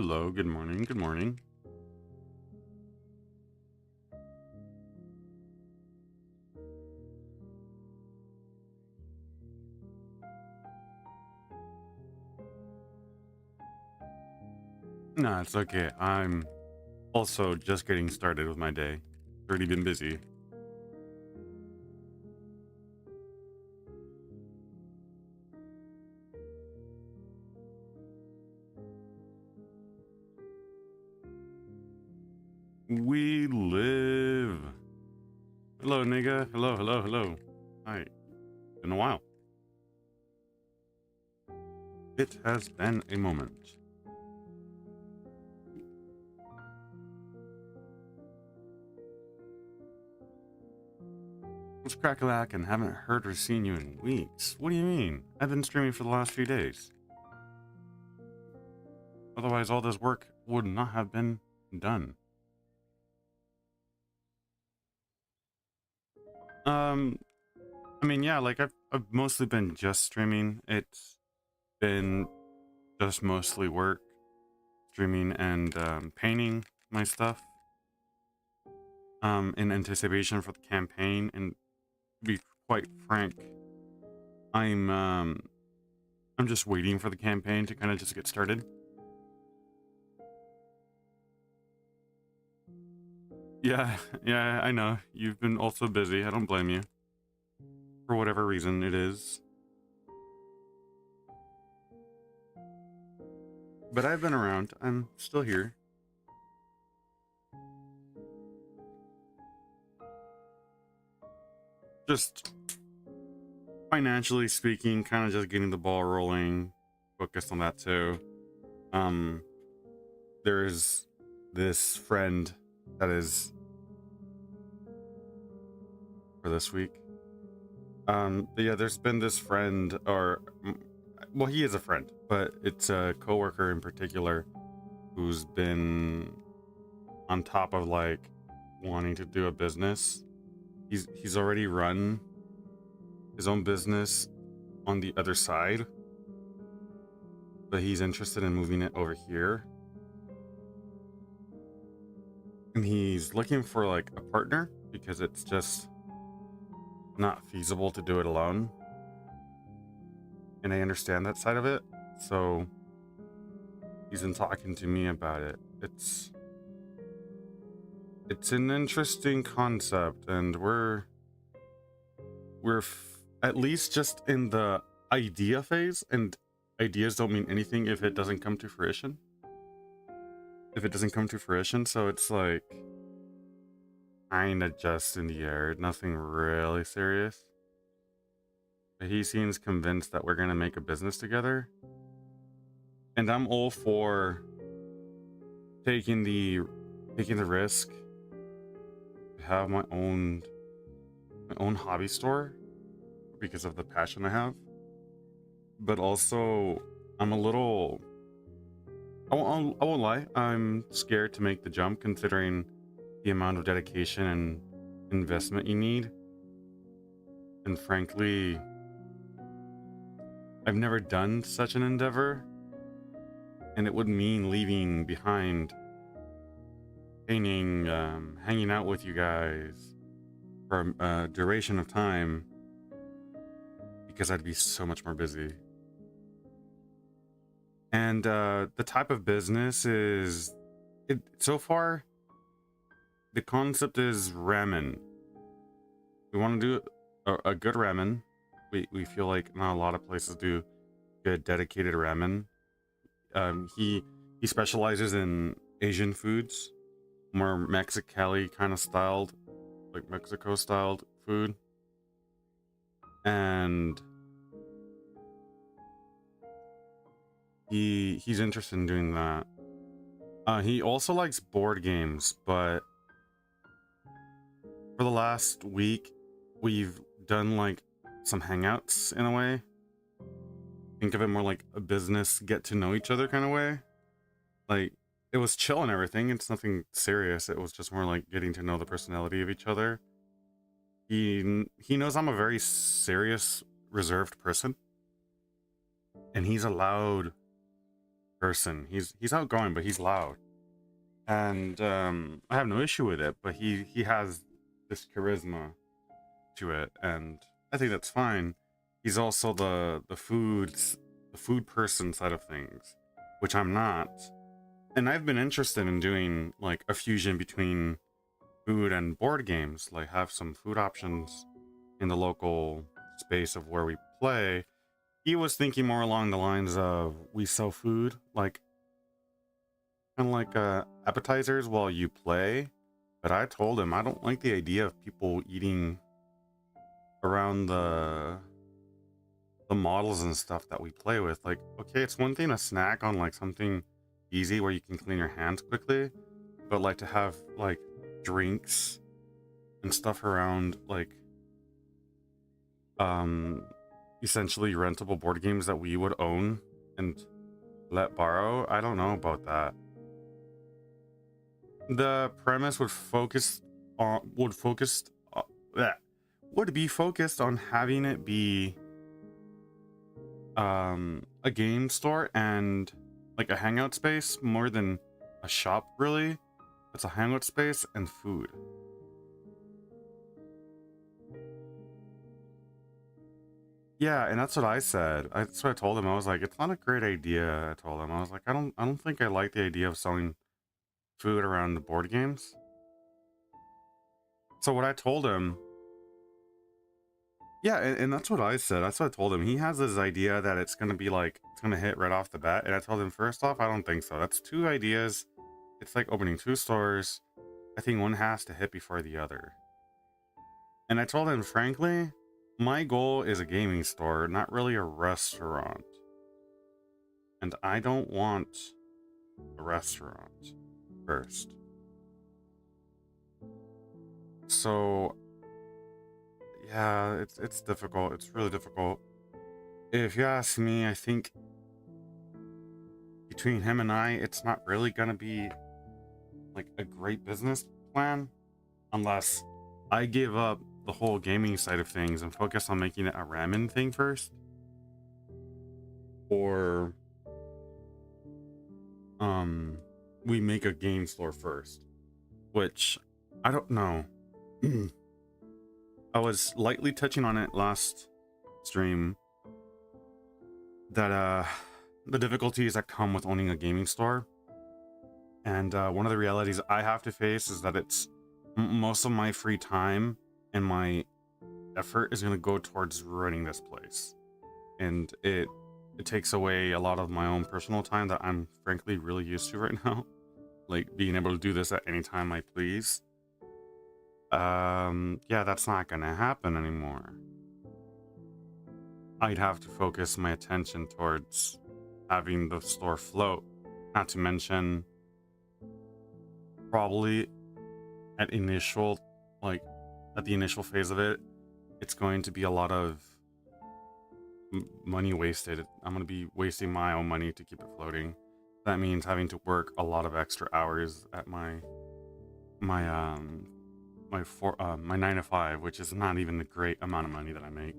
Hello, good morning, good morning. Nah, it's okay. I'm also just getting started with my day. Already been busy. We live. Hello, nigga. Hello, hello, hello. Hi. Been a while. It has been a moment. It's Crackalack and haven't heard or seen you in weeks. What do you mean? I've been streaming for the last few days. Otherwise, all this work would not have been done. I mean, yeah, like I've mostly been just streaming. It's been just mostly work, streaming, and painting my stuff. In anticipation for the campaign, and to be quite frank, I'm just waiting for the campaign to kind of just get started. Yeah, yeah, I know. You've been also busy. I don't blame you. For whatever reason it is. But I've been around. I'm still here. Just financially speaking, kind of just getting the ball rolling. Focused on that too. There's this friend that is for this week. Yeah, there's been this friend, or well, he is a friend, but it's a coworker in particular who's been on top of like wanting to do a business. He's already run his own business on the other side, but he's interested in moving it over here. And he's looking for like a partner because it's just not feasible to do it alone. And I understand that side of it. So he's been talking to me about it. It's an interesting concept, and we're at least just in the idea phase, and ideas don't mean anything if it doesn't come to fruition. So it's like kind of just in the air, nothing really serious. But he seems convinced that we're gonna make a business together, and I'm all for taking the risk to have my own hobby store because of the passion I have. But also, I'm a little, I won't lie, I'm scared to make the jump considering the amount of dedication and investment you need. And frankly, I've never done such an endeavor, and it would mean leaving behind painting, hanging out with you guys for a duration of time, because I'd be so much more busy. And the type of business is, so far, the concept is ramen. We want to do a good ramen. We feel like not a lot of places do good dedicated ramen. He specializes in Asian foods, more Mexicali kind of styled, like Mexico styled food. And he's interested in doing that. He also likes board games, but for the last week, we've done like some hangouts in a way. Think of it more like a business get to know each other kind of way. Like, it was chill and everything. It's nothing serious. It was just more like getting to know the personality of each other. He knows I'm a very serious, reserved person, and he's allowed person. He's outgoing, but he's loud. And I have no issue with it, but he has this charisma to it, and I think that's fine. He's also the food person side of things, which I'm not. And I've been interested in doing like a fusion between food and board games, like have some food options in the local space of where we play. He was thinking more along the lines of we sell food, like kind of like appetizers while you play. But I told him I don't like the idea of people eating around the models and stuff that we play with. Like, okay, it's one thing to snack on like something easy where you can clean your hands quickly, but like to have like drinks and stuff around like essentially rentable board games that we would own and let borrow, I don't know about that. The premise would focus on bleh, would be focused on having it be a game store and like a hangout space more than a shop. Really, it's a hangout space and food. Yeah, and that's what I said. That's what I told him. I was like, it's not a great idea. I told him. I was like, I don't think I like the idea of selling food around the board games. So what I told him, yeah, and that's what I said. That's what I told him. He has this idea that it's gonna be like it's gonna hit right off the bat, and I told him first off, I don't think so. That's two ideas. It's like opening two stores. I think one has to hit before the other. And I told him, frankly, my goal is a gaming store, not really a restaurant. And I don't want a restaurant first. So yeah, it's difficult. It's really difficult. If you ask me, I think between him and I, it's not really gonna be like a great business plan unless I give up the whole gaming side of things and focus on making it a ramen thing first, or we make a game store first, which I don't know. I was lightly touching on it last stream that the difficulties that come with owning a gaming store, and one of the realities I have to face is that it's most of my free time and my effort is going to go towards running this place, and it takes away a lot of my own personal time that I'm frankly really used to right now, like being able to do this at any time I please. Yeah, that's not gonna happen anymore. I'd have to focus my attention towards having the store float, not to mention probably at initial, like at the initial phase of it, it's going to be a lot of money wasted. I'm going to be wasting my own money to keep it floating. That means having to work a lot of extra hours at my 9 to 5, which is not even the great amount of money that I make.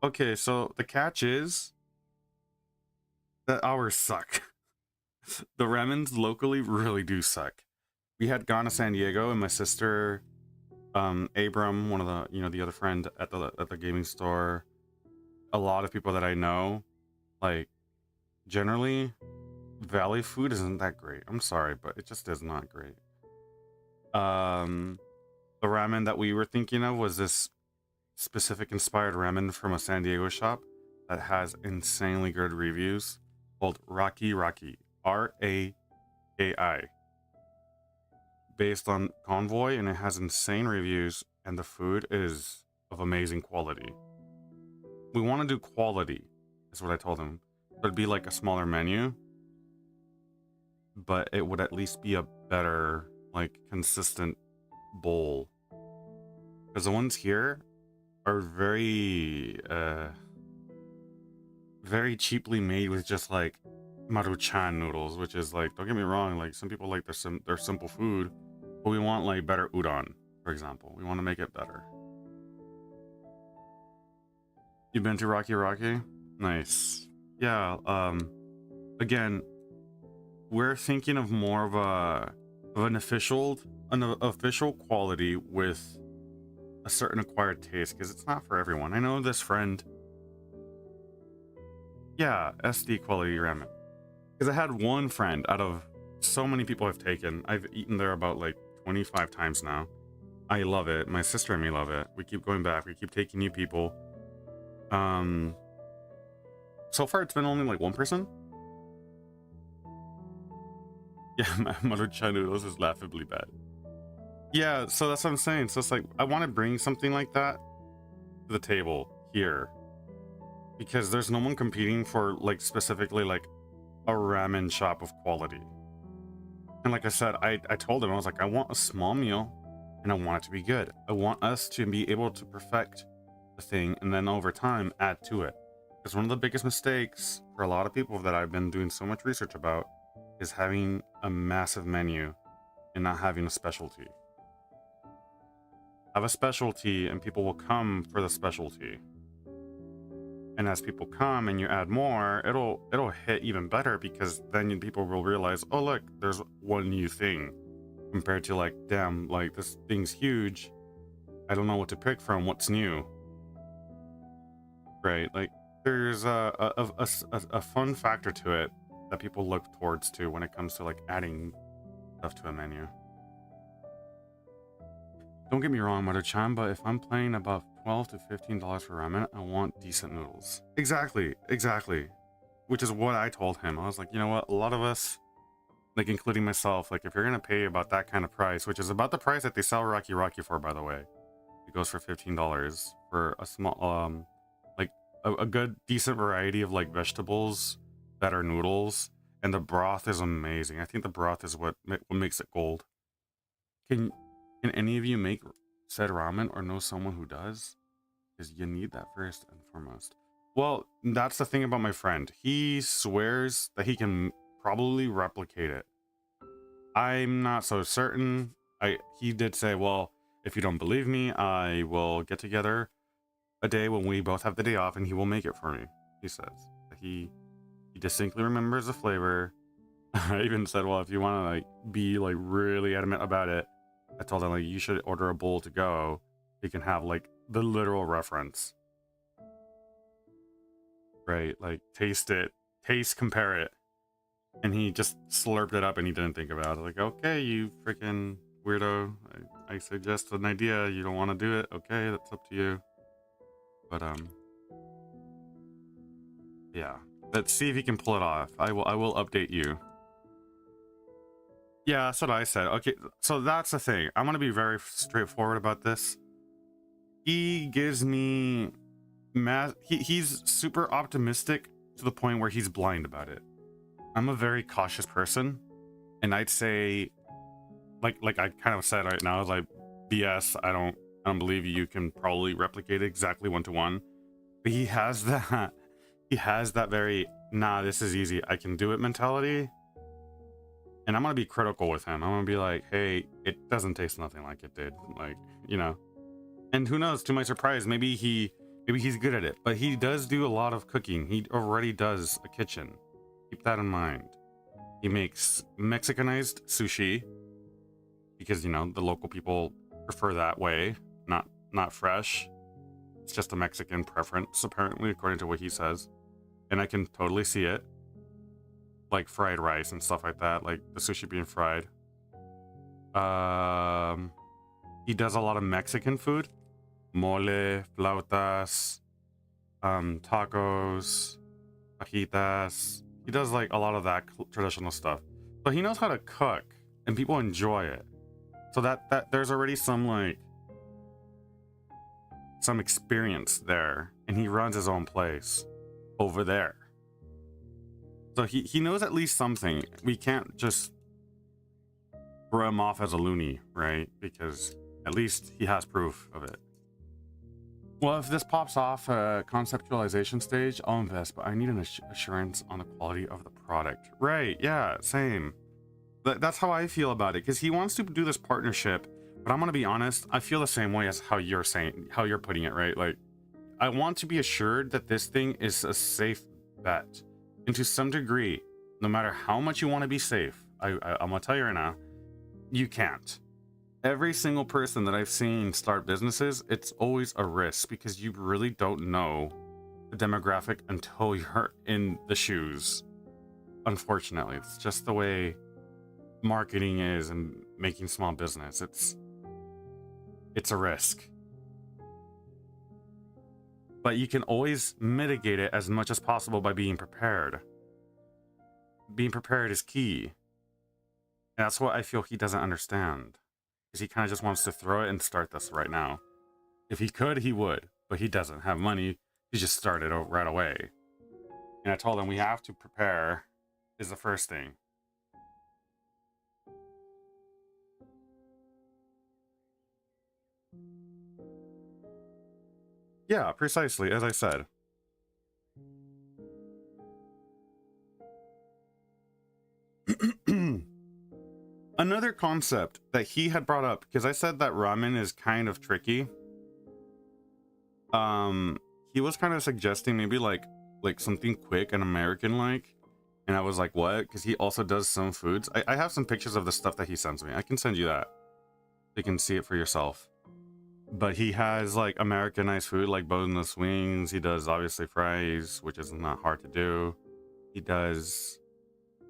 Okay, so the catch is that hours suck. The ramens locally really do suck. We had gone to San Diego, and my sister, Abram, one of the the other friend at the gaming store, a lot of people that I know, like generally, Valley food isn't that great. I'm sorry, but it just is not great. The ramen that we were thinking of was this specific inspired ramen from a San Diego shop that has insanely good reviews called Rocky Rocky, Rakai, based on Convoy, and it has insane reviews, and the food is of amazing quality. We want to do quality, is what I told him. It'd be like a smaller menu, but it would at least be a better, like, consistent bowl. Because the ones here are very cheaply made with just like maruchan noodles, which is like, don't get me wrong, like some people like their simple food, but we want like better udon, for example. We want to make it better. You've been to Rocky Rocky? Nice. Yeah, again, we're thinking of more of an official quality with a certain acquired taste, because it's not for everyone. I know this friend, yeah, SD quality ramen. Because I had one friend out of so many people I've taken. I've eaten there about like 25 times now. I love it. My sister and me love it. We keep going back. We keep taking new people. So far it's been only like one person. Yeah, Maruchan noodles is laughably bad. Yeah, so that's what I'm saying. So it's like, I want to bring something like that to the table here, because there's no one competing for like specifically like a ramen shop of quality. And like I said, I told him, I was like, I want a small meal and I want it to be good. I want us to be able to perfect the thing and then over time add to it. Because one of the biggest mistakes for a lot of people that I've been doing so much research about is having a massive menu and not having a specialty. Have a specialty and people will come for the specialty. And as people come and you add more, it'll hit even better, because then people will realize, oh look, there's one new thing, compared to like, damn, like this thing's huge, I don't know what to pick from, what's new, right? Like there's a fun factor to it that people look towards to when it comes to like adding stuff to a menu. Don't get me wrong, Mother-chan, but if I'm paying about $12 to $15 for ramen, I want decent noodles. Exactly. Which is what I told him. I was like, you know what? A lot of us, like including myself, like if you're gonna pay about that kind of price, which is about the price that they sell Rocky Rocky for, by the way, it goes for $15 for a small, like a good decent variety of like vegetables that are noodles, and the broth is amazing. I think the broth is what makes it gold. Can any of you make said ramen or know someone who does? Because you need that first and foremost. Well, that's the thing about my friend. He swears that he can probably replicate it. I'm not so certain. He did say, well, if you don't believe me, I will get together a day when we both have the day off and he will make it for me. He says he distinctly remembers the flavor. I even said, well, if you want to like be like really adamant about it, I told him like you should order a bowl to go. You can have like the literal reference, right? Like taste it, compare it, and he just slurped it up and he didn't think about it. Like, okay, you freaking weirdo. I suggest an idea. You don't want to do it. Okay, that's up to you. But yeah. Let's see if he can pull it off. I will update you. Yeah, that's what I said. Okay, so that's the thing. I'm gonna be very straightforward about this. He gives me he's super optimistic to the point where he's blind about it. I'm a very cautious person, and I'd say like I kind of said right now, like BS, I don't believe you can probably replicate it exactly one-to-one. But he has that very, nah, this is easy, I can do it mentality. And I'm gonna be critical with him. I'm gonna be like, hey, it doesn't taste nothing like it did. Like, you know. And who knows, to my surprise, maybe he's good at it. But he does do a lot of cooking. He already does a kitchen. Keep that in mind. He makes Mexicanized sushi, because, you know, the local people prefer that way, not fresh. It's just a Mexican preference, apparently, according to what he says. And I can totally see it. Like fried rice and stuff like that, like the sushi being fried. He does a lot of Mexican food. Mole, flautas, tacos, fajitas. He does like a lot of that traditional stuff. But he knows how to cook and people enjoy it. So that there's already some like some experience there, and he runs his own place over there. So he knows at least something. We can't just throw him off as a loony, right? Because at least he has proof of it. Well, if this pops off a conceptualization stage, I'll invest, but I need an assurance on the quality of the product. Right, yeah, same. That's how I feel about it, because he wants to do this partnership, but I'm gonna be honest, I feel the same way as how you're putting it, right? Like, I want to be assured that this thing is a safe bet. And to some degree, no matter how much you want to be safe, I'm gonna tell you right now, you can't. Every single person that I've seen start businesses, it's always a risk because you really don't know the demographic until you're in the shoes. Unfortunately, it's just the way marketing is and making small business. It's a risk. But you can always mitigate it as much as possible by being prepared. Being prepared is key. And that's what I feel he doesn't understand. Because he kind of just wants to throw it and start this right now. If he could, he would. But he doesn't have money. He just started right away. And I told him we have to prepare is the first thing. Yeah, precisely, as I said. Another concept that he had brought up, because I said that ramen is kind of tricky. He was kind of suggesting maybe like something quick and American-like. And I was like, what? Because he also does some foods. I have some pictures of the stuff that he sends me. I can send you that. You can see it for yourself. But he has like Americanized food, like boneless wings. He does obviously fries, which is not hard to do. He does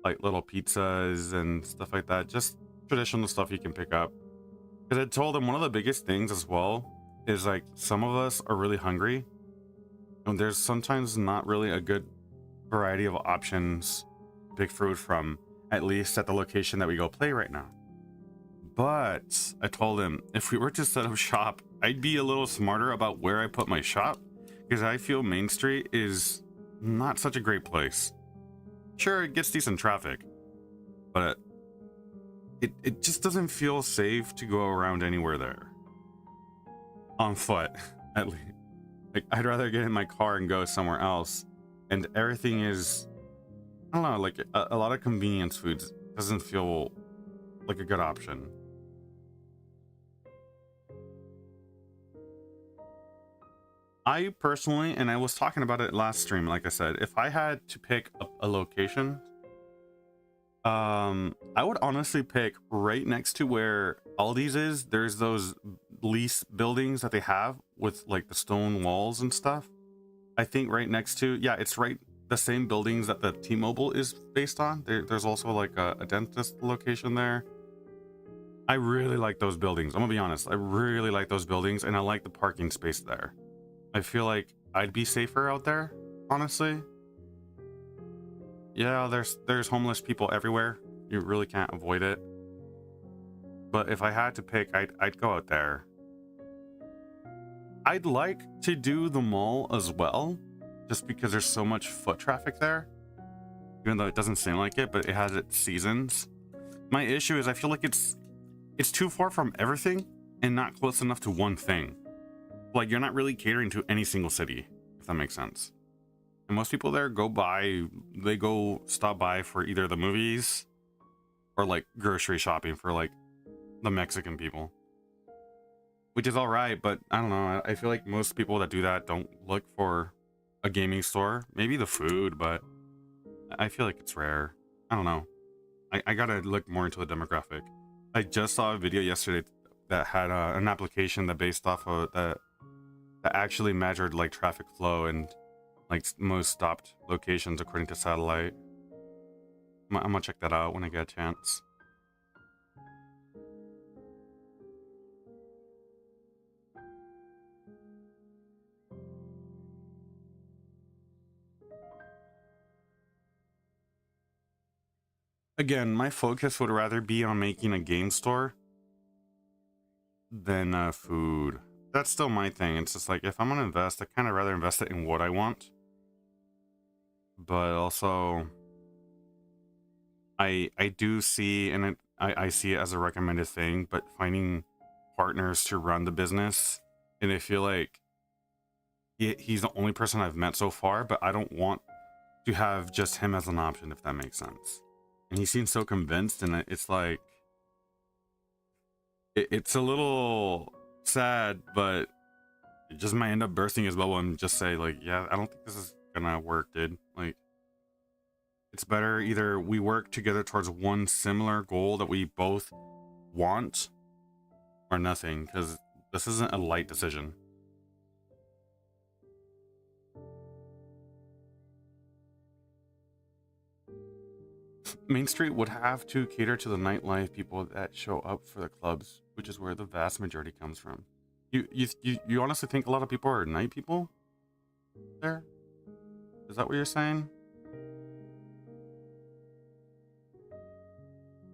like little pizzas and stuff like that. Just traditional stuff you can pick up. Because I told him one of the biggest things as well is like some of us are really hungry. And there's sometimes not really a good variety of options to pick fruit from, at least at the location that we go play right now. But I told him if we were to set up shop, I'd be a little smarter about where I put my shop, because I feel Main Street is not such a great place. Sure, it gets decent traffic, but it just doesn't feel safe to go around anywhere there. On foot, at least. Like, I'd rather get in my car and go somewhere else. And everything is, I don't know, like a lot of convenience foods doesn't feel like a good option. I personally, and I was talking about it last stream, like I said, if I had to pick a location, I would honestly pick right next to where Aldi's is. There's those lease buildings that they have with like the stone walls and stuff. I think right next to, yeah, it's right the same buildings that the T-Mobile is based on. There's also like a dentist location there. I really like those buildings. I'm gonna be honest. I really like those buildings, and I like the parking space there. I feel like I'd be safer out there, honestly. Yeah, there's homeless people everywhere. You really can't avoid it. But if I had to pick, I'd go out there. I'd like to do the mall as well, just because there's so much foot traffic there. Even though it doesn't seem like it, but it has its seasons. My issue is I feel like it's too far from everything and not close enough to one thing. Like, you're not really catering to any single city, if that makes sense. And most people there they go stop by for either the movies or like grocery shopping for like the Mexican people. Which is alright, but I don't know. I feel like most people that do that don't look for a gaming store. Maybe the food, but I feel like it's rare. I don't know. I gotta look more into the demographic. I just saw a video yesterday that had an application that based off of that actually measured like traffic flow and like most stopped locations according to satellite. I'm gonna check that out when I get a chance. Again, my focus would rather be on making a game store than food. That's still my thing. It's just like, if I'm gonna invest, I kind of rather invest it in what I want. But also, I do see, and I see it as a recommended thing, but finding partners to run the business, and I feel like he's the only person I've met so far, but I don't want to have just him as an option, if that makes sense. And he seems so convinced, and it's like, it's a little sad, but It just might end up bursting his bubble and just say like, yeah, I don't think this is gonna work, dude. Like, it's better either we work together towards one similar goal that we both want, or nothing, because this isn't a light decision. Main Street would have to cater to the nightlife people that show up for the clubs, which is where the vast majority comes from. You honestly think a lot of people are night people there? Is that what you're saying?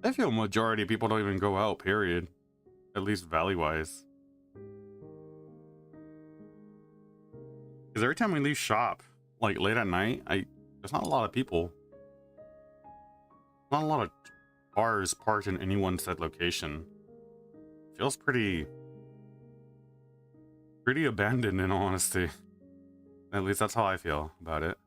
I feel majority of people don't even go out, period. At least valley-wise. Because every time we leave shop, like late at night, there's not a lot of people. Not a lot of cars parked in any one said location. Feels pretty abandoned, in all honesty. At least that's how I feel about it.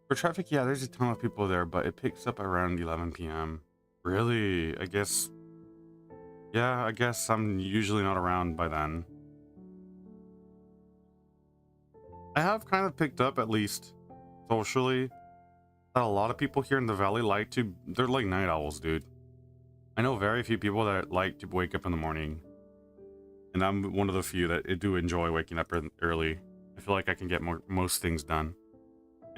For traffic, yeah, there's a ton of people there, but it picks up around 11 p.m. Really? I guess... Yeah, I guess I'm usually not around by then. I have kind of picked up, at least socially, that a lot of people here in the valley like to... They're like night owls, dude. I know very few people that like to wake up in the morning. And I'm one of the few that do enjoy waking up early. I feel like I can get most things done.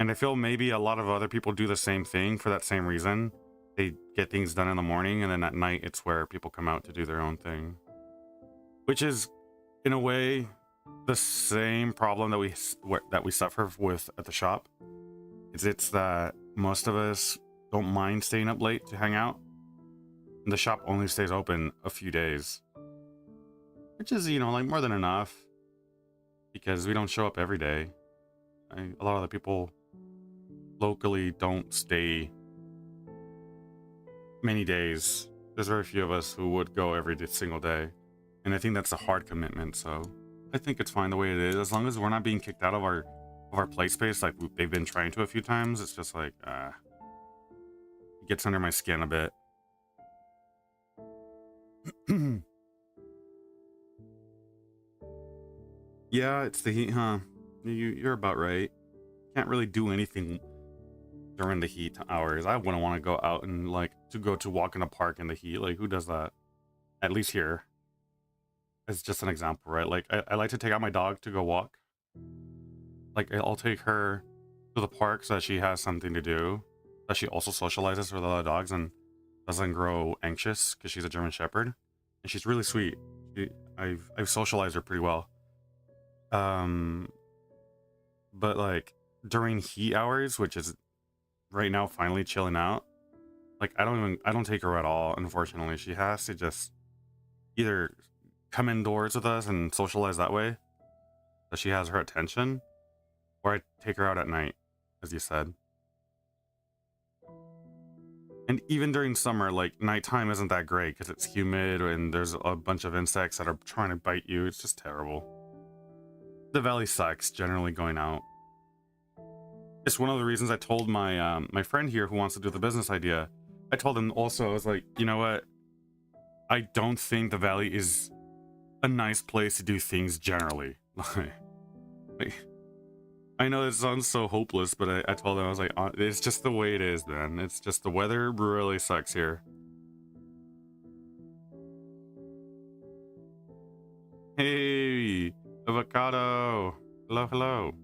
And I feel maybe a lot of other people do the same thing for that same reason. They get things done in the morning, and then at night it's where people come out to do their own thing. Which is, in a way, the same problem that we suffer with at the shop. It's that most of us don't mind staying up late to hang out. And the shop only stays open a few days. Which is, you know, like more than enough. Because we don't show up every day. A lot of the people locally don't stay many days. There's very few of us who would go every single day, and I think that's a hard commitment, so I think it's fine the way it is, as long as we're not being kicked out of our play space like they've been trying to a few times. It's just like it gets under my skin a bit. Yeah, it's the heat, huh? You're about right. Can't really do anything during the heat hours. I wouldn't want to go out and like to walk in a park in the heat. Like, who does that? At least here. It's just an example, right? Like, I like to take out my dog to go walk. Like, I'll take her to the park so that she has something to do. That she also socializes with other dogs and doesn't grow anxious because she's a German Shepherd. And she's really sweet. I've socialized her pretty well. But like during heat hours, which is right now finally chilling out, like I don't take her at all, unfortunately. She has to just either come indoors with us and socialize that way, that she has her attention, or I take her out at night, as you said. And even during summer, like nighttime isn't that great because it's humid and there's a bunch of insects that are trying to bite you. It's just terrible. The valley sucks generally going out. It's one of the reasons I told my my friend here who wants to do the business idea. I told him also, I was like, you know what? I don't think the valley is a nice place to do things generally. Like, I know it sounds so hopeless, but I told him, I was like, it's just the way it is, man. It's just the weather really sucks here. Hey, avocado. Hello, hello.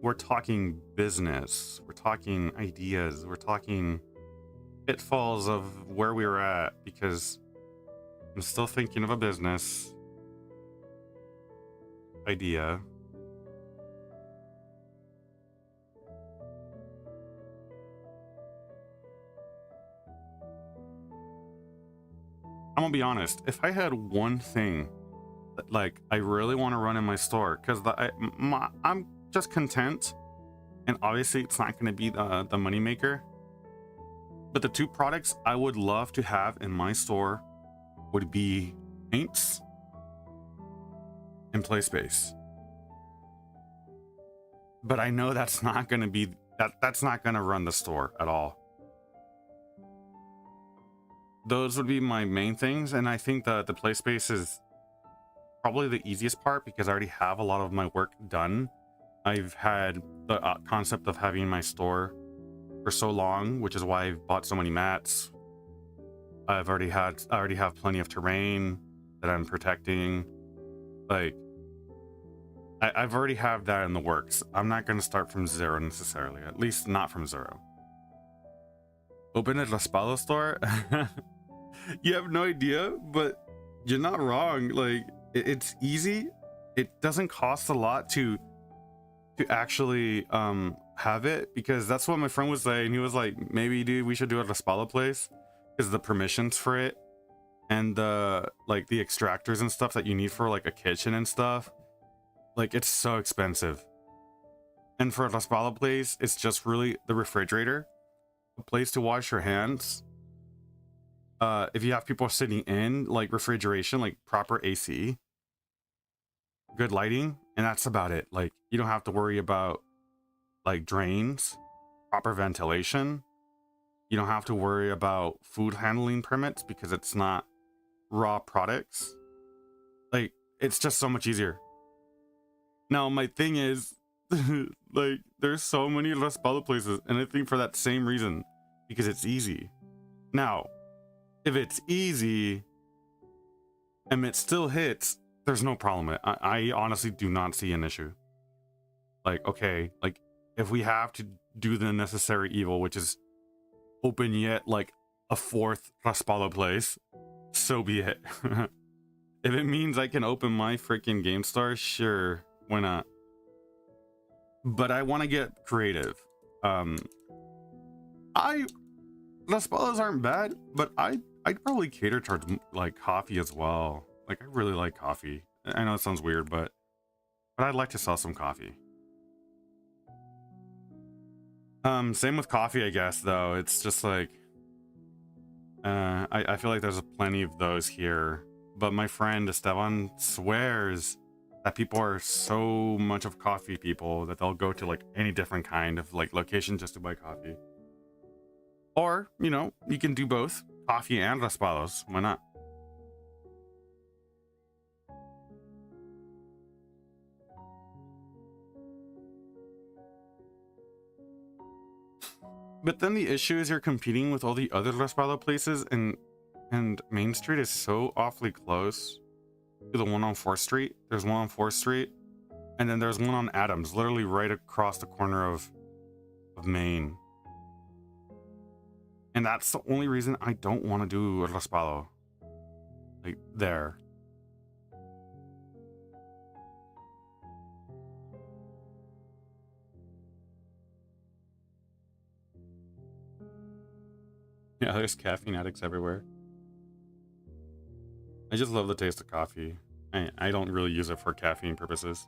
We're talking business. We're talking ideas. We're talking pitfalls of where we were at, because I'm still thinking of a business idea. I'm gonna be honest. If I had one thing that, like, I really want to run in my store, because I'm just content, and obviously it's not going to be the money maker. But the two products I would love to have in my store would be paints and play space. But I know that's not going to be that's not going to run the store at all. Those would be my main things, and I think the play space is probably the easiest part because I already have a lot of my work done. I've had the concept of having my store for so long, which is why I've bought so many mats. I already have plenty of terrain that I'm protecting. Like, I've already have that in the works. I'm not going to start from zero necessarily, at least not from zero. Open a Raspado store? You have no idea, but you're not wrong. Like, it's easy. It doesn't cost a lot to actually have it, because that's what my friend was saying. He was like, maybe dude, we should do a Raspado place, because the permissions for it and the like the extractors and stuff that you need for like a kitchen and stuff, like, it's so expensive. And for a Raspado place, it's just really the refrigerator, a place to wash your hands. If you have people sitting in, like, refrigeration, like proper AC, good lighting, and that's about it. Like, you don't have to worry about like drains, proper ventilation. You don't have to worry about food handling permits because it's not raw products. Like, it's just so much easier. Now, my thing is, like, there's so many Raspado places, and I think for that same reason, because it's easy. Now, if it's easy and it still hits, there's no problem. I honestly do not see an issue. Like, okay, like, if we have to do the necessary evil, which is open yet like a fourth Raspado place, so be it. If it means I can open my freaking game store, sure, why not? But I want to get creative. Raspados aren't bad, but I'd probably cater towards like coffee as well. Like, I really like coffee. I know it sounds weird, but I'd like to sell some coffee. Same with coffee, I guess, though. It's just like, I feel like there's plenty of those here. But my friend Esteban swears that people are so much of coffee people that they'll go to like any different kind of like location just to buy coffee. Or, you know, you can do both, coffee and Raspados. Why not? But then the issue is you're competing with all the other Raspado places, and Main Street is so awfully close to the one on 4th Street. There's one on 4th Street, and then there's one on Adams, literally right across the corner of Main. And that's the only reason I don't want to do a Raspado. Like, there. Yeah, there's caffeine addicts everywhere. I just love the taste of coffee. I don't really use it for caffeine purposes.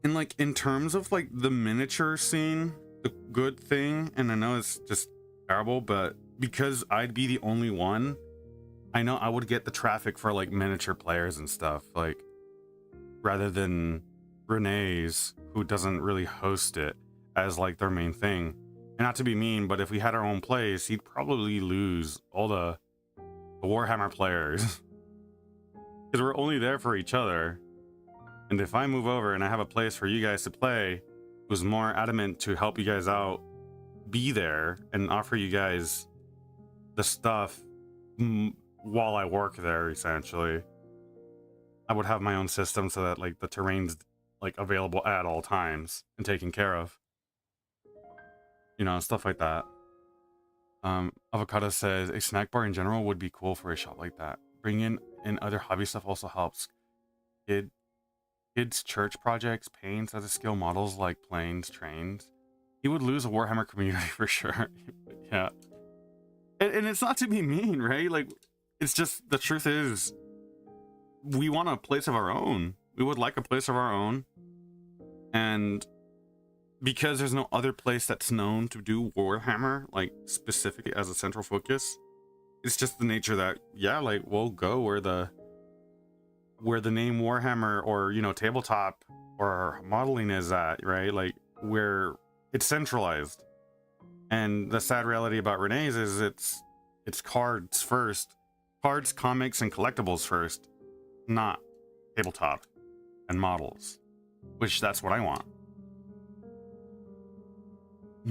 And like, in terms of like the miniature scene, the good thing, and I know it's just terrible, but because I'd be the only one, I know I would get the traffic for like miniature players and stuff, like, rather than Renee's, who doesn't really host it as like their main thing. And not to be mean, but if we had our own place, he'd probably lose all the Warhammer players. Because we're only there for each other. And if I move over and I have a place for you guys to play, who's more adamant to help you guys out, be there and offer you guys the stuff while I work there, essentially, I would have my own system so that like the terrain's like available at all times and taken care of. You know, stuff like that. Avocado says a snack bar in general would be cool for a shop like that. Bringing in other hobby stuff also helps. Kids' church projects, paints, other skill models like planes, trains. He would lose a Warhammer community for sure. Yeah. And it's not to be mean, right? Like, it's just, the truth is, we want a place of our own. We would like a place of our own. And because there's no other place that's known to do Warhammer, like, specifically as a central focus, it's just the nature that, yeah, like, we'll go where the name Warhammer or, you know, tabletop or modeling is at, right? Like, where it's centralized. And the sad reality about Renee's is it's cards first. Cards, comics, and collectibles first, not tabletop and models, which that's what I want.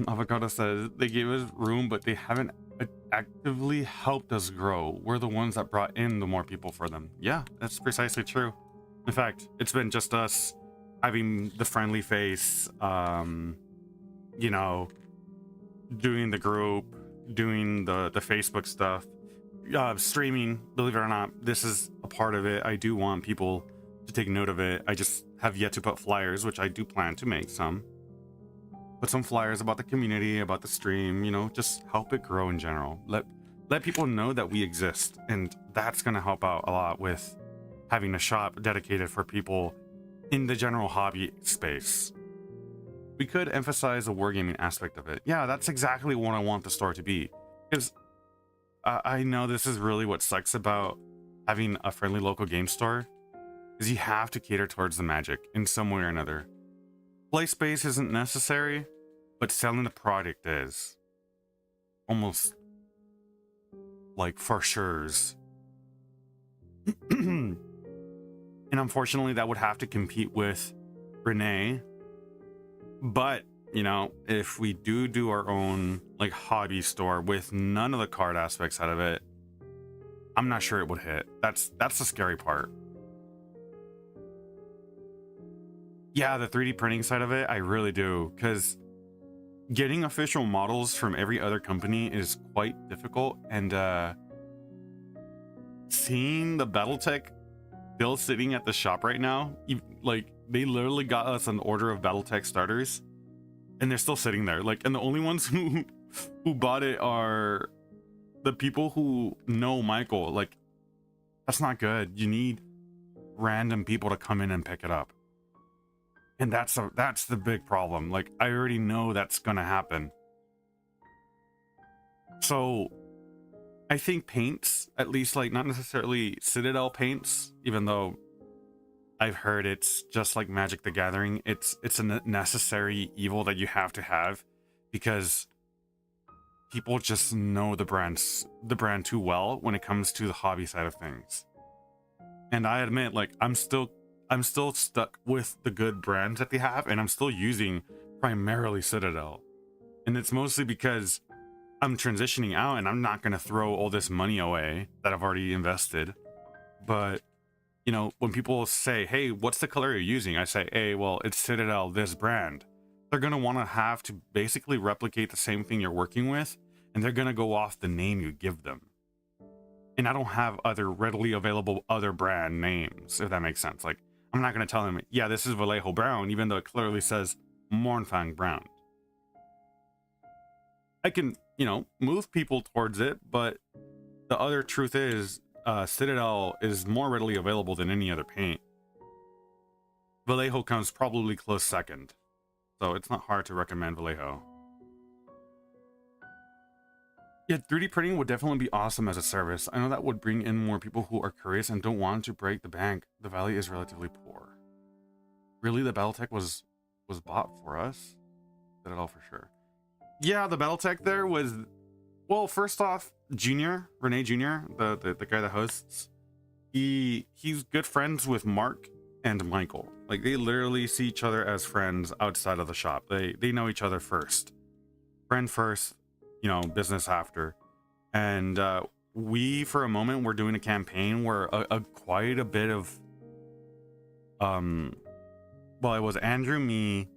Avocado says they gave us room, but they haven't actively helped us grow. We're the ones that brought in the more people for them. Yeah, that's precisely true. In fact, it's been just us having the friendly face, you know, doing the group, doing the Facebook stuff, streaming. Believe it or not, this is a part of it. I do want people to take note of it. I just have yet to put flyers, which I do plan to make some. Put some flyers about the community, about the stream, you know, just help it grow in general. Let people know that we exist, and that's going to help out a lot with having a shop dedicated for people in the general hobby space. We could emphasize the wargaming aspect of it. Yeah, that's exactly what I want the store to be. Because I know this is really what sucks about having a friendly local game store, is you have to cater towards the magic in some way or another. Play space isn't necessary, but selling the product is. Almost like for sure's. And unfortunately, that would have to compete with Renee. But, you know, if we do our own like hobby store with none of the card aspects out of it, I'm not sure it would hit. That's the scary part. Yeah, the 3D printing side of it, I really do, because getting official models from every other company is quite difficult, and seeing the Battletech still sitting at the shop right now, like, they literally got us an order of Battletech starters, and they're still sitting there, like, and the only ones who bought it are the people who know Michael. Like, that's not good. You need random people to come in and pick it up. And that's the big problem. Like, I already know that's gonna happen. So I think paints, at least, like, not necessarily Citadel paints, even though I've heard it's just like Magic the Gathering. It's a necessary evil that you have to have, because people just know the brand too well when it comes to the hobby side of things. And I admit, like, I'm still stuck with the good brands that they have, and I'm still using primarily Citadel. And it's mostly because I'm transitioning out, and I'm not going to throw all this money away that I've already invested. But, you know, when people say, hey, what's the color you're using? I say, hey, well, it's Citadel, this brand. They're going to want to have to basically replicate the same thing you're working with, and they're going to go off the name you give them. And I don't have other readily available other brand names, if that makes sense. Like, I'm not going to tell them, yeah, this is Vallejo Brown, even though it clearly says Mornfang Brown. I can, you know, move people towards it, but the other truth is, Citadel is more readily available than any other paint. Vallejo comes probably close second, so it's not hard to recommend Vallejo. Yeah, 3D printing would definitely be awesome as a service. I know that would bring in more people who are curious and don't want to break the bank. The valley is relatively poor. Really, the Battletech was bought for us? Did it all for sure. Yeah, the Battletech there was, well, first off, Renee Jr., the guy that hosts, he's good friends with Mark and Michael. Like, they literally see each other as friends outside of the shop. They know each other first. Friend first, you know, business after. And we, for a moment, were doing a campaign where quite a bit of well, it was Andrew, me,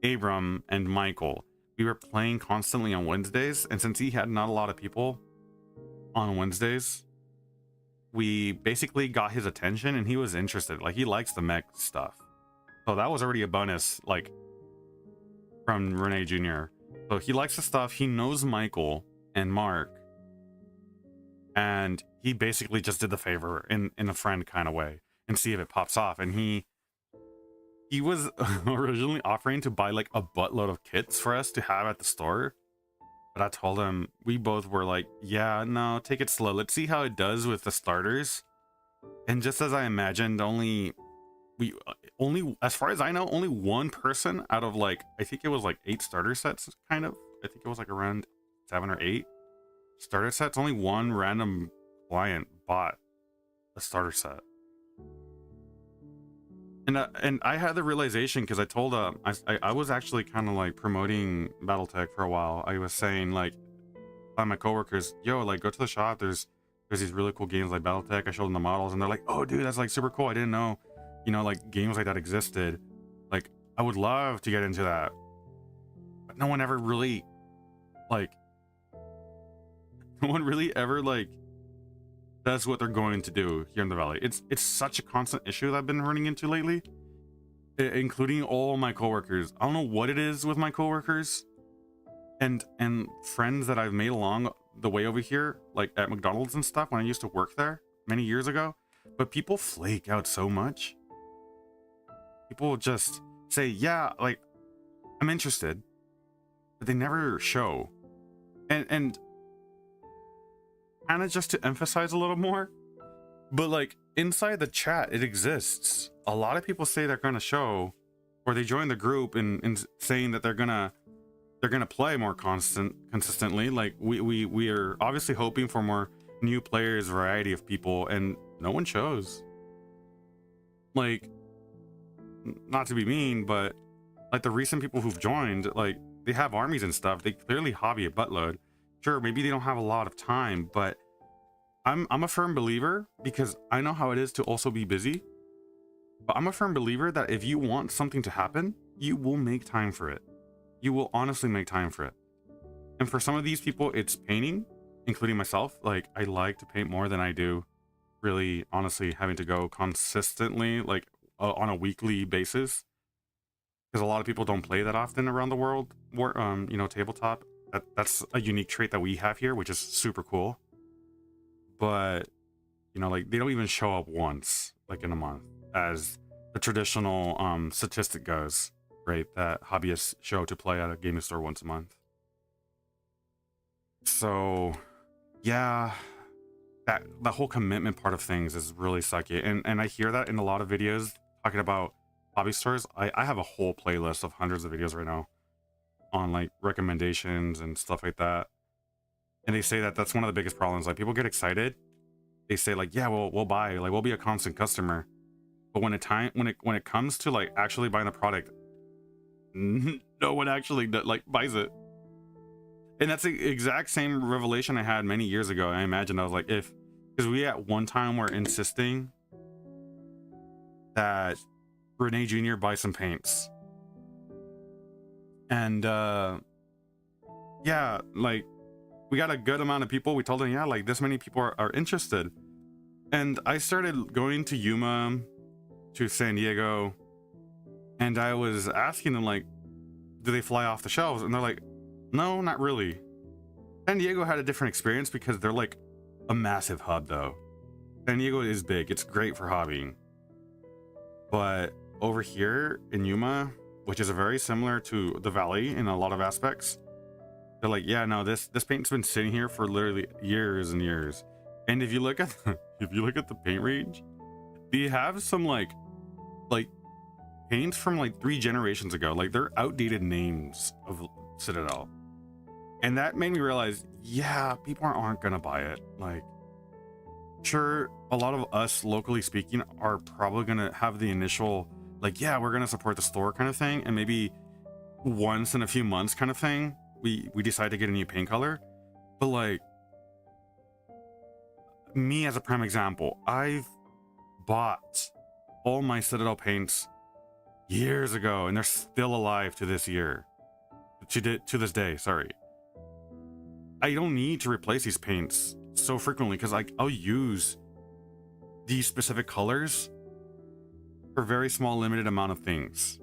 Abram, and Michael. We were playing constantly on Wednesdays, and since he had not a lot of people on Wednesdays, we basically got his attention and he was interested. Like, he likes the mech stuff. So that was already a bonus, like, from Renee Jr. So he likes the stuff. He knows Michael and Mark. And he basically just did the favor in a friend kind of way and see if it pops off. And he was originally offering to buy like a buttload of kits for us to have at the store. But I told him, we both were like, yeah, no, take it slow. Let's see how it does with the starters. And just as I imagined, only, as far as I know, only one person out of like, I think it was like 8 starter sets, kind of. I think it was like around 7 or 8 starter sets. Only one random client bought a starter set. And I had the realization because I told I was actually kind of like promoting BattleTech for a while. I was saying like by my coworkers, yo, like go to the shop. There's these really cool games like BattleTech. I showed them the models and they're like, oh dude, that's like super cool. I didn't know, you know, like games like that existed. Like I would love to get into that, but no one ever really like, no one really ever like that's what they're going to do here in the Valley. It's such a constant issue that I've been running into lately, including all my coworkers. I don't know what it is with my coworkers and friends that I've made along the way over here, like at McDonald's and stuff when I used to work there many years ago. But people flake out so much. People just say, yeah, like I'm interested, but they never show. And kind of just to emphasize a little more, but like inside the chat it exists. A lot of people say they're gonna show, or they join the group and saying that they're gonna play more consistently. Like we are obviously hoping for more new players, variety of people, and no one shows. Like, not to be mean, but like the recent people who've joined, like they have armies and stuff. They clearly hobby a buttload. Sure, maybe they don't have a lot of time, but I'm a firm believer, because I know how it is to also be busy, but I'm a firm believer that if you want something to happen, you will make time for it. You will honestly make time for it. And for some of these people, it's painting, including myself. Like, I like to paint more than I do really, honestly, having to go consistently, like on a weekly basis, because a lot of people don't play that often around the world, you know, tabletop. That's a unique trait that we have here, which is super cool. But, you know, like they don't even show up once, like in a month, as the traditional statistic goes, right? That hobbyists show to play at a gaming store once a month. So, yeah, that whole commitment part of things is really sucky. And I hear that in a lot of videos talking about hobby stores. I have a whole playlist of hundreds of videos right now on like recommendations and stuff like that, and they say that that's one of the biggest problems. Like, people get excited, they say like, yeah, we'll buy, like we'll be a constant customer, but when it comes to like actually buying the product, no one actually like buys it. And that's the exact same revelation I had many years ago. I imagine I was like, because we at one time were insisting that Renee Jr. buy some paints. And yeah, like we got a good amount of people. We told them, yeah, like this many people are interested. And I started going to Yuma, to San Diego, and I was asking them like, do they fly off the shelves? And they're like, no, not really. San Diego had a different experience because they're like a massive hub though. San Diego is big, it's great for hobbying. But over here in Yuma, which is very similar to the Valley in a lot of aspects, they're like, yeah, no, this paint's been sitting here for literally years and years. And if you look at the paint range, they have some like paints from like 3 generations ago. Like, they're outdated names of Citadel. And that made me realize, yeah, people aren't gonna buy it. Like, sure, a lot of us locally speaking are probably gonna have the initial like, yeah, we're gonna support the store kind of thing, and maybe once in a few months kind of thing we decide to get a new paint color. But like, me as a prime example, I've bought all my Citadel paints years ago, and they're still alive to this year. To this day, sorry. I don't need to replace these paints so frequently because I'll use these specific colors for very small limited amount of things.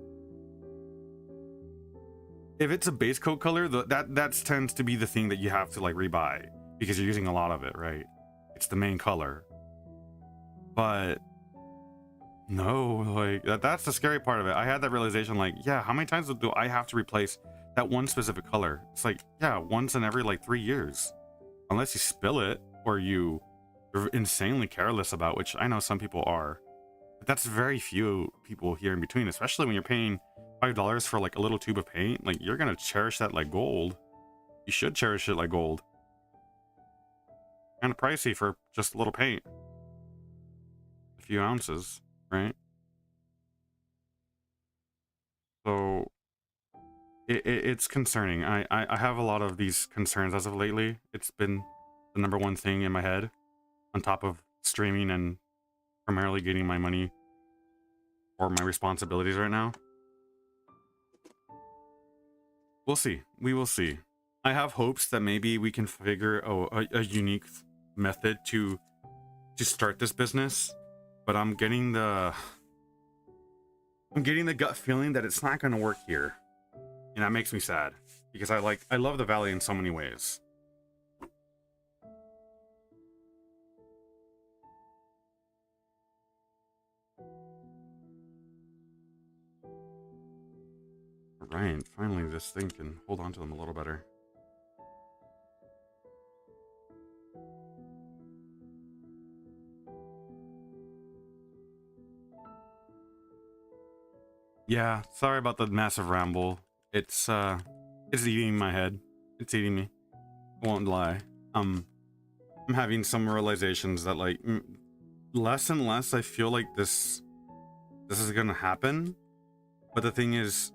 If it's a base coat color, that tends to be the thing that you have to like rebuy because you're using a lot of it, right? It's the main color. But no, like that's the scary part of it. I had that realization, like, yeah, how many times do I have to replace that one specific color? It's like, yeah, once in every like 3 years, unless you spill it or you're insanely careless about, which I know some people are. But that's very few people here in between, especially when you're paying $5 for like a little tube of paint. Like, you're gonna cherish that like gold. You should cherish it like gold. Kind of pricey for just a little paint, a few ounces, right? So it's concerning. I have a lot of these concerns as of lately. It's been the number one thing in my head, on top of streaming and primarily getting my money or my responsibilities right now. We'll see. We will see. I have hopes that maybe we can figure a unique method to start this business, but I'm getting the gut feeling that it's not going to work here, and that makes me sad because I love the Valley in so many ways. Right, finally this thing can hold on to them a little better. Yeah, sorry about the massive ramble. It's eating my head. It's eating me. I won't lie. I'm having some realizations that like less and less I feel like this is gonna happen. But the thing is,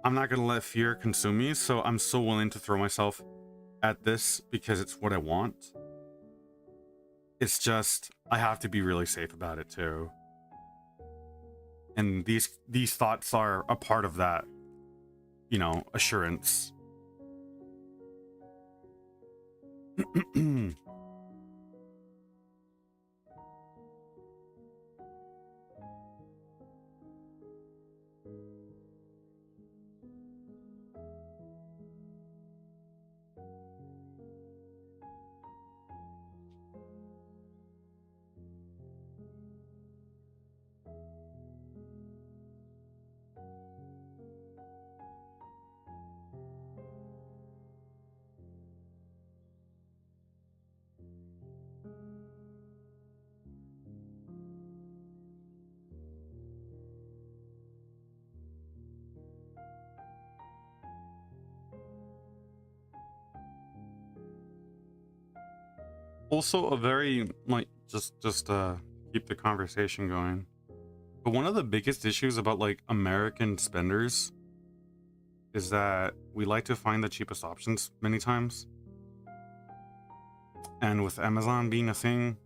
I'm not gonna let fear consume me, so I'm so willing to throw myself at this because it's what I want. It's just I have to be really safe about it too. And these thoughts are a part of that, you know, assurance. Also a very like just keep the conversation going. But one of the biggest issues about like American spenders is that we like to find the cheapest options many times. And with Amazon being a thing,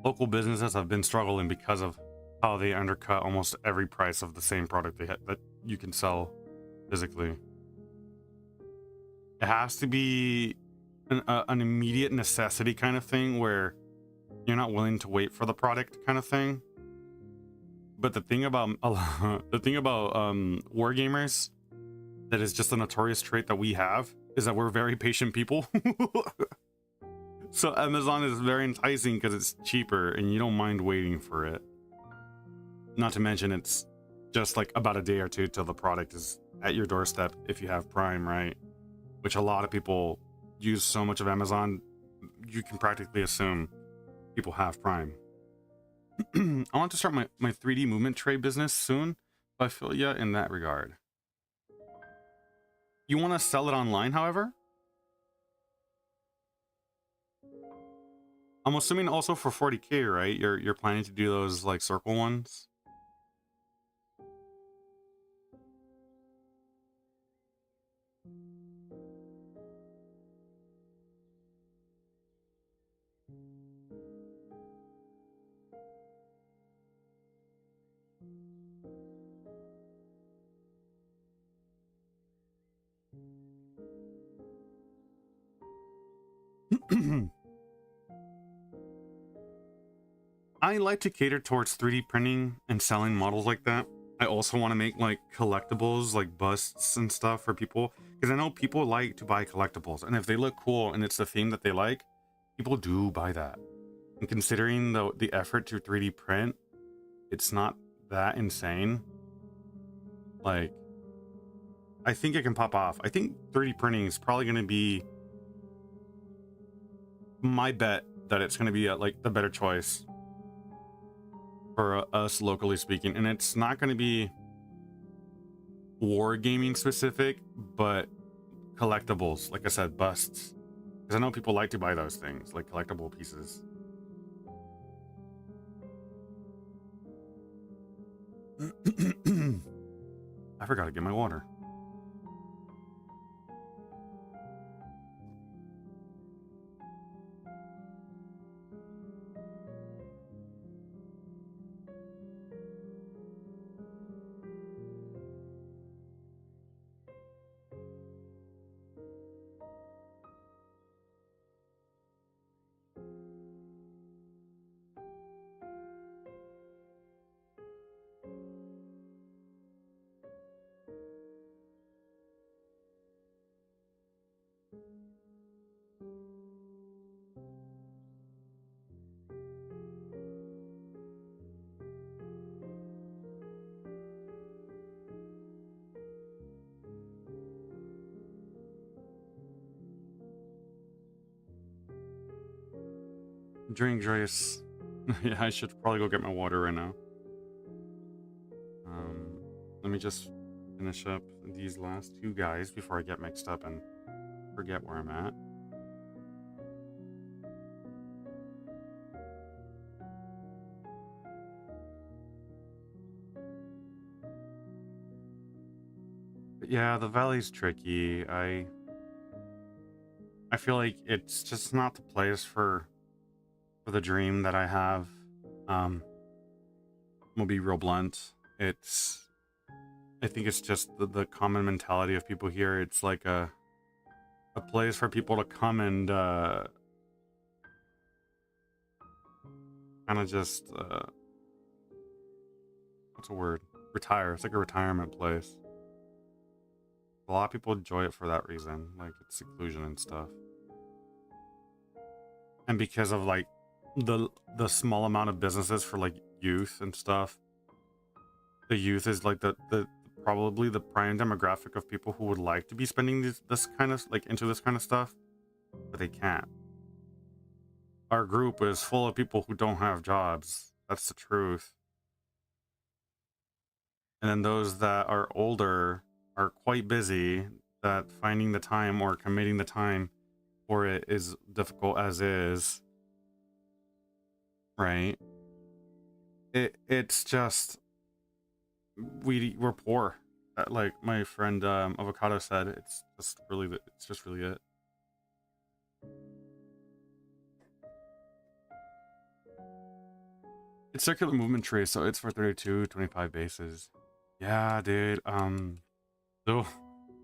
local businesses have been struggling because of how they undercut almost every price of the same product that you can sell physically. It has to be an immediate necessity kind of thing where you're not willing to wait for the product kind of thing. But the thing about wargamers that is just a notorious trait that we have is that we're very patient people. So Amazon is very enticing because it's cheaper and you don't mind waiting for it. Not to mention it's just like about a day or two till the product is at your doorstep if you have Prime, right? Which a lot of people use so much of Amazon, you can practically assume people have Prime. I want to start my 3D movement tray business soon, but I feel ya in that regard. You want to sell it online, however? I'm assuming also for 40K, right? You're planning to do those like circle ones? I like to cater towards 3D printing and selling models like that. I also want to make like collectibles, like busts and stuff for people, because I know people like to buy collectibles, and if they look cool and it's the theme that they like, people do buy that. And considering the effort to 3D print, it's not that insane. Like, I think it can pop off. I think 3D printing is probably going to be my bet that it's going to be like the better choice for us locally speaking, and it's not going to be wargaming specific, but collectibles, like I said, busts, because I know people like to buy those things, like collectible pieces. I forgot to get my water. Drink Joyce. Yeah, I should probably go get my water right now. Let me just finish up these last two guys before I get mixed up and forget where I'm at. But yeah, the valley's tricky. I feel like it's just not the place for the dream that I have. We'll be real blunt. I think it's just the common mentality of people here. It's like a place for people to come and kind of just what's a word? Retire. It's like a retirement place. A lot of people enjoy it for that reason, like it's seclusion and stuff. And because of like the small amount of businesses for like youth and stuff, the youth is like the probably the prime demographic of people who would like to be spending this kind of like into this kind of stuff, but they can't. Our group is full of people who don't have jobs. That's the truth. And then those that are older are quite busy, that finding the time or committing the time for it is difficult as is. Right? It's just we're poor. Like my friend Avocado said, it's just really it. It's circular movement tree, so it's for 32, 25 bases. Yeah, dude. So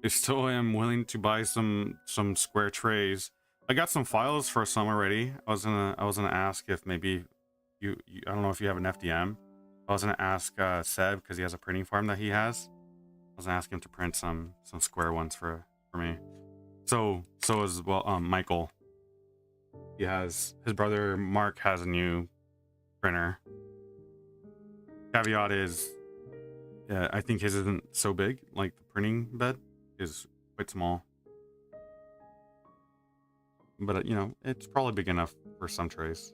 I still am willing to buy some square trays. I got some files for some already. I was gonna ask if maybe you I don't know if you have an FDM. I was gonna ask Seb because he has a printing farm that he has. I was gonna ask him to print some square ones for me. So as well, Michael. He has his brother Mark has a new printer. Caveat is, yeah, I think his isn't so big. Like the printing bed is quite small, but you know it's probably big enough for some trays.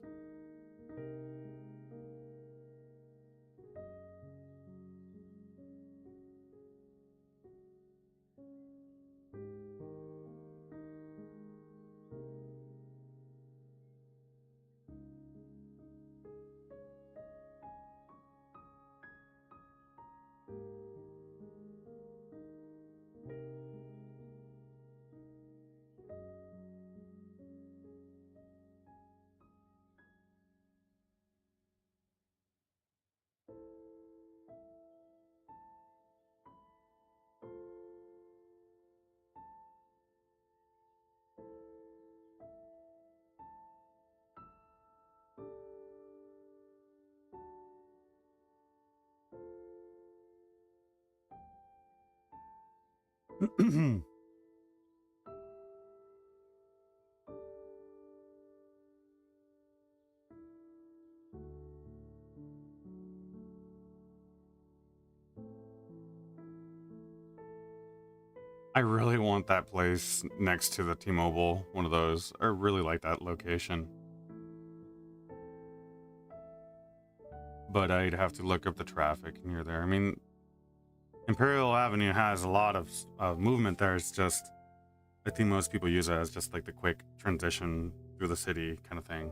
I really want that place next to the T-Mobile, one of those. I really like that location. But I'd have to look up the traffic near there. I mean, Imperial Avenue has a lot of movement there. It's just, I think most people use it as just like the quick transition through the city kind of thing.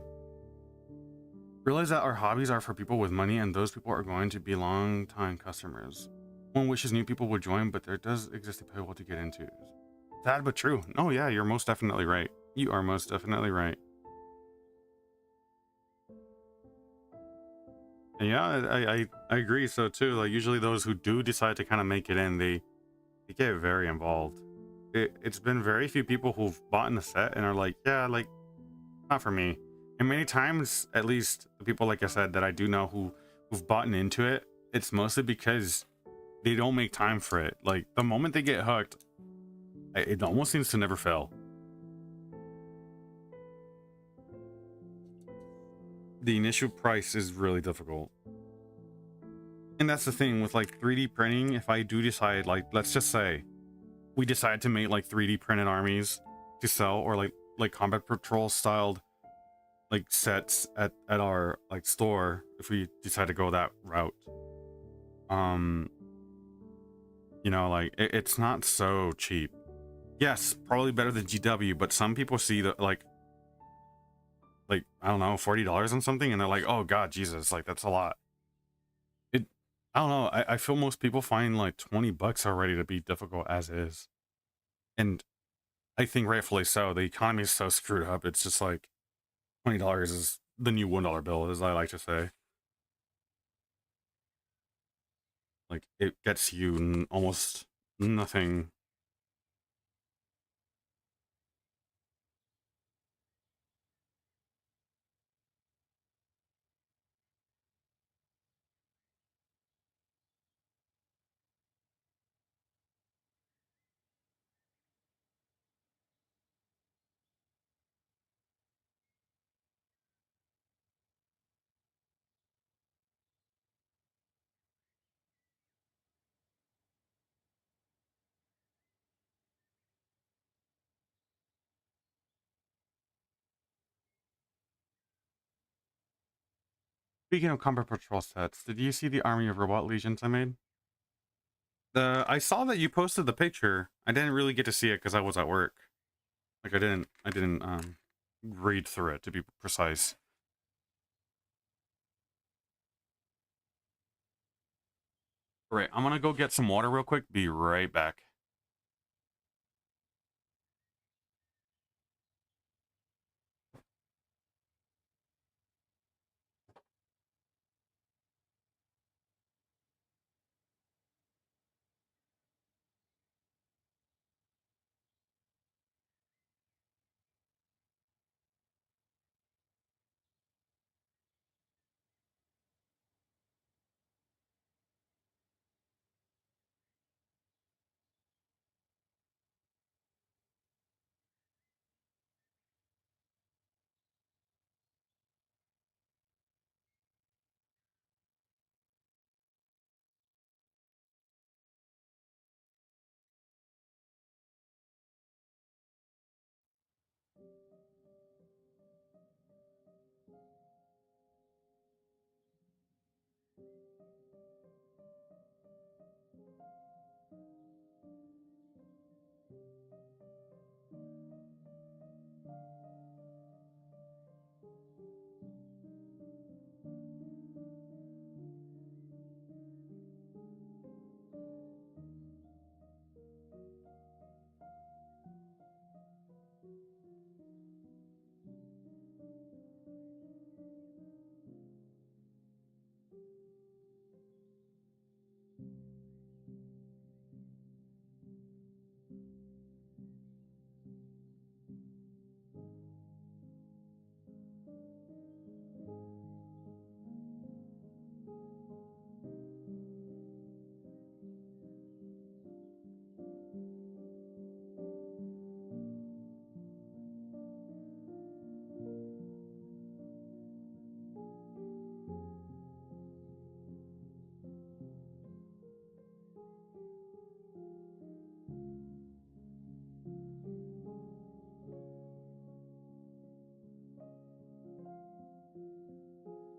Realize that our hobbies are for people with money, and those people are going to be long-time customers. One wishes new people would join, but there does exist a paywall to get into. Sad but true. Oh yeah, you're most definitely right. You are most definitely right. And yeah, I agree. So too. Like usually those who do decide to kind of make it in, they get very involved. It's been very few people who've bought in the set and are like, yeah, like not for me. And many times, at least the people like I said that I do know who've bought into it, it's mostly because they don't make time for it. Like the moment they get hooked, it almost seems to never fail. The initial price is really difficult. And that's the thing with like 3D printing. If I do decide, like, let's just say we decide to make like 3D printed armies to sell, or like combat patrol styled like sets at our like store, if we decide to go that route, um you know, like it's not so cheap. Yes, probably better than GW, but some people see the like I don't know, $40 on something and they're like, oh god, Jesus, like that's a lot. It I don't know, I feel most people find like 20 bucks already to be difficult as is. And I think rightfully so. The economy is so screwed up. It's just like $20 is the new $1 bill, as I like to say. Like it gets you almost nothing. Speaking of combat patrol sets, did you see the army of robot legions I made? I saw that you posted the picture. I didn't really get to see it because I was at work. Like I didn't read through it, to be precise. Right, I'm gonna go get some water real quick. Be right back.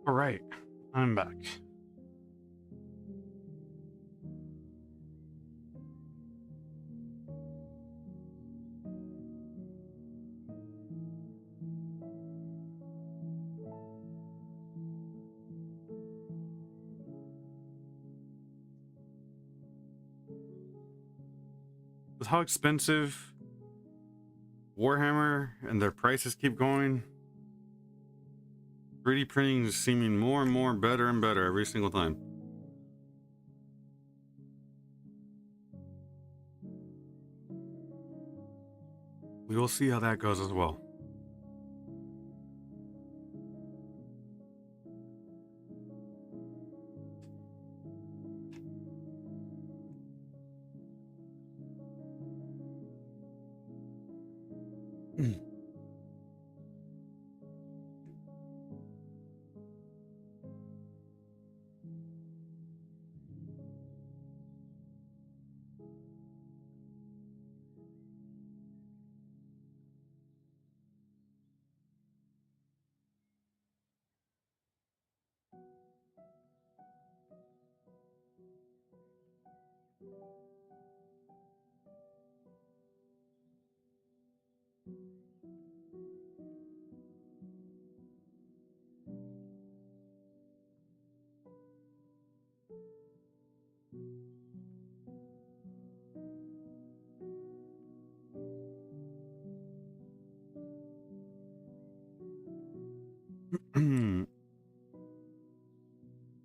All right, I'm back. With how expensive Warhammer and their prices keep going, 3D printing is seeming more and more better and better every single time. We will see how that goes as well.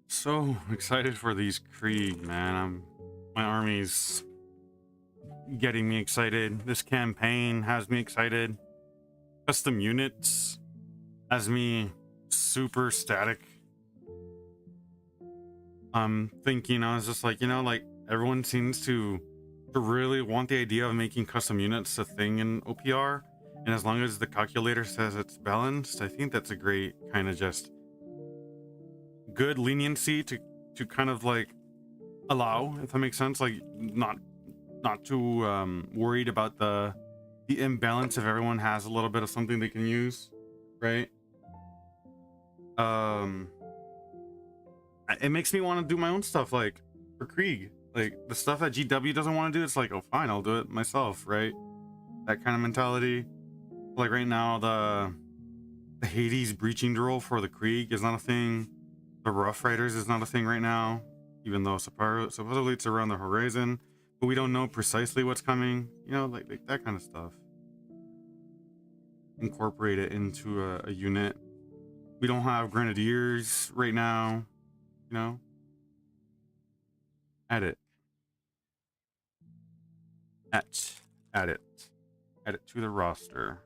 So excited for these Krieg, man. My army's getting me excited. This campaign has me excited. Custom units has me super static. I'm thinking, I was just like, you know, like everyone seems to really want the idea of making custom units a thing in OPR. And as long as the calculator says it's balanced, I think that's a great kind of just good leniency to kind of like allow, if that makes sense. Like not too worried about the imbalance if everyone has a little bit of something they can use, right? It makes me want to do my own stuff, like for Krieg, like the stuff that GW doesn't want to do. It's like, oh fine, I'll do it myself, right? That kind of mentality. Like right now, the Hades breaching drill for the Krieg is not a thing. The Rough Riders is not a thing right now, even though supposedly it's around the horizon, but we don't know precisely what's coming. You know, like that kind of stuff. Incorporate it into a unit. We don't have Grenadiers right now, you know. Add it. Add it. Add it to the roster.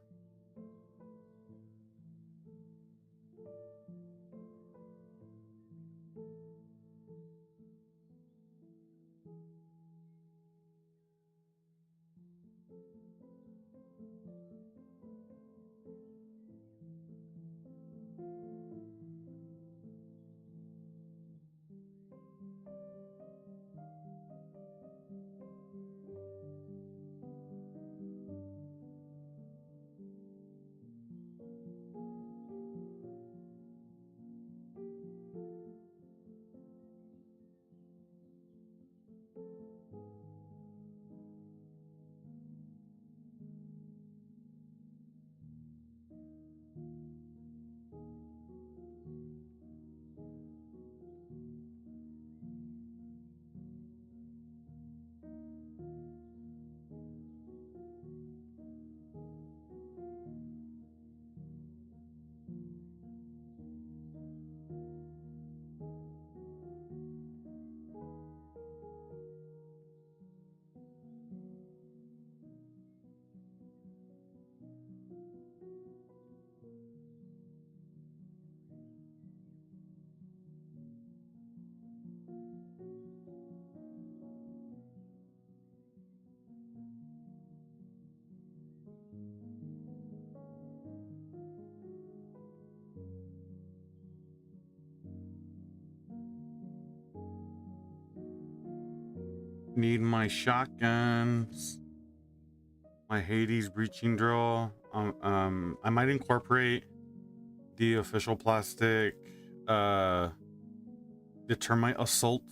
Need my shotguns, my Hades breaching drill. I might incorporate the official plastic the termite assault.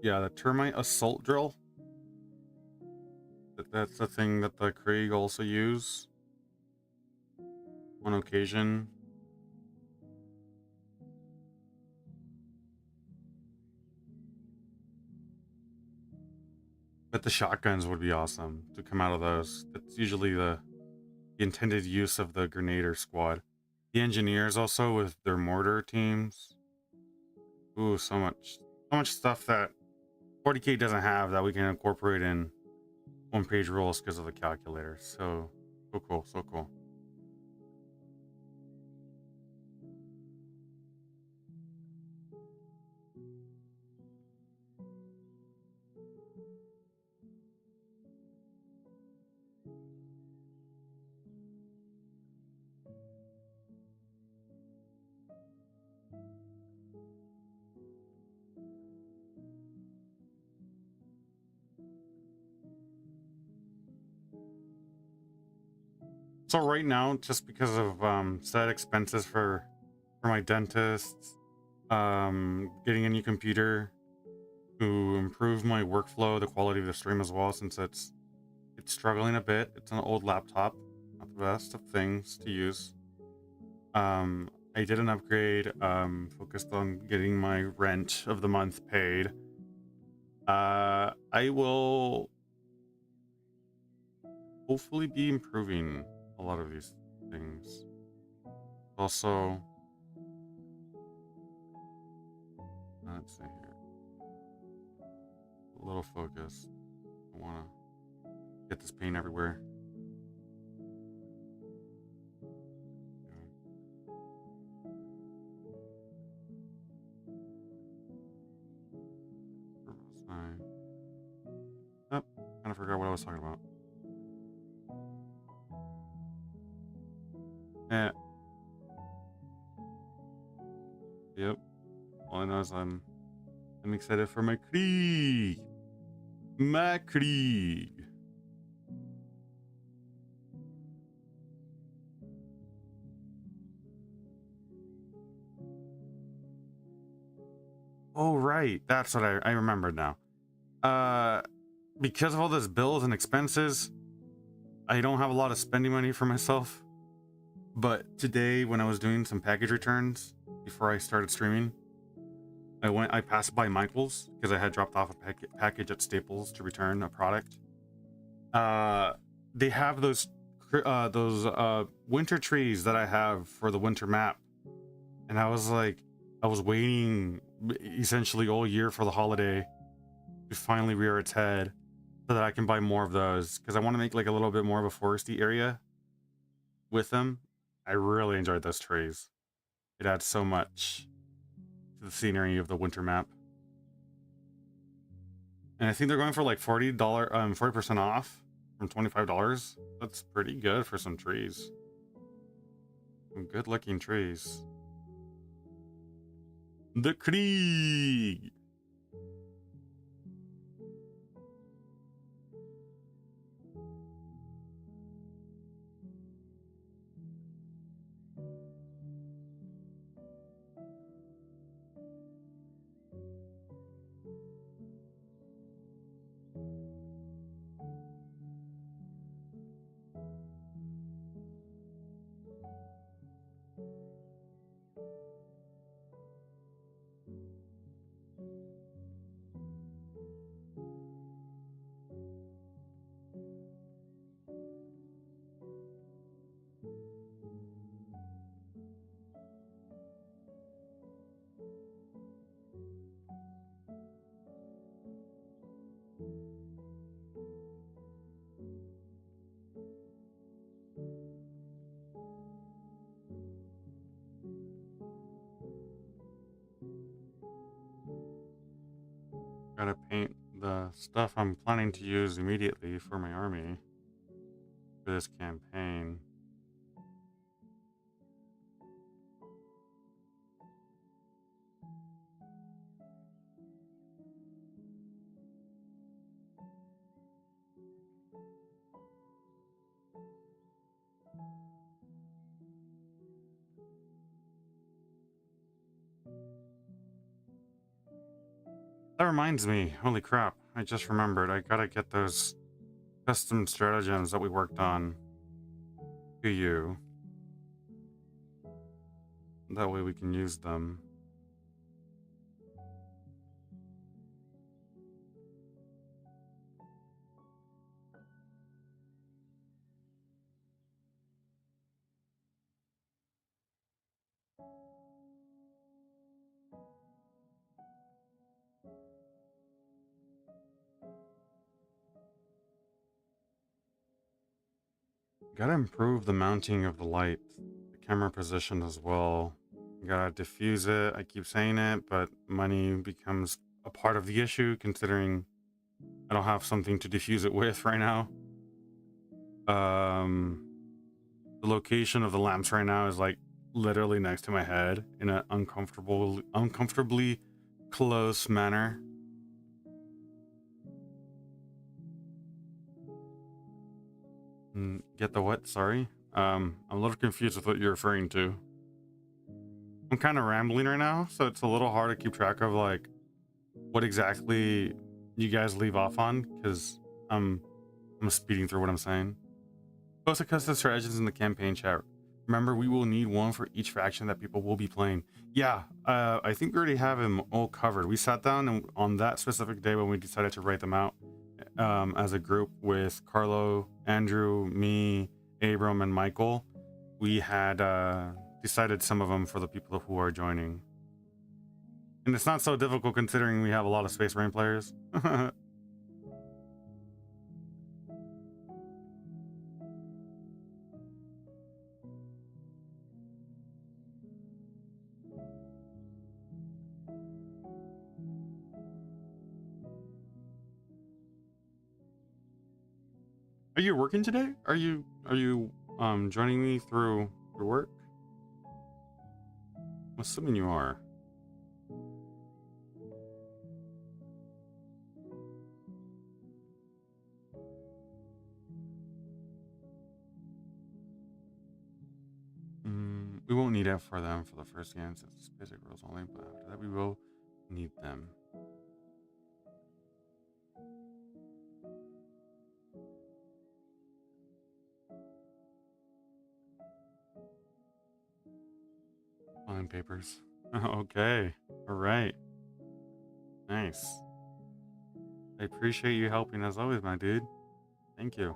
Yeah, the termite assault drill. That's the thing that the Krieg also use on occasion. But the shotguns would be awesome to come out of those. That's usually the intended use of the Grenader squad. The engineers also with their mortar teams. Ooh, so much stuff that 40K doesn't have that we can incorporate in one-page rules because of the calculator. So cool, so cool. So right now, just because of set expenses for my dentist, getting a new computer to improve my workflow, the quality of the stream as well, since it's struggling a bit. It's an old laptop, not the best of things to use. I did an upgrade, focused on getting my rent of the month paid. I will hopefully be improving a lot of these things. Also, let's see here. A little focus. I want to get this paint everywhere. Oh, kind of forgot what I was talking about. Yeah. Yep. All I know is I'm excited for my Krieg. My Krieg. Oh right, that's what I remembered now. Because of all those bills and expenses, I don't have a lot of spending money for myself. But today, when I was doing some package returns before I started streaming, I passed by Michael's because I had dropped off a package at Staples to return a product. They have those winter trees that I have for the winter map, and I was waiting essentially all year for the holiday to finally rear its head so that I can buy more of those, because I want to make like a little bit more of a foresty area with them. I really enjoyed those trees. It adds so much to the scenery of the winter map. And I think they're going for like $40, 40% off from $25. That's pretty good for some trees. Some good looking trees. The Krieg! Gotta paint the stuff I'm planning to use immediately for my army for this campaign. That reminds me. Holy crap. I just remembered. I gotta get those custom stratagems that we worked on to you. That way we can use them. Gotta improve the mounting of the light, the camera position as well. Gotta diffuse it. I keep saying it, but money becomes a part of the issue considering I don't have something to diffuse it with right now. Um, the location of the lamps right now is like literally next to my head in an uncomfortably close manner. Get the what? Sorry. I'm a little confused with what you're referring to. I'm kind of rambling right now, so it's a little hard to keep track of like what exactly you guys leave off on because I'm speeding through what I'm saying. Post a custom strategies in the campaign chat. Remember, we will need one for each faction that people will be playing. Yeah, I think we already have them all covered. We sat down and on that specific day when we decided to write them out as a group with Carlo, Andrew, me, Abram, and Michael. We had decided some of them for the people who are joining. And it's not so difficult considering we have a lot of Space Marine players. Are you working today? Are you joining me through work? I'm assuming you are. We won't need it for them for the first game since it's basic rules only, but after that we will need them. Fine papers. Okay. All right. Nice. I appreciate you helping as always, my dude. Thank you.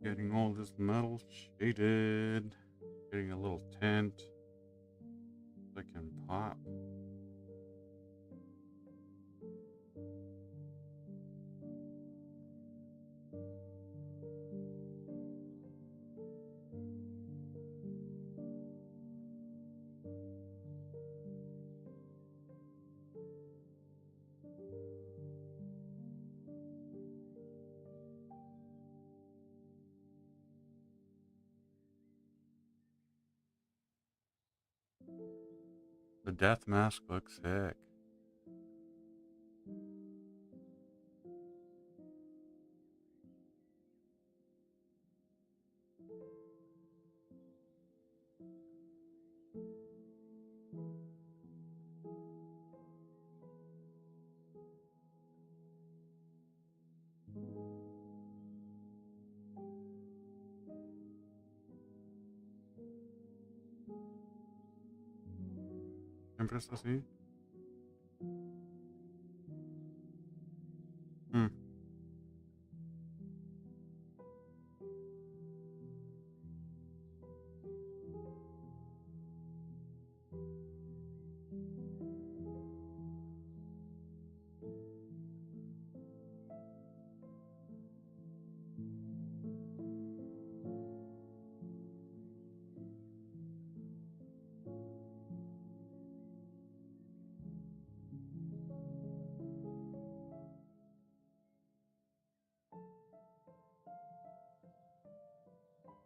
Getting all this metal shaded. Getting a little tent. I can pop. The death mask looks sick. Empress así. Hmm.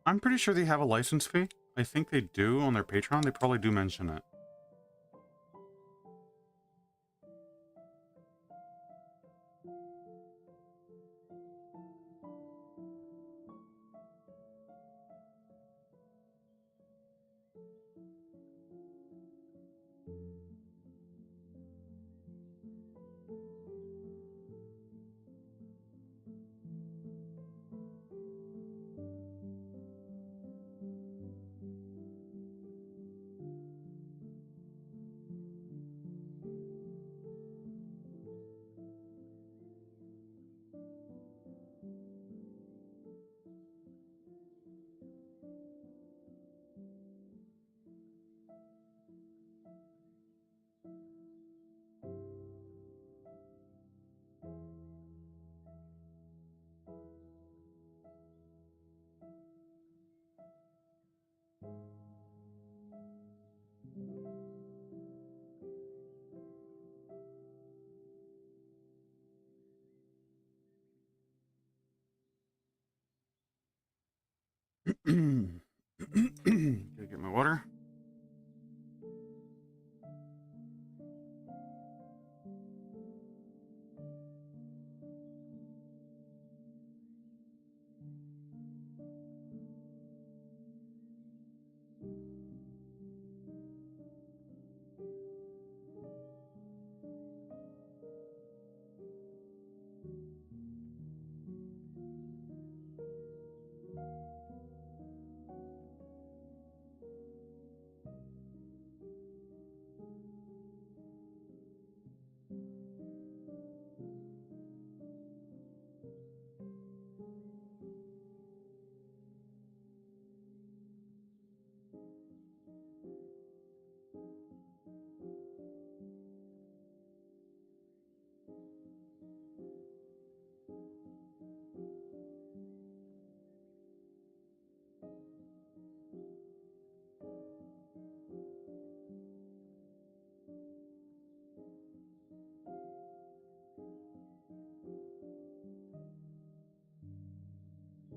I'm pretty sure they have a license fee. I think they do on their Patreon. They probably do mention it. Gotta get my water.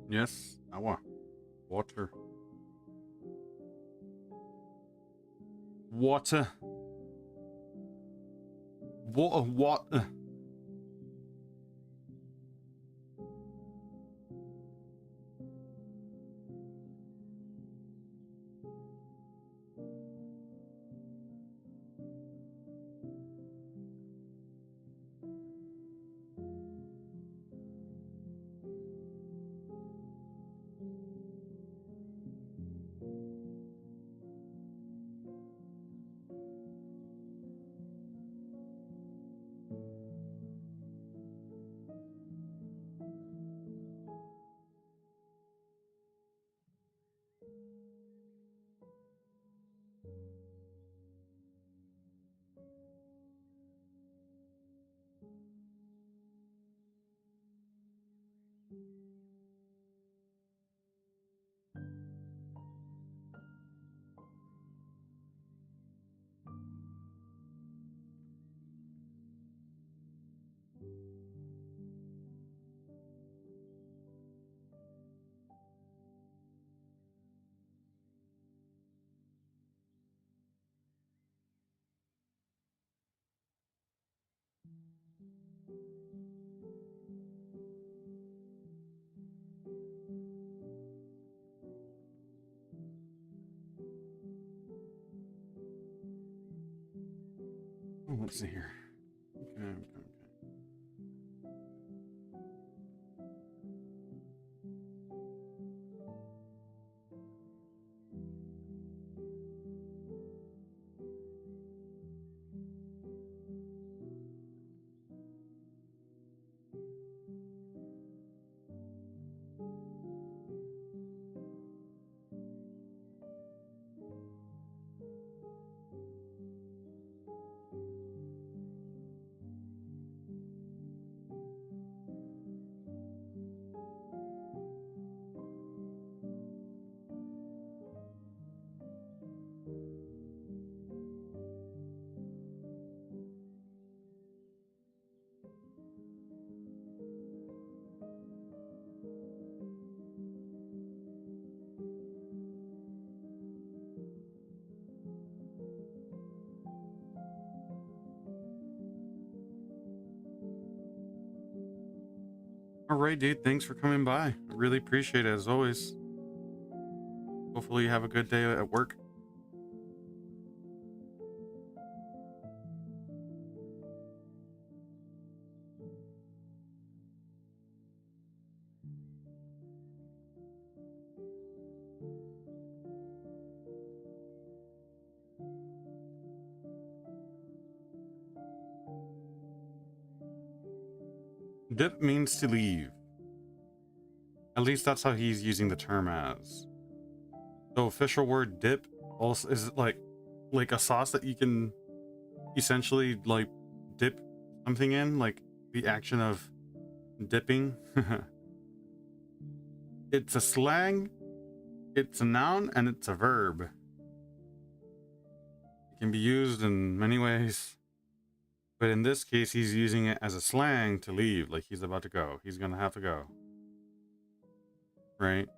Yes, aua. Water. Water. Water. Oh, let's see here. Okay, okay, okay. All right, dude. Thanks for coming by. I really appreciate it as always. Hopefully, you have a good day at work. Dip means to leave. At least that's how he's using the term as. The official word dip also is like a sauce that you can essentially like dip something in, like the action of dipping. It's a slang, it's a noun, and it's a verb. It can be used in many ways, but in this case he's using it as a slang to leave, like he's about to go, he's gonna have to go, right?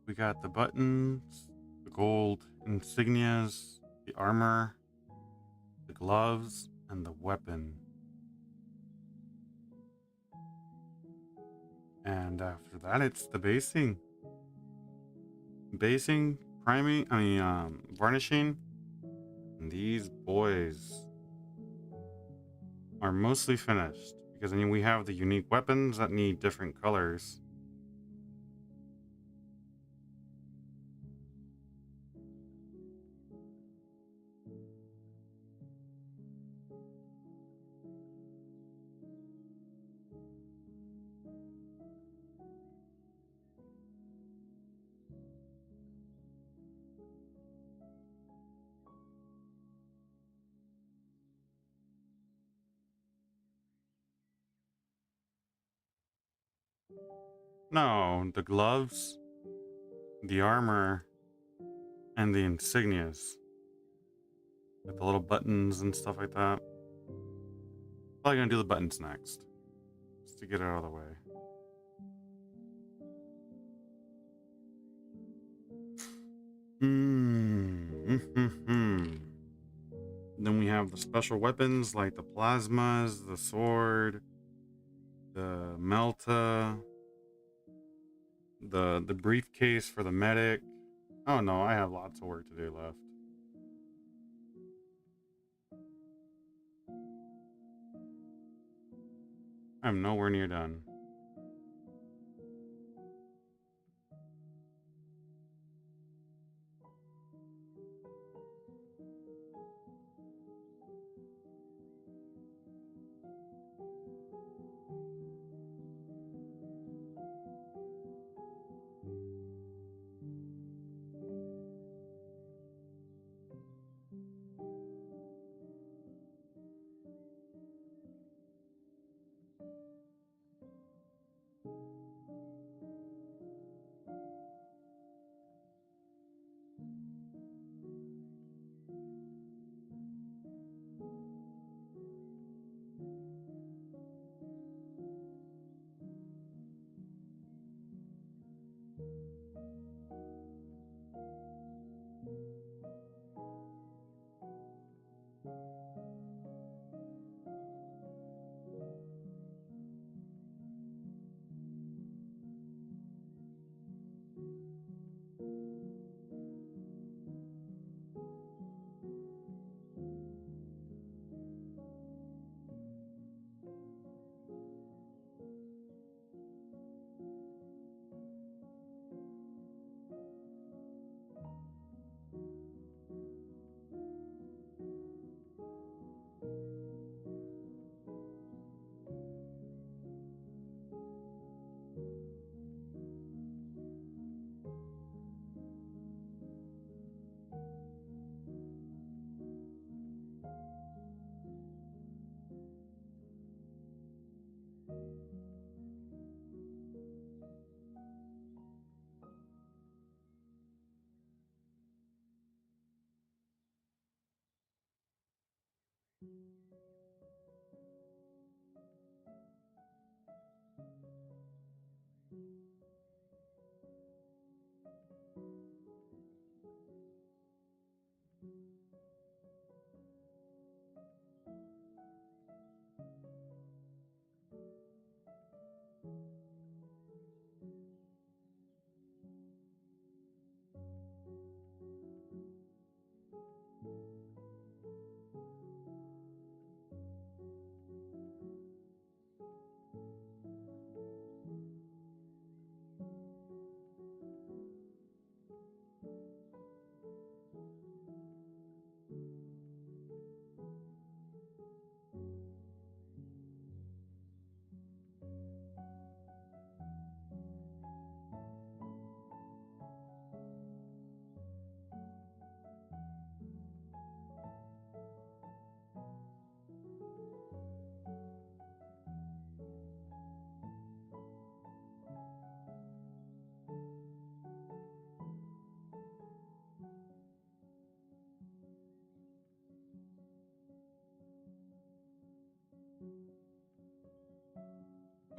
We got the buttons, the gold insignias, the armor, the gloves, and the weapon. And after that, it's the basing. Basing, priming, varnishing. And these boys are mostly finished because I mean we have the unique weapons that need different colors. No, the gloves. the armor and the insignias. With the little buttons and stuff like that. Probably gonna do the buttons next. Just to get it out of the way. Then we have the special weapons like the plasmas, the sword, the melta, the briefcase for the medic. Oh no, I have lots of work to do left. I'm nowhere near done.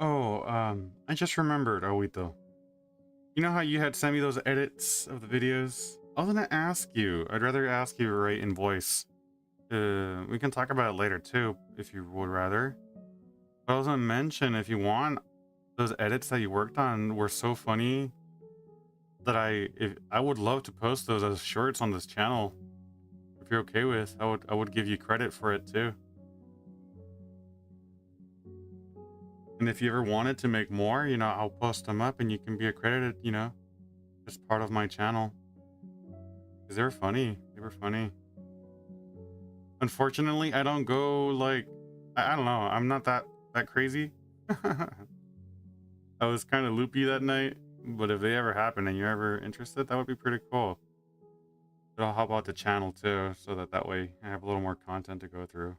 Oh, I just remembered, Oito. You know how you had sent me those edits of the videos? I was gonna ask you. I'd rather ask you right in voice. We can talk about it later too, if you would rather. But I was gonna mention, if you want, those edits that you worked on were so funny that I would love to post those as shorts on this channel. If you're okay with, I would give you credit for it too. And if you ever wanted to make more, you know, I'll post them up and you can be accredited, you know, as part of my channel. Because they were funny. They were funny. Unfortunately, I don't go like, I don't know. I'm not that crazy. I was kind of loopy that night, but if they ever happen and you're ever interested, that would be pretty cool. But I'll help out the channel too, so that way I have a little more content to go through.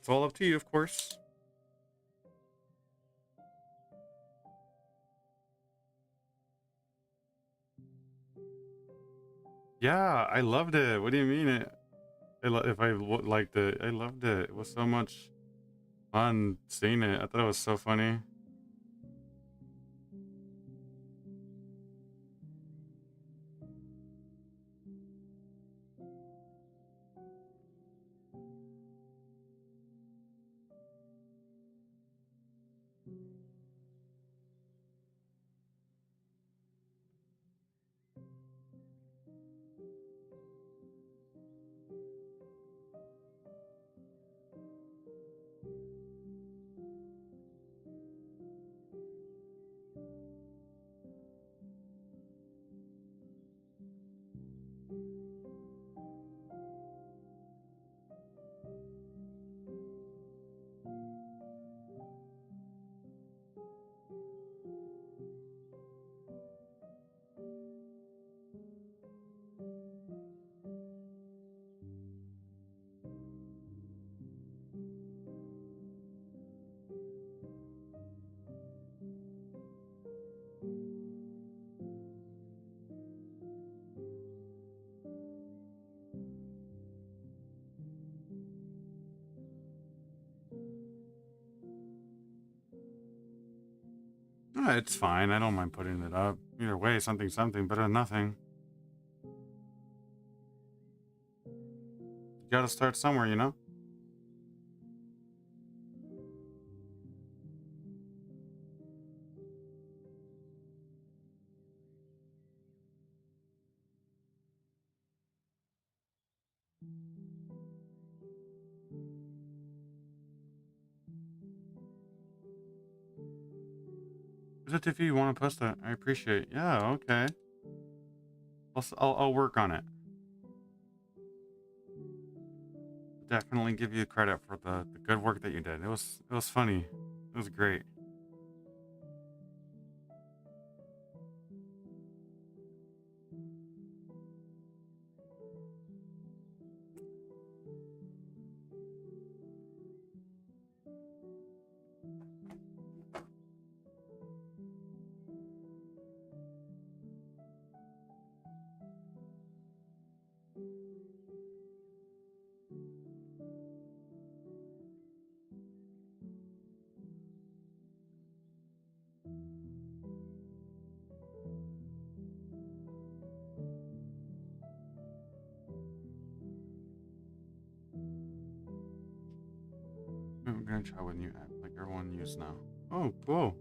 it's all up to you, of course. Yeah, I loved it. What do you mean it? If I liked it, I loved it. It was so much fun seeing it. I thought it was so funny. It's fine. I don't mind putting it up. Either way, something better than nothing. You gotta start somewhere, you know? Is it if you want to post that? I appreciate it. Yeah, okay. I'll work on it. Definitely give you credit for the good work that you did. It was funny. It was great. I'm gonna try with new app like everyone uses now. Oh, cool.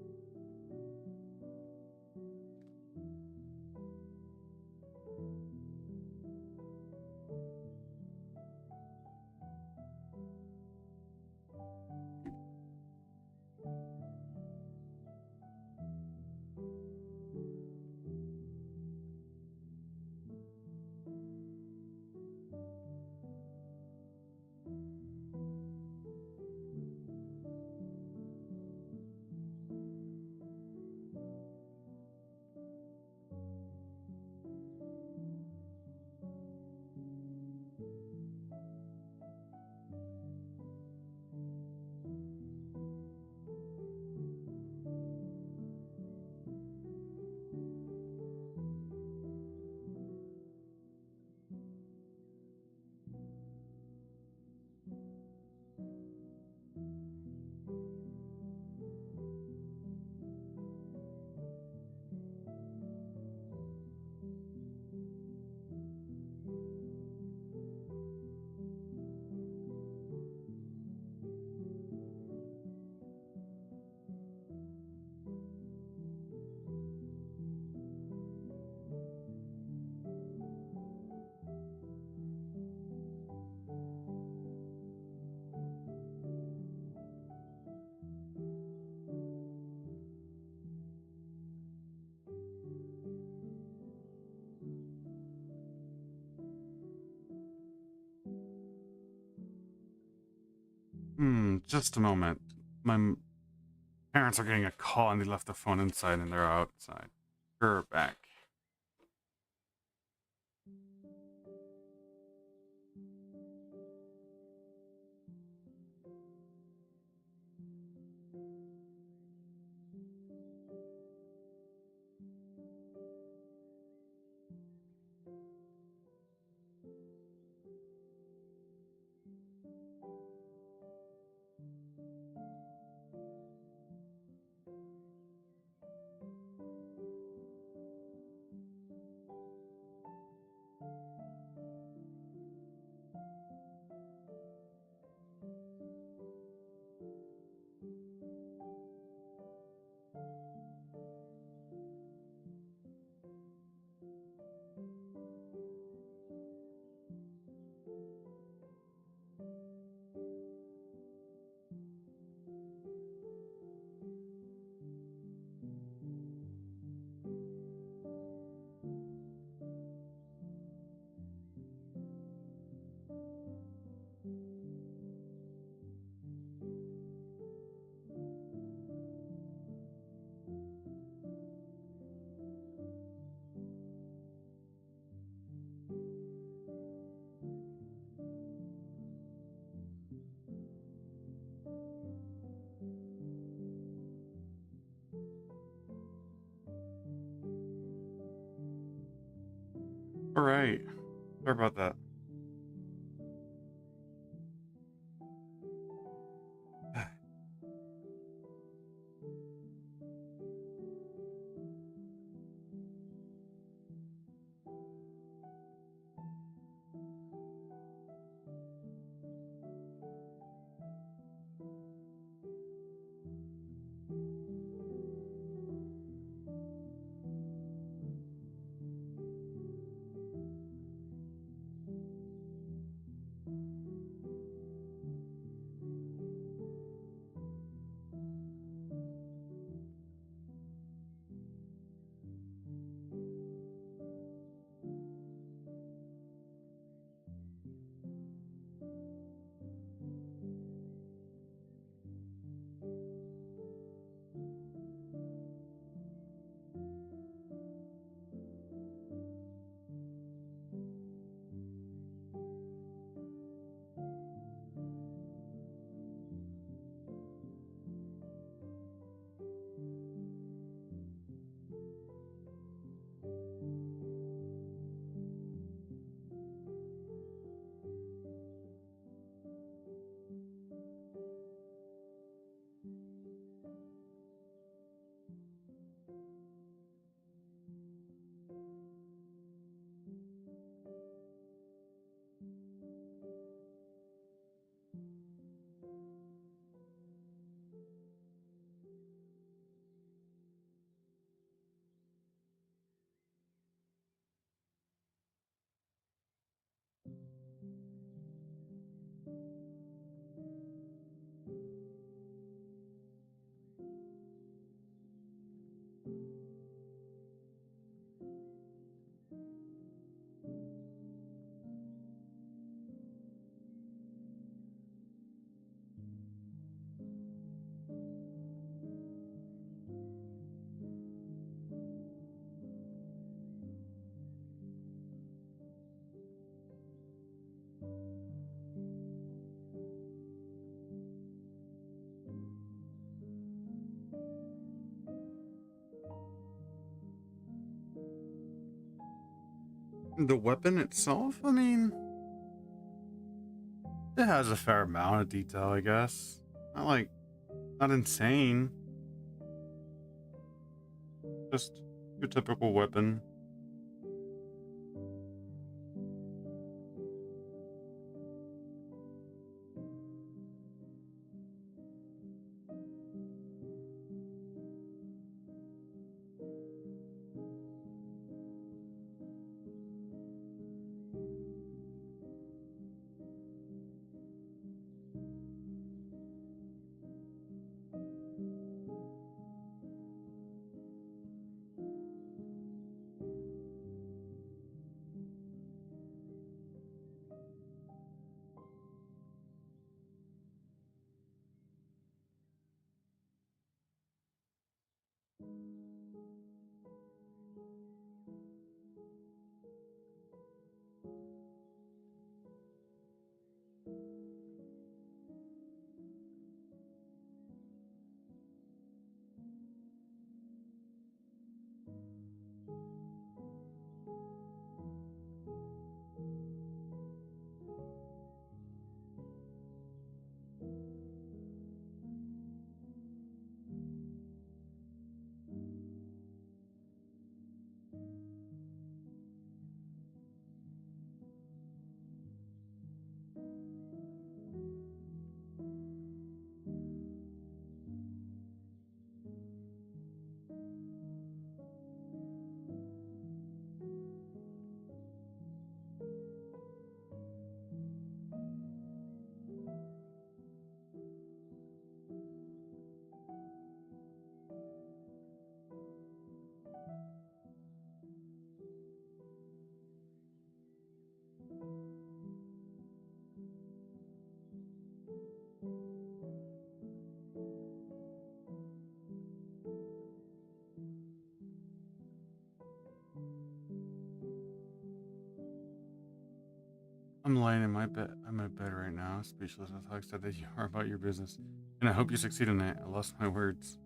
Just a moment. My parents are getting a call and they left the phone inside and they're outside. We're back. All right. Sorry about that. The weapon itself, I mean, it has a fair amount of detail, I guess. Not like, not insane. Just your typical weapon. I'm lying in my bed. I'm in bed right now, speechless with how excited you are about your business, and I hope you succeed in it. I lost my words.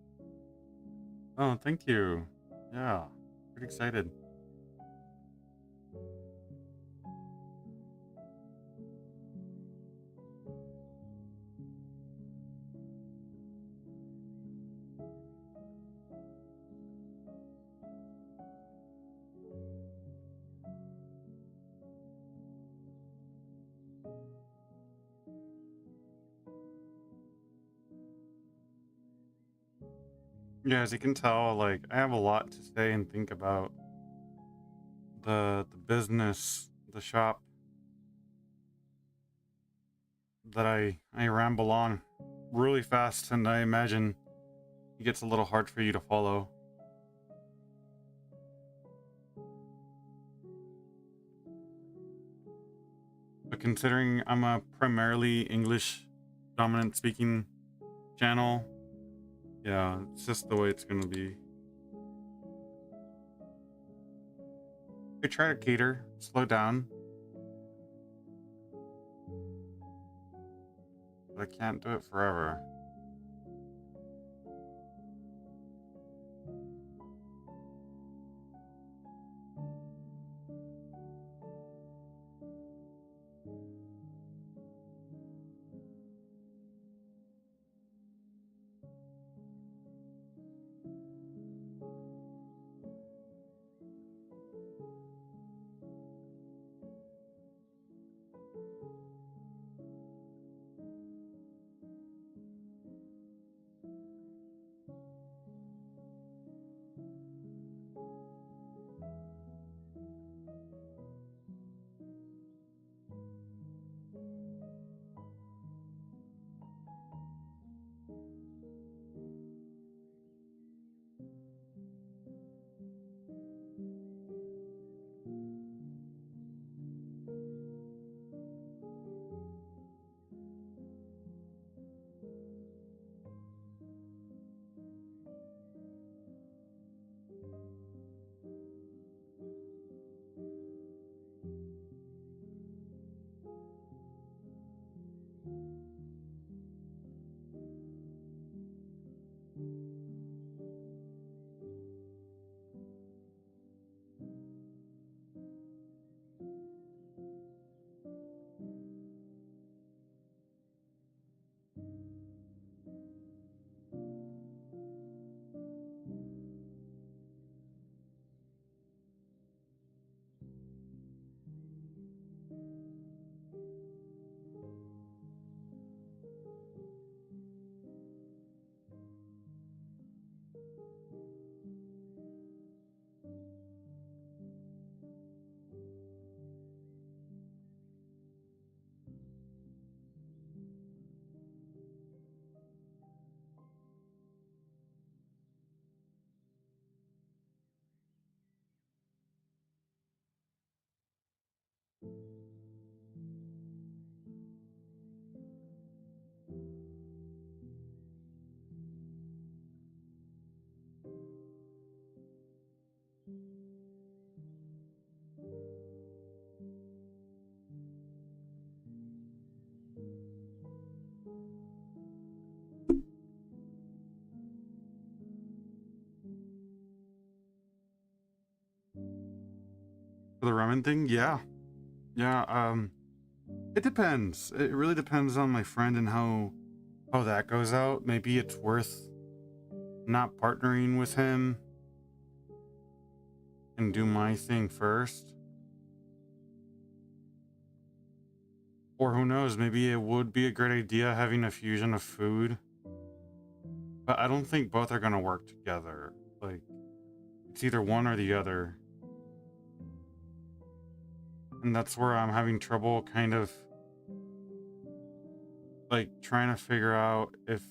Oh, thank you. Yeah, pretty excited. Yeah, as you can tell, like I have a lot to say and think about the business, the shop that I ramble on really fast, and I imagine it gets a little hard for you to follow. But considering I'm a primarily English dominant speaking channel, yeah, it's just the way it's gonna be. I try to cater, slow down, but I can't do it forever. For the ramen thing, yeah. Yeah, it depends. It really depends on my friend and how that goes out. Maybe it's worth not partnering with him and do my thing first. Or who knows, maybe it would be a great idea having a fusion of food. But I don't think both are gonna work together. Like, it's either one or the other. And that's where I'm having trouble kind of like trying to figure out if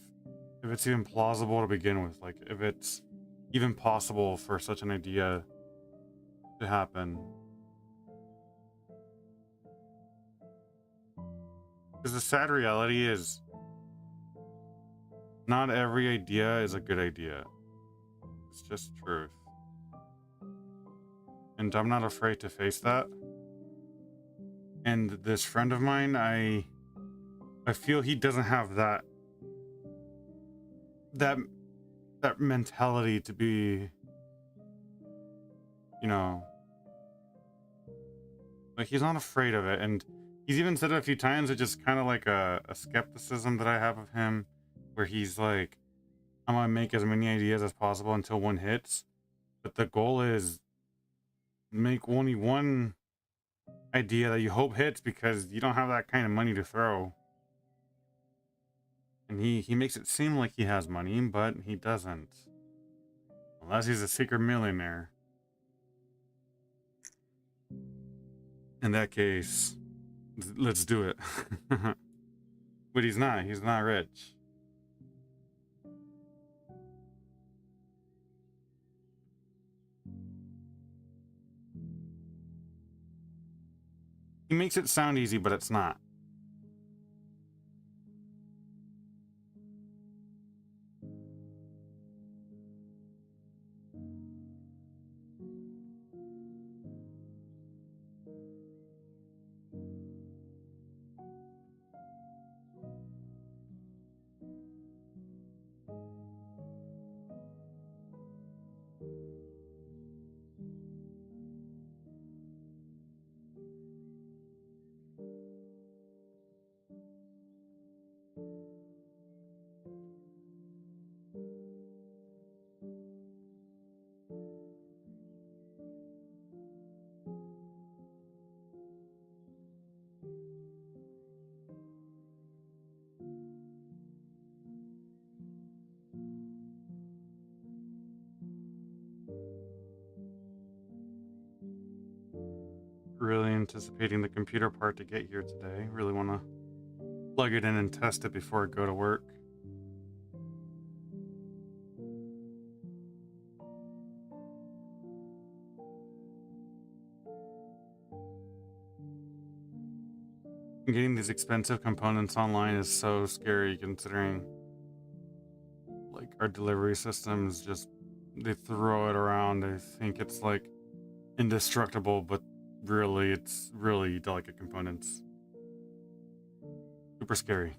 it's even plausible to begin with. Like if it's even possible for such an idea to happen. Because the sad reality is not every idea is a good idea. It's just truth. And I'm not afraid to face that. And this friend of mine, I feel he doesn't have that that mentality to be, you know, like he's not afraid of it. And he's even said it a few times. It's just kind of like a skepticism that I have of him, where he's like, I'm gonna make as many ideas as possible until one hits. But the goal is make only one idea that you hope hits because you don't have that kind of money to throw. And he makes it seem like he has money, but he doesn't. Unless he's a secret millionaire. In that case, let's do it. But he's not. He's not rich. He makes it sound easy, but it's not. Really anticipating the computer part to get here today. Really want to plug it in and test it before I go to work. Getting these expensive components online is so scary, considering like our delivery systems just, they throw it around. They think it's like indestructible, but really it's really delicate components. Super scary.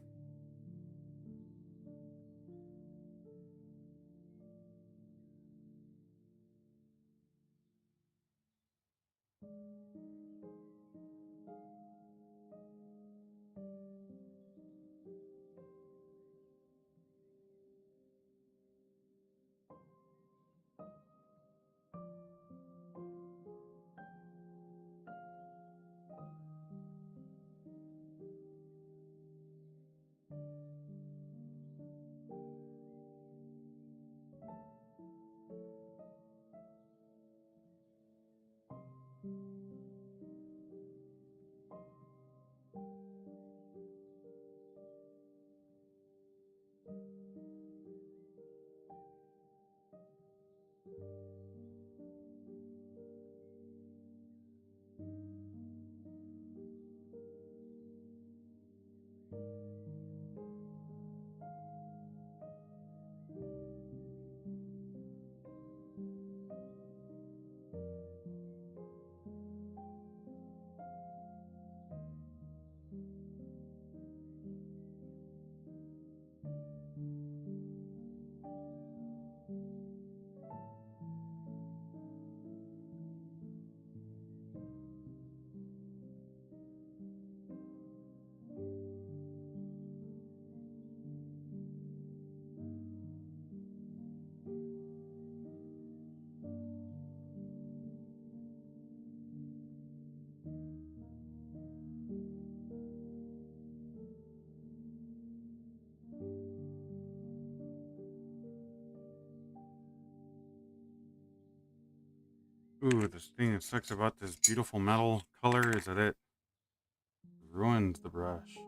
Ooh, this thing that sucks about this beautiful metal color is that it ruins the brush.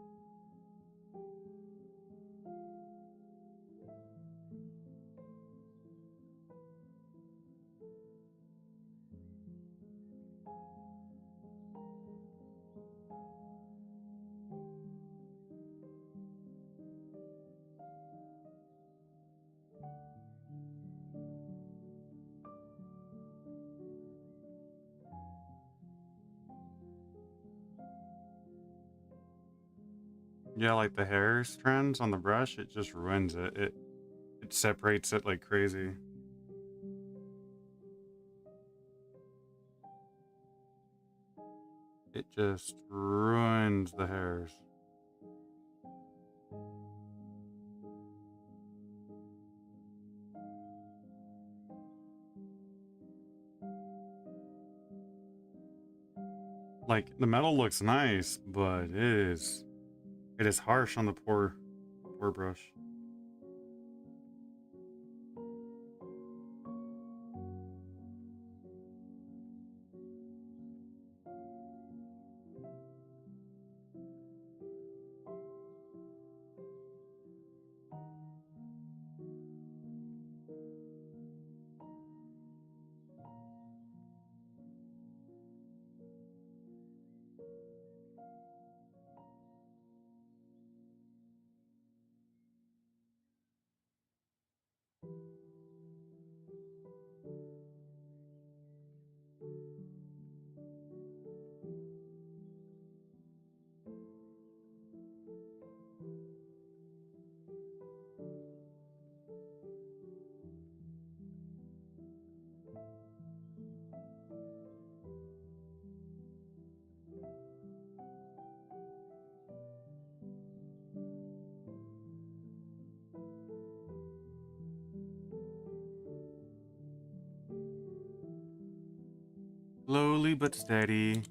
Yeah, like the hair strands on the brush, it just ruins it. It separates it like crazy. It just ruins the hairs. Like the metal looks nice, but it is harsh on the poor brush. Slowly but steady.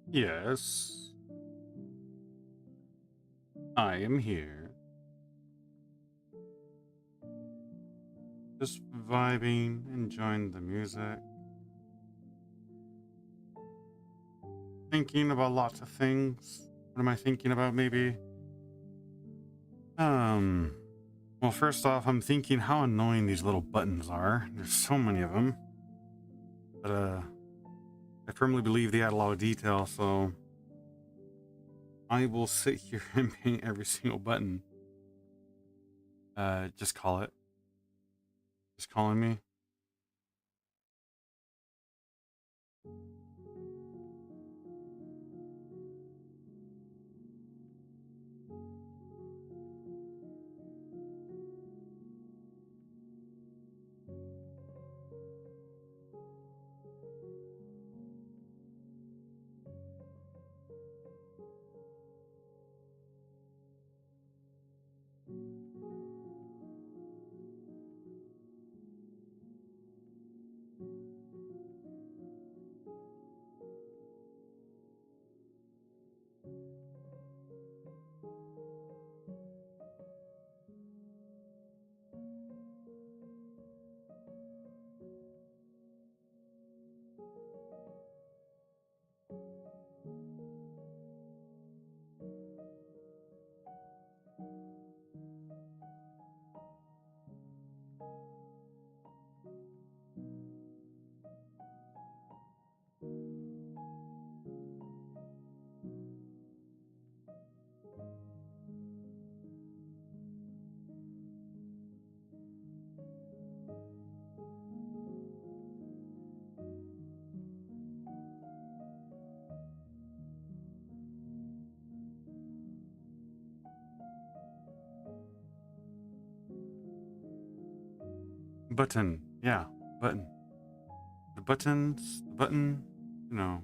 Yes, I am here. Just vibing, enjoying the music, thinking about lots of things. What am I thinking about, maybe? Um, well, first off, I'm thinking how annoying these little buttons are. There's so many of them. But, I firmly believe they add a lot of detail, so I will sit here and paint every single button. Just call it. Just calling me. Button. Yeah, button. The buttons, the button, you know.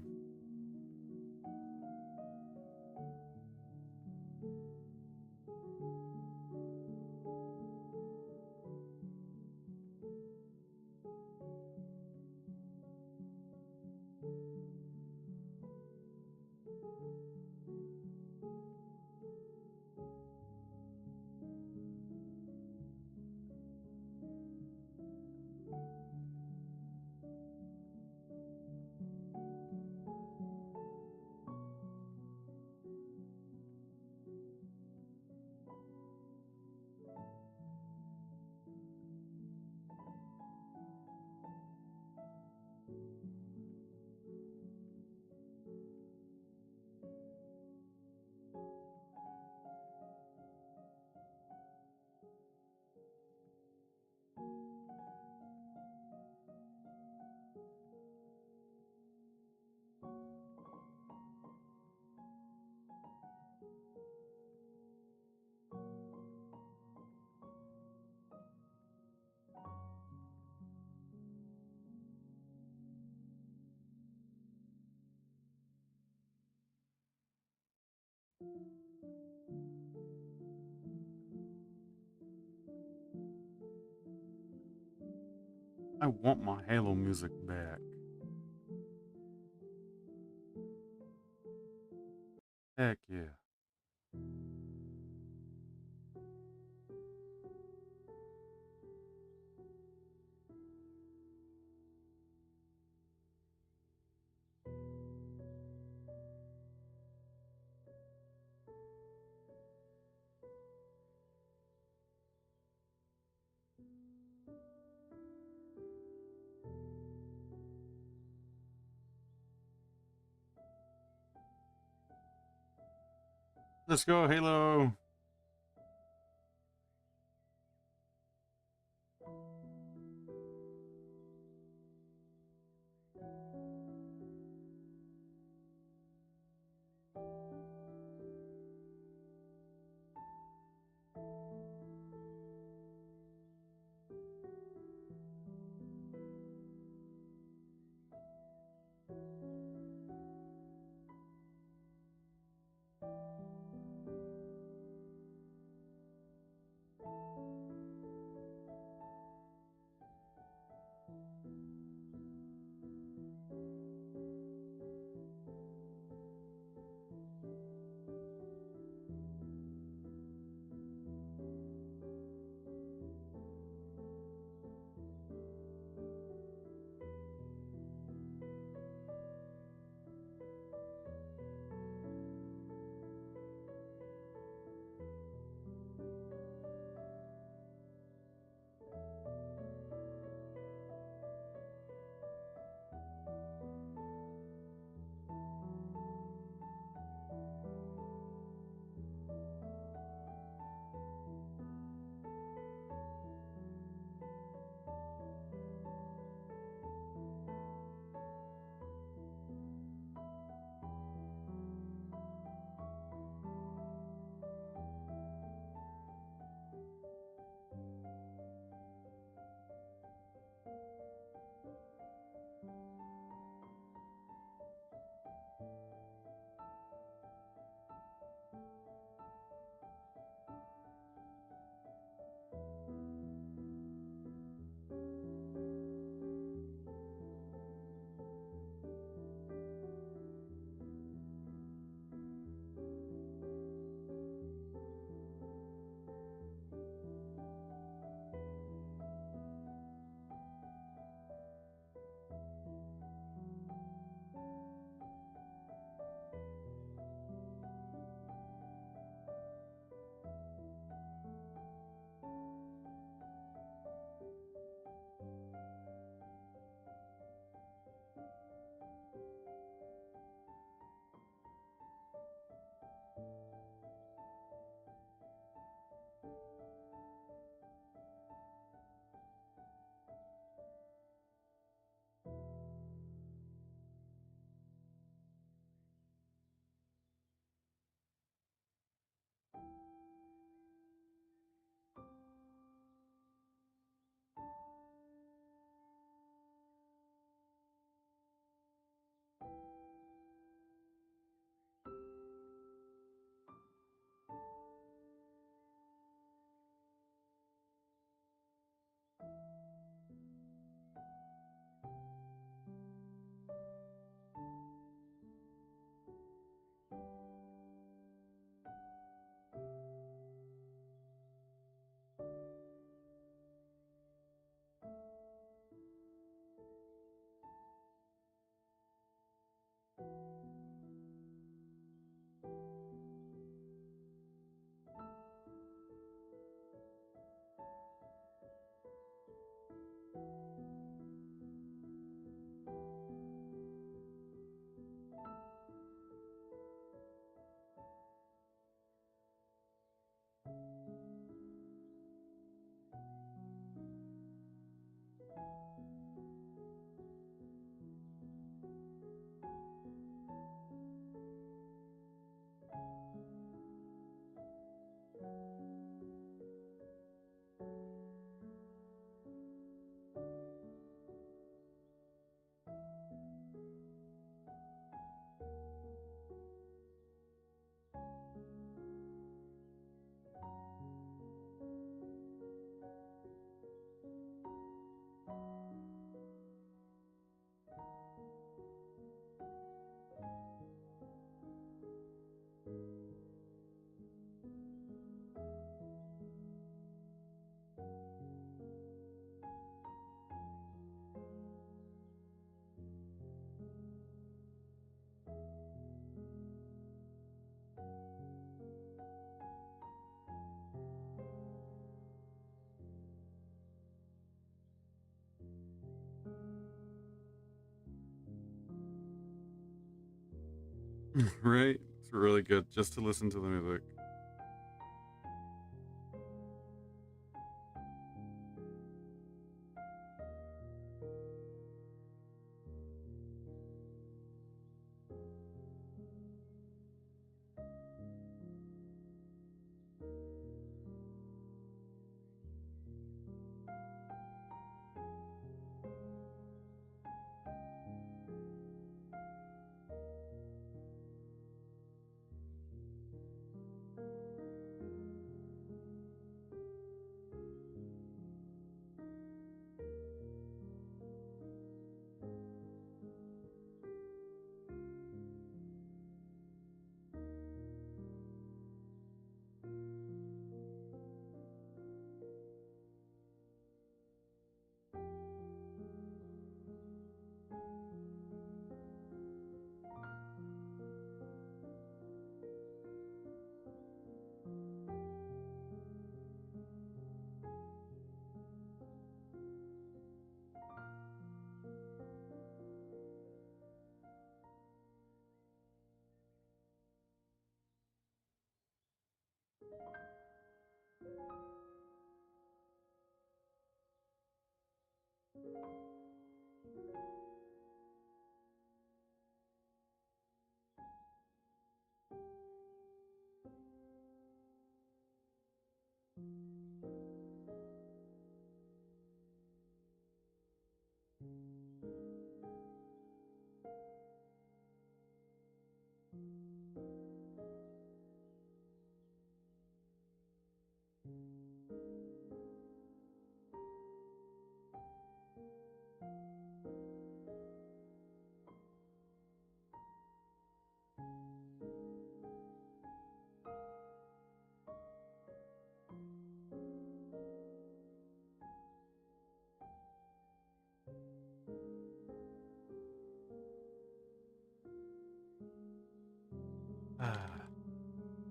I want my Halo music back. Heck yeah. Let's go, Halo. Right? It's really good just to listen to the music.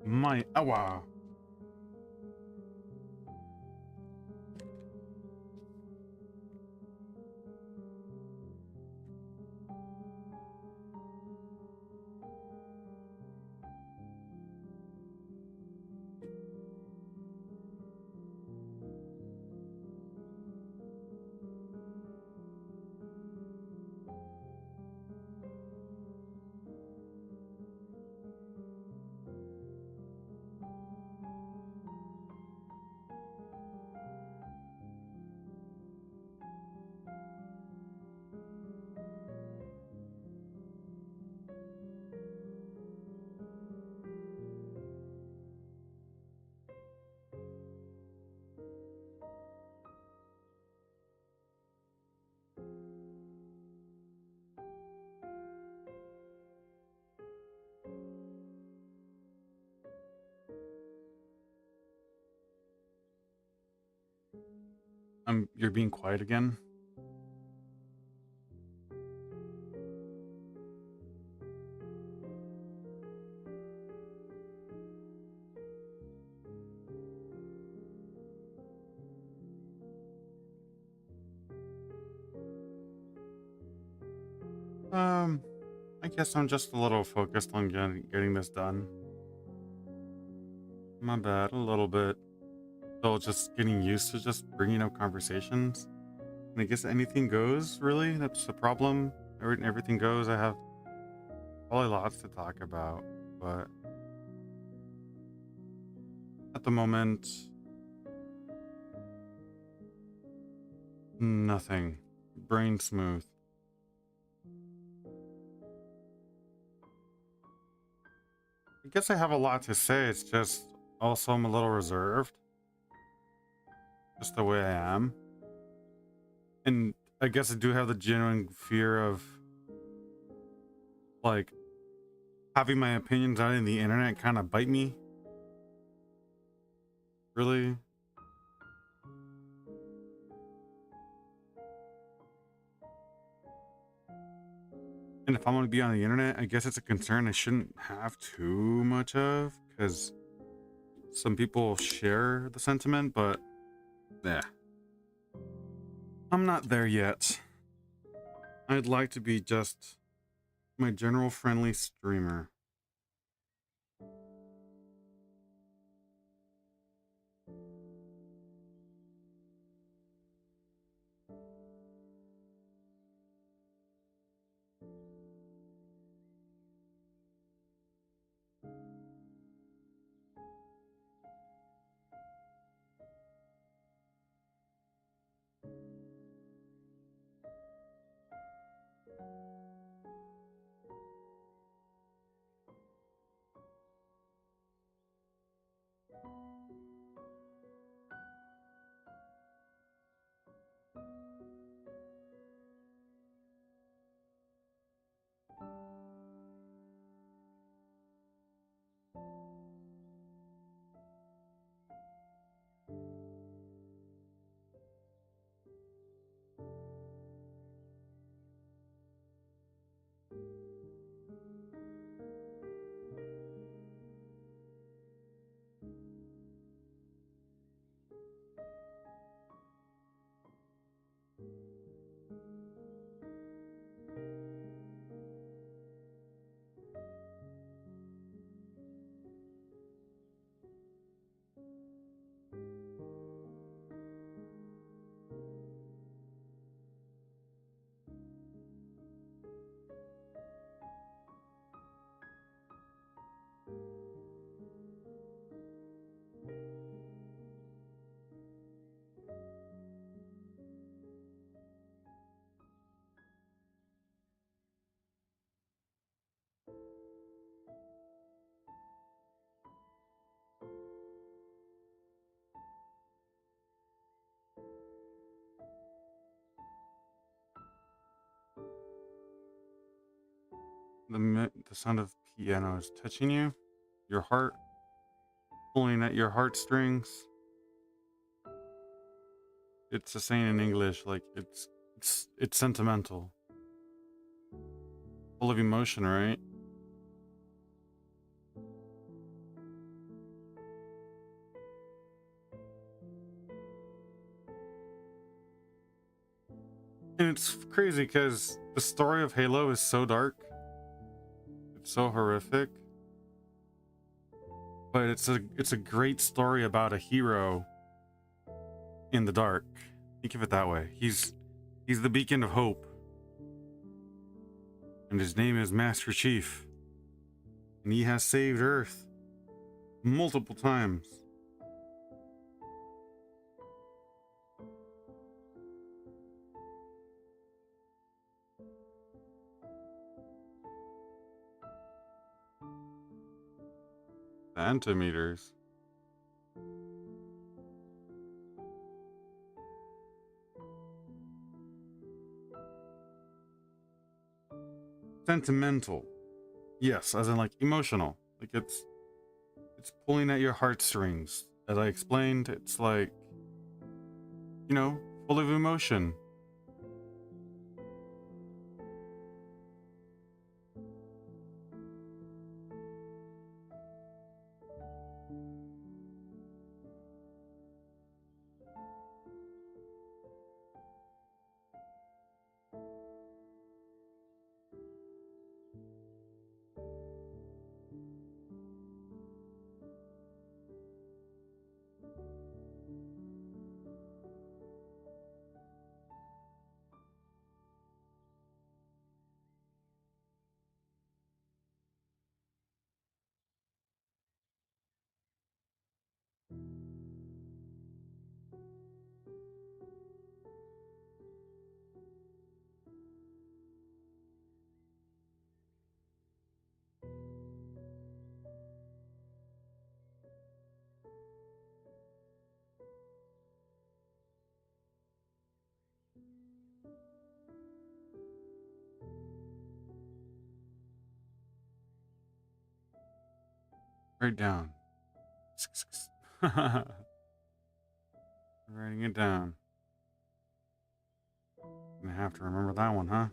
My, oh wow. You're being quiet again. Um, I guess I'm just a little focused on getting this done. My bad, a little bit. Still just getting used to just bringing up conversations. And I guess anything goes, really. That's the problem. Everything goes. I have probably lots to talk about, but at the moment, nothing. Brain smooth. I guess I have a lot to say. It's just also I'm a little reserved. Just the way I am. And I guess I do have the genuine fear of like having my opinions out in the internet kind of bite me. Really. And if I'm going to be on the internet, I guess it's a concern I shouldn't have too much of, because some people share the sentiment, but yeah, I'm not there yet. I'd like to be just my general friendly streamer. The sound of pianos touching you, your heart, pulling at your heartstrings. It's a saying in English, like it's sentimental, full of emotion, right? And it's crazy because the story of Halo is so dark, it's so horrific, but it's a great story about a hero in the dark. Think of it that way. He's the beacon of hope, and his name is Master Chief, and he has saved Earth multiple times. The antimeters. Sentimental. Yes, as in like emotional. Like it's pulling at your heartstrings. As I explained, it's like, full of emotion. Write down. Writing it down. Gonna have to remember that one, huh?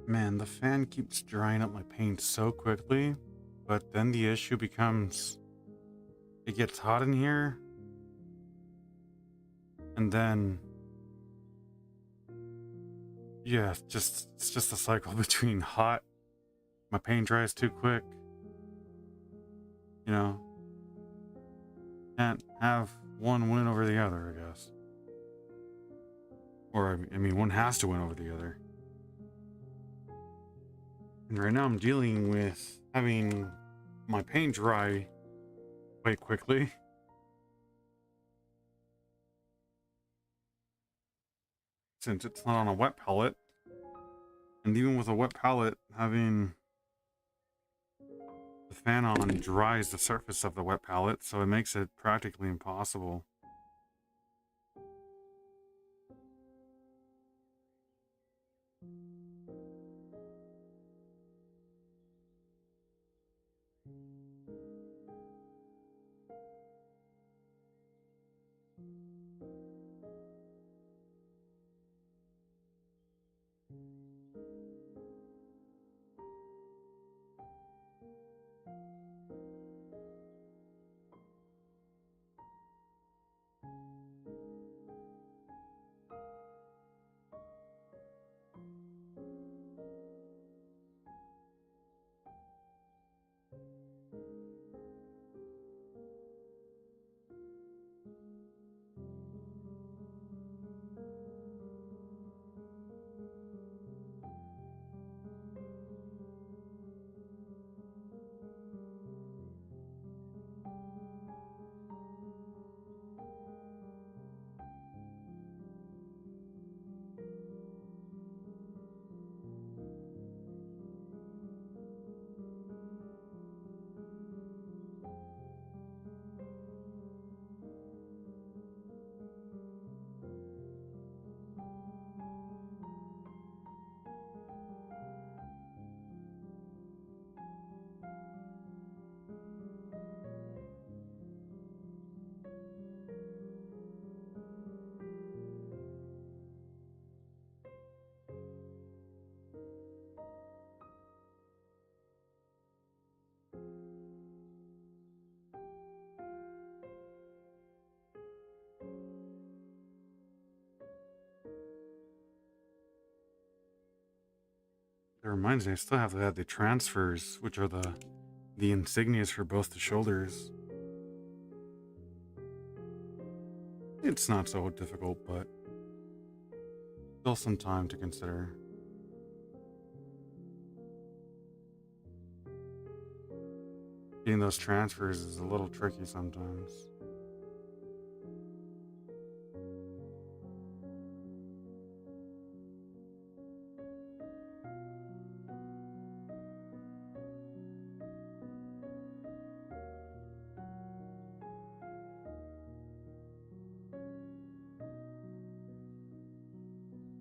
Man, the fan keeps drying up my paint so quickly, but then the issue becomes it gets hot in here, and then yeah, it's just a cycle between hot, my paint dries too quick, you know, can't have one win over the other, I guess. Or, I mean, one has to win over the other. And right now I'm dealing with having my paint dry quite quickly. Since it's not on a wet palette. And even with a wet palette, having the fan on dries the surface of the wet palette, so it makes it practically impossible. It reminds me, I still have to add the transfers, which are the insignias for both the shoulders. It's not so difficult, but still some time to consider. Getting those transfers is a little tricky sometimes.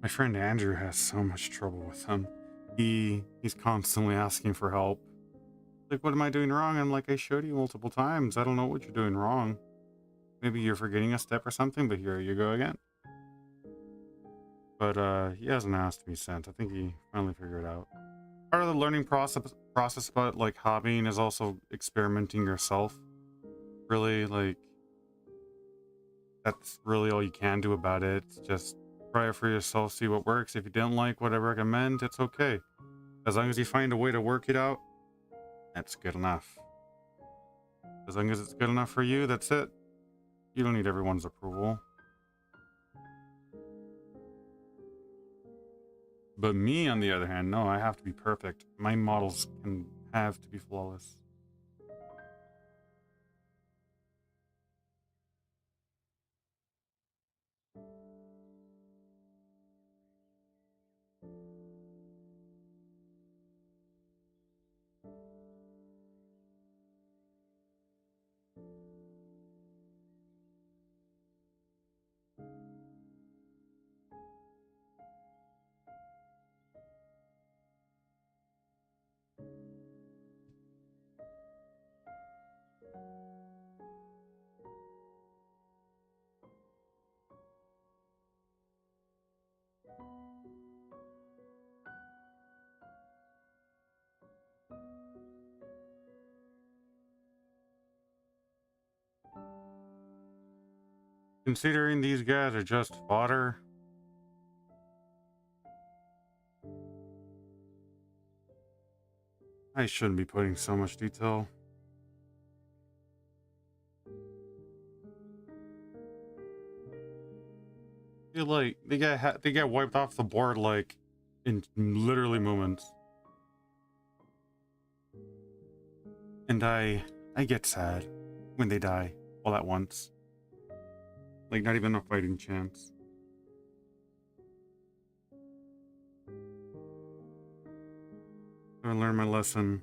My friend Andrew has so much trouble with him. He's constantly asking for help. Like, what am I doing wrong? I'm like, I showed you multiple times. I don't know what you're doing wrong. Maybe you're forgetting a step or something, but here you go again. But he hasn't asked to be sent. I think he finally figured it out. Part of the learning process about like hobbying is also experimenting yourself. Really, like, that's really all you can do about it. Just try it for yourself, see what works. If you didn't like what I recommend, it's okay. As long as you find a way to work it out, that's good enough. As long as it's good enough for you, that's it. You don't need everyone's approval. But me, on the other hand, no, I have to be perfect. My models can have to be flawless. Considering these guys are just fodder, I shouldn't be putting so much detail. I feel like they get wiped off the board like in literally moments, and I get sad when they die all at once. Like not even a fighting chance. I learned my lesson.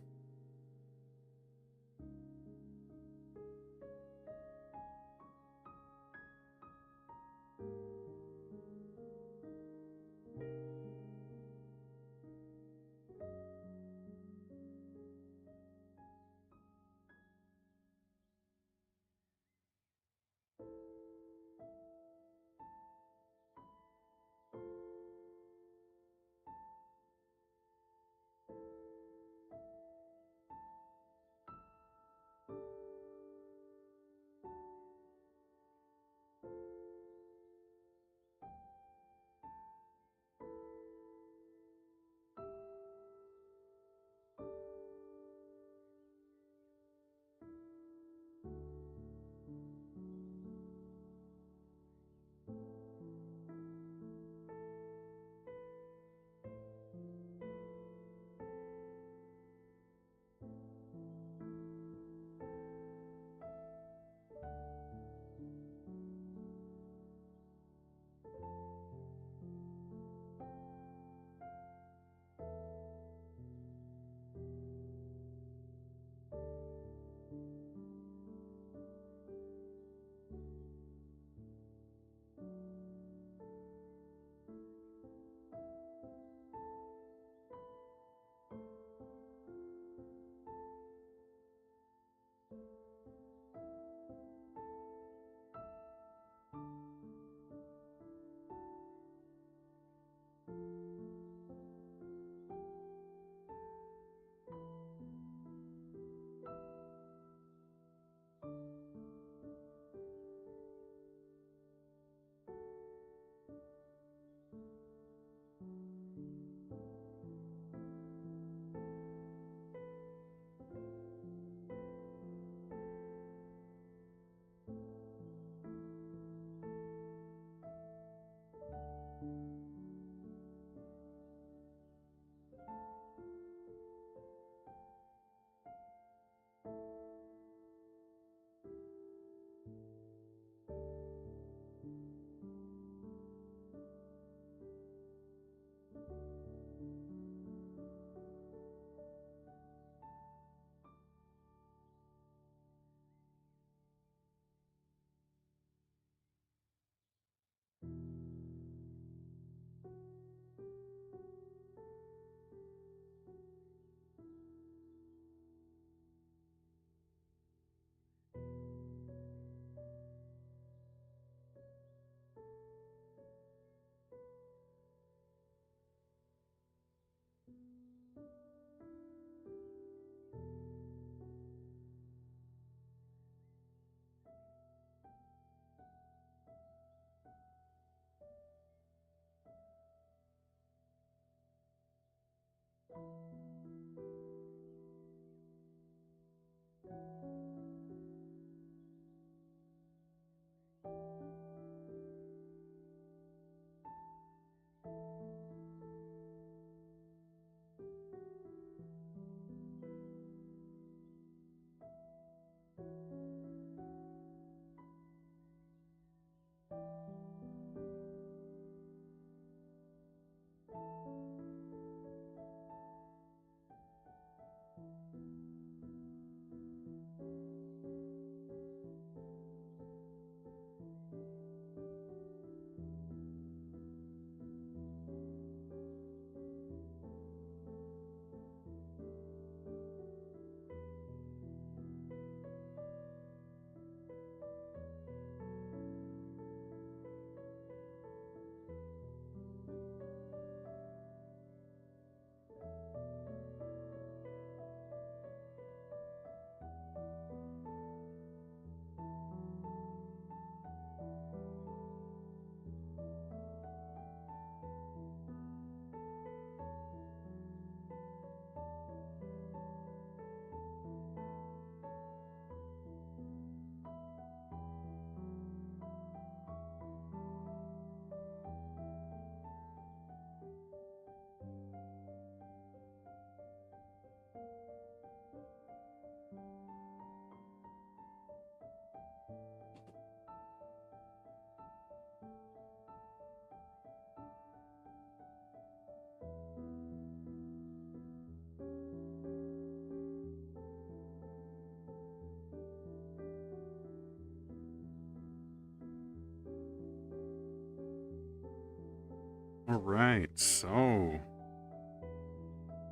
Alright, so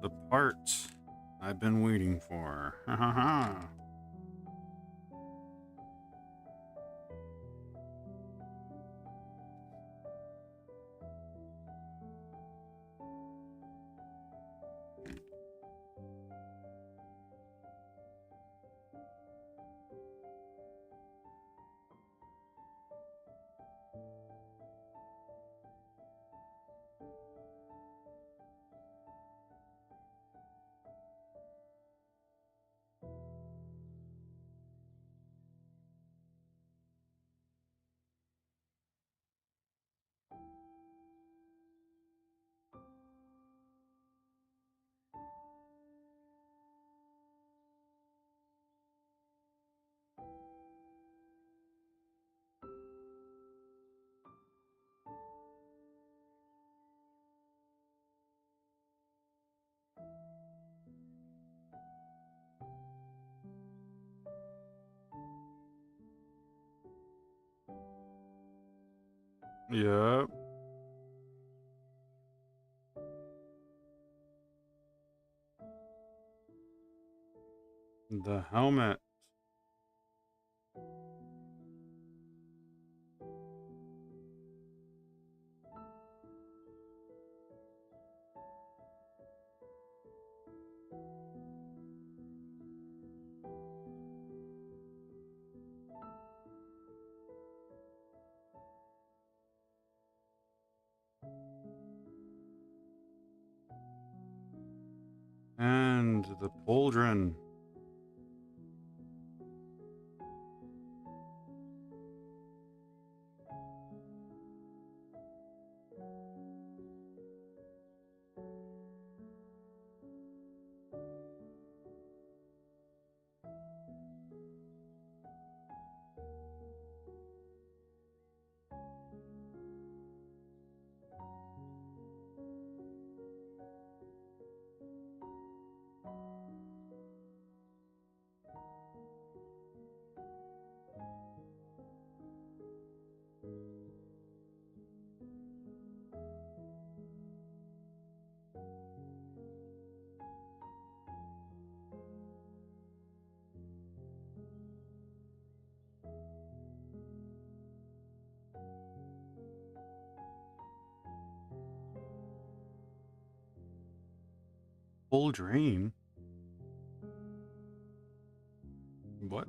the part I've been waiting for. Ha ha ha. Yep. The helmet. And the pauldron. Pauldron? What?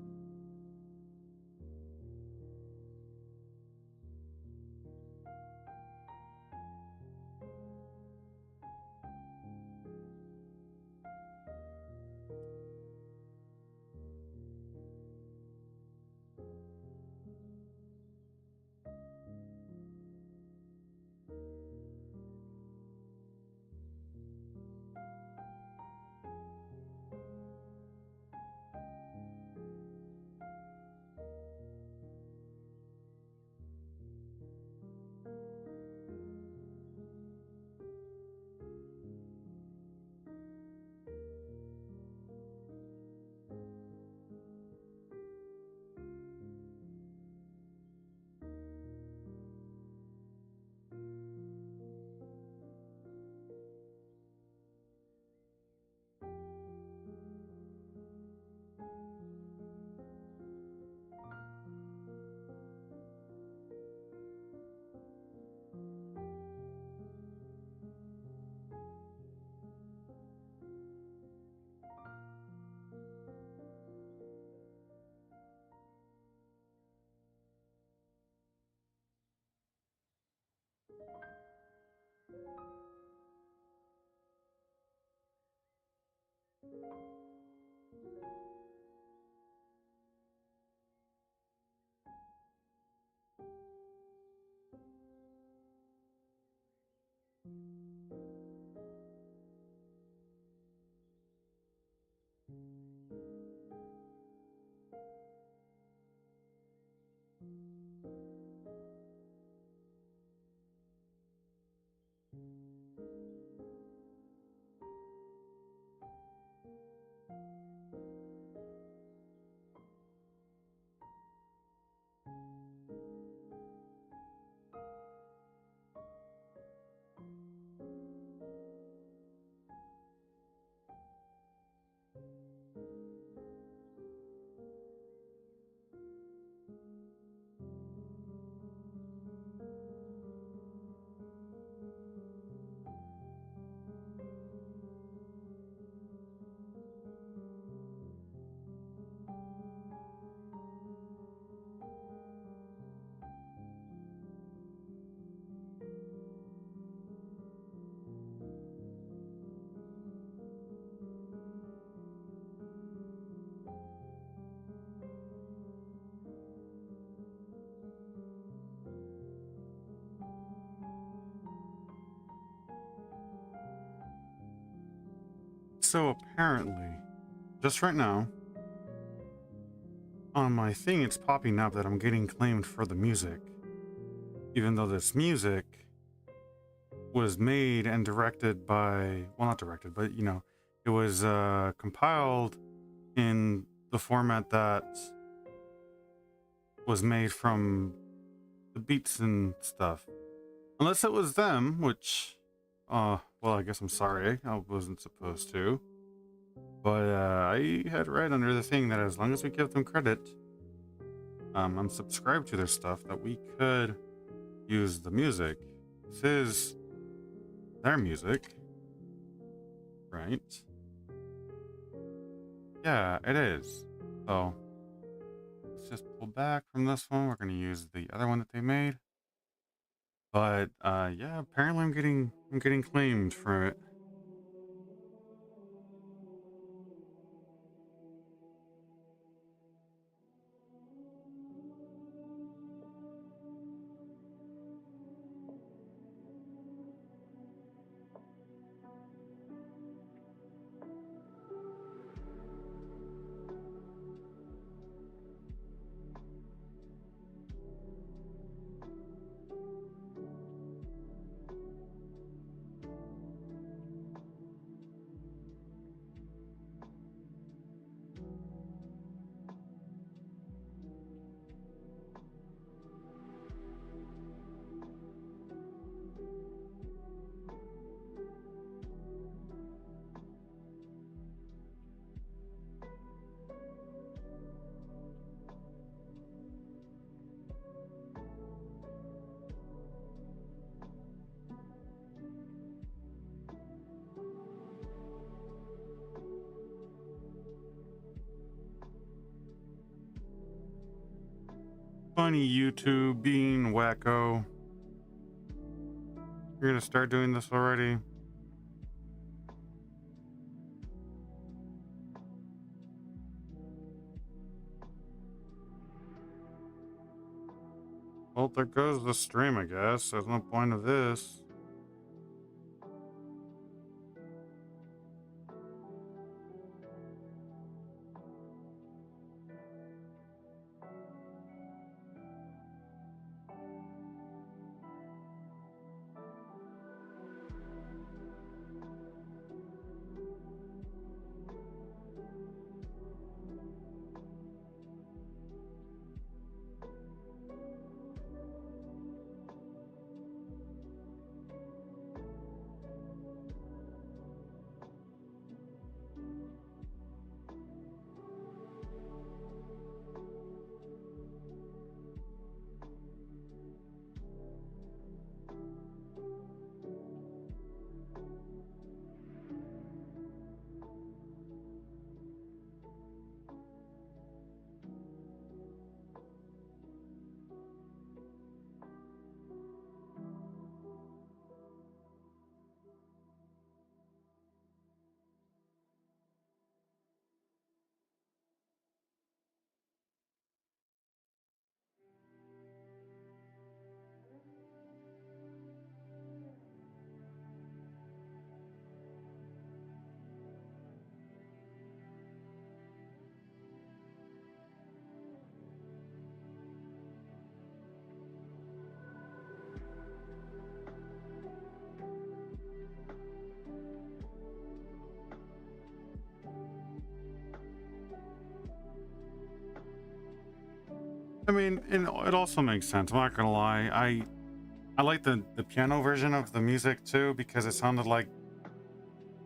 So apparently, just right now, on my thing, it's popping up that I'm getting claimed for the music. Even though this music was made and directed by, well, not directed, but you know, it was compiled in the format that was made from the beats and stuff. Unless it was them, which, well, I guess I'm sorry, I wasn't supposed to. But I had read under the thing that as long as we give them credit, I'm subscribed to their stuff, that we could use the music. This is their music, right? Yeah, it is. So let's just pull back from this one. We're gonna use the other one that they made. But yeah, apparently I'm getting claimed for it. Funny YouTube being wacko. You're gonna start doing this already? Well, there goes the stream, I guess. There's no point of this. I mean, it also makes sense. I'm not gonna lie. I like the piano version of the music too, because it sounded like,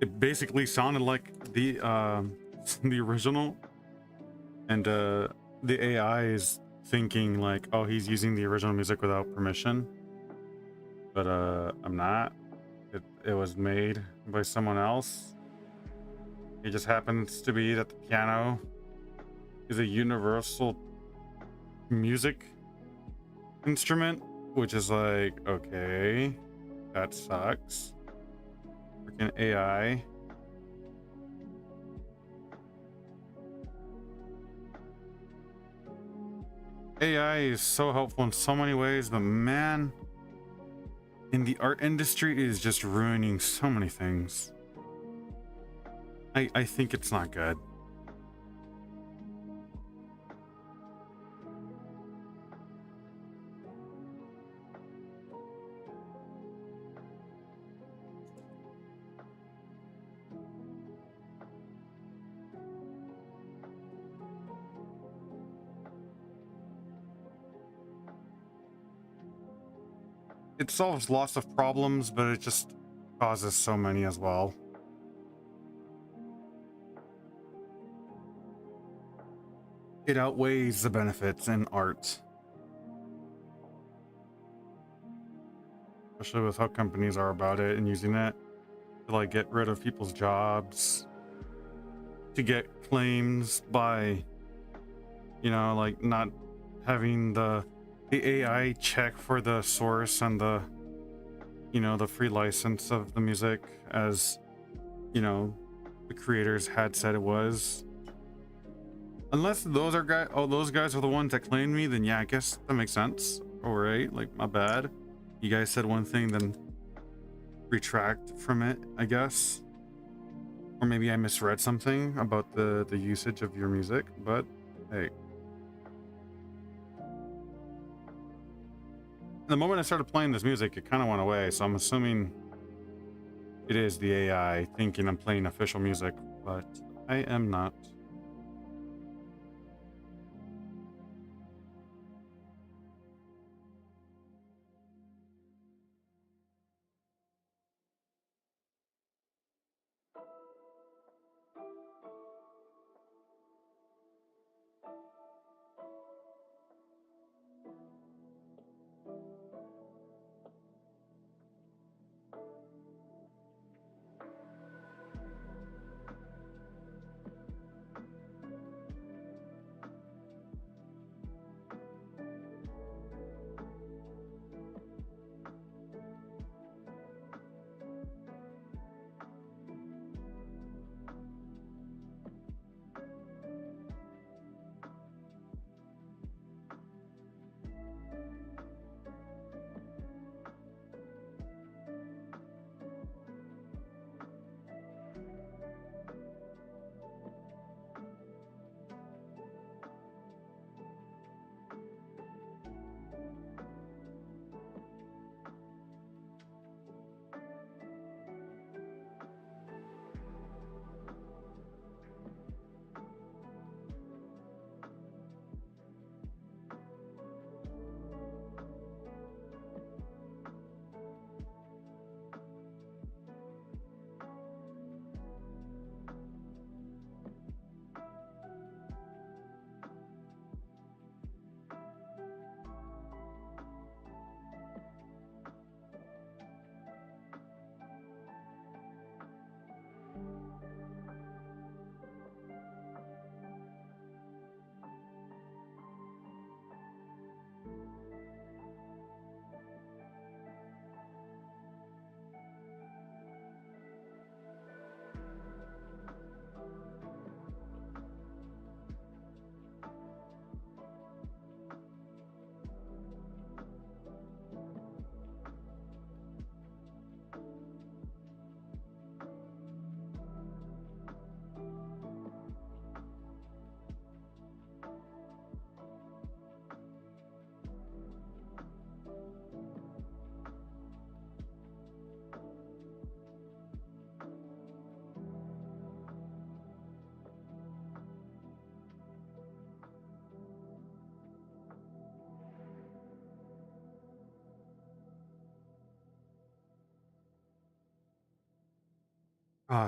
it basically sounded like the the original, and the AI is thinking like, oh, he's using the original music without permission, but I'm not. It was made by someone else. It just happens to be that the piano is a universal music instrument, which is like, okay, that sucks. Freaking AI. AI is so helpful in so many ways, but man, in the art industry, it is just ruining so many things. I think it's not good. It solves lots of problems, but it just causes so many as well. It outweighs the benefits in art, especially with how companies are about it and using it to like get rid of people's jobs, to get claims by, you know, like not having the AI check for the source and the, you know, the free license of the music, as, you know, the creators had said it was. Unless those are those guys are the ones that claimed me, then yeah, I guess that makes sense. All right, like my bad. You guys said one thing, then retract from it, I guess. Or maybe I misread something about the usage of your music, but hey. The moment I started playing this music, it kind of went away, so I'm assuming it is the AI thinking I'm playing official music, but I am not.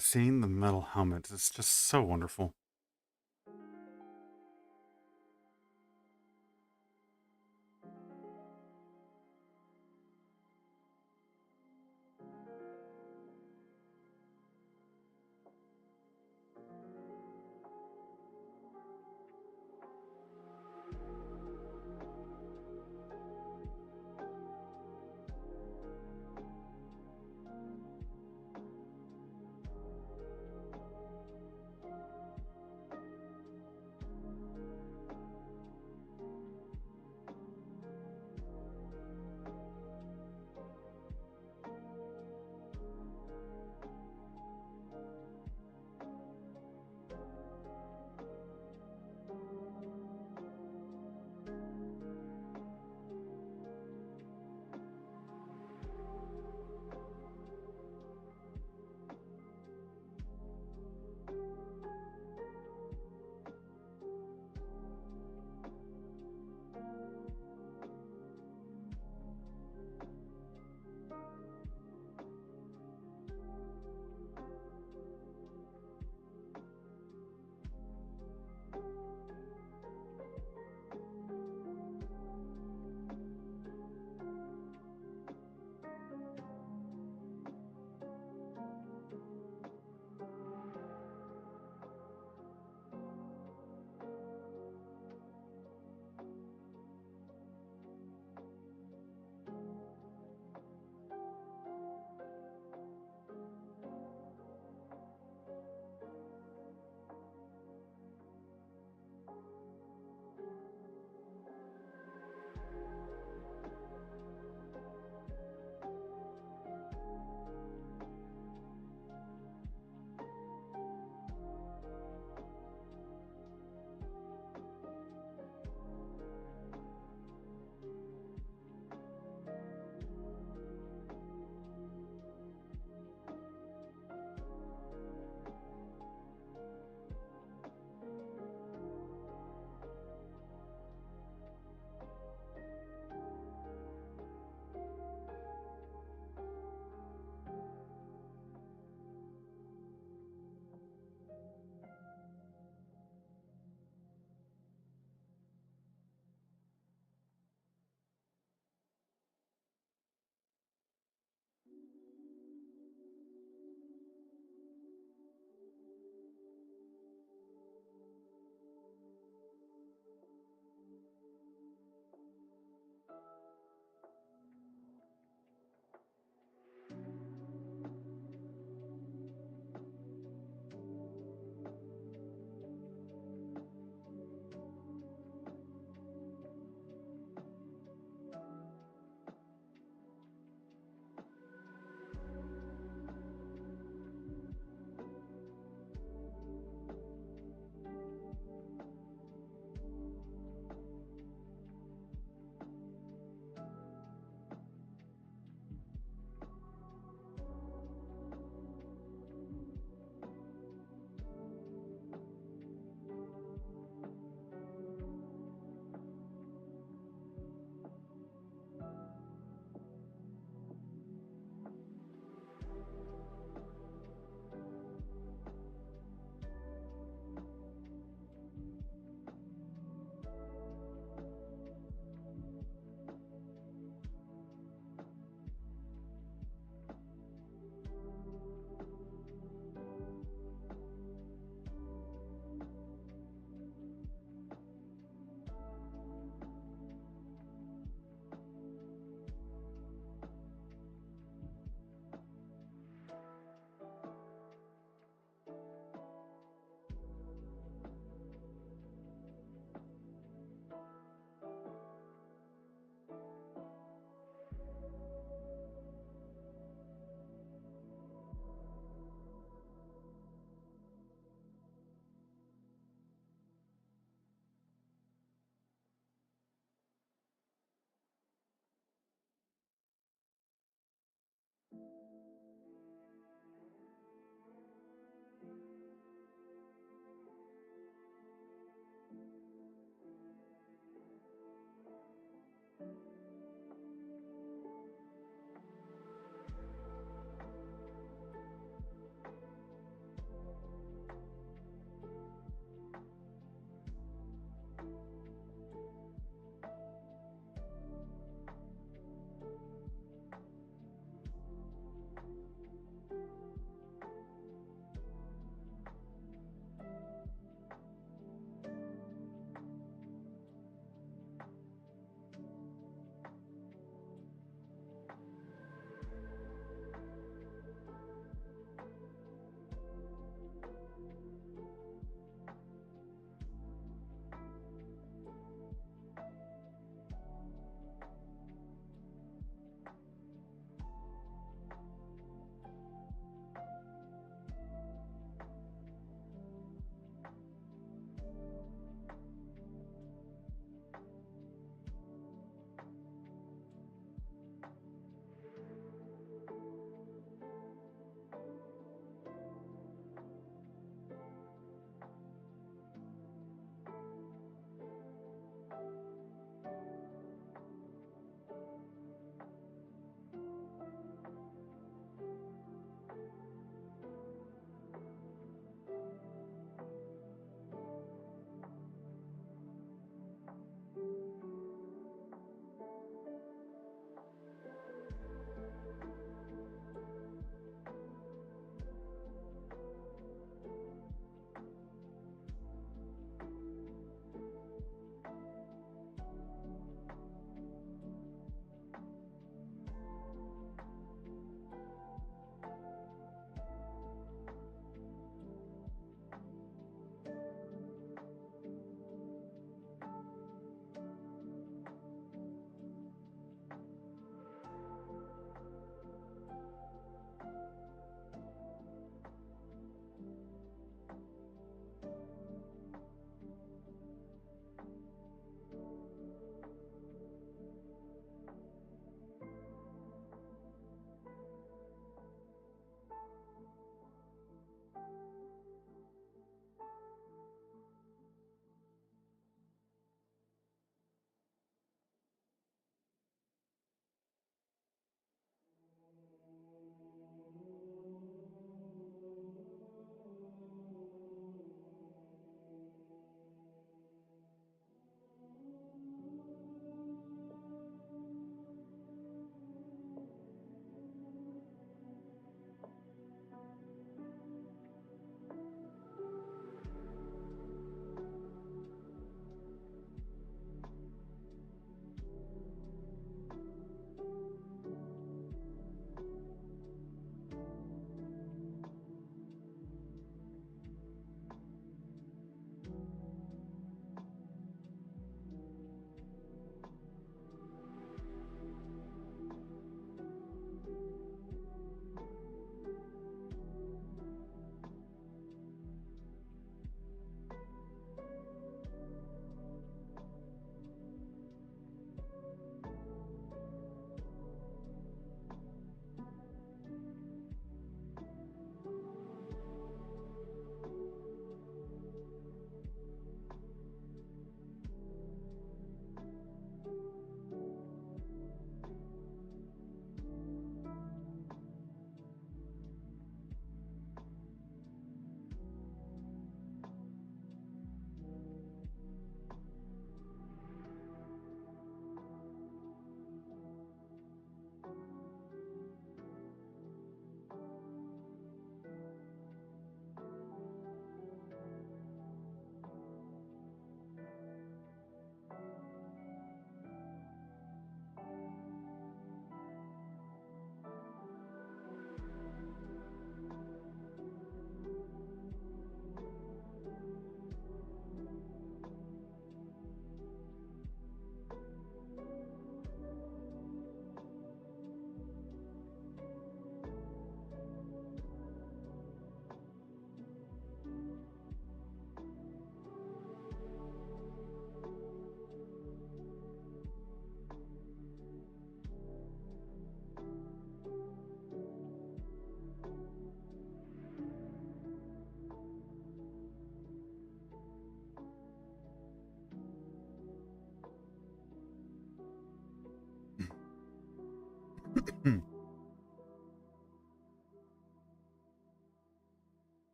Seeing the metal helmets is just so wonderful.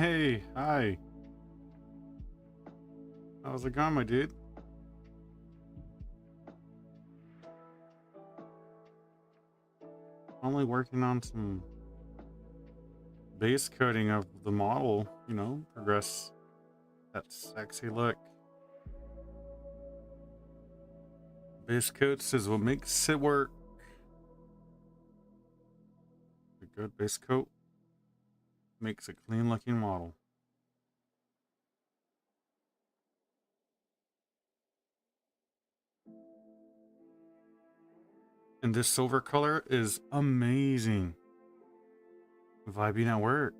Hey, hi. How's it going, my dude? Only working on some base coating of the model, you know, progress that sexy look. Base coats is what makes it work. A good base coat makes a clean looking model. And this silver color is amazing. Vibing at work.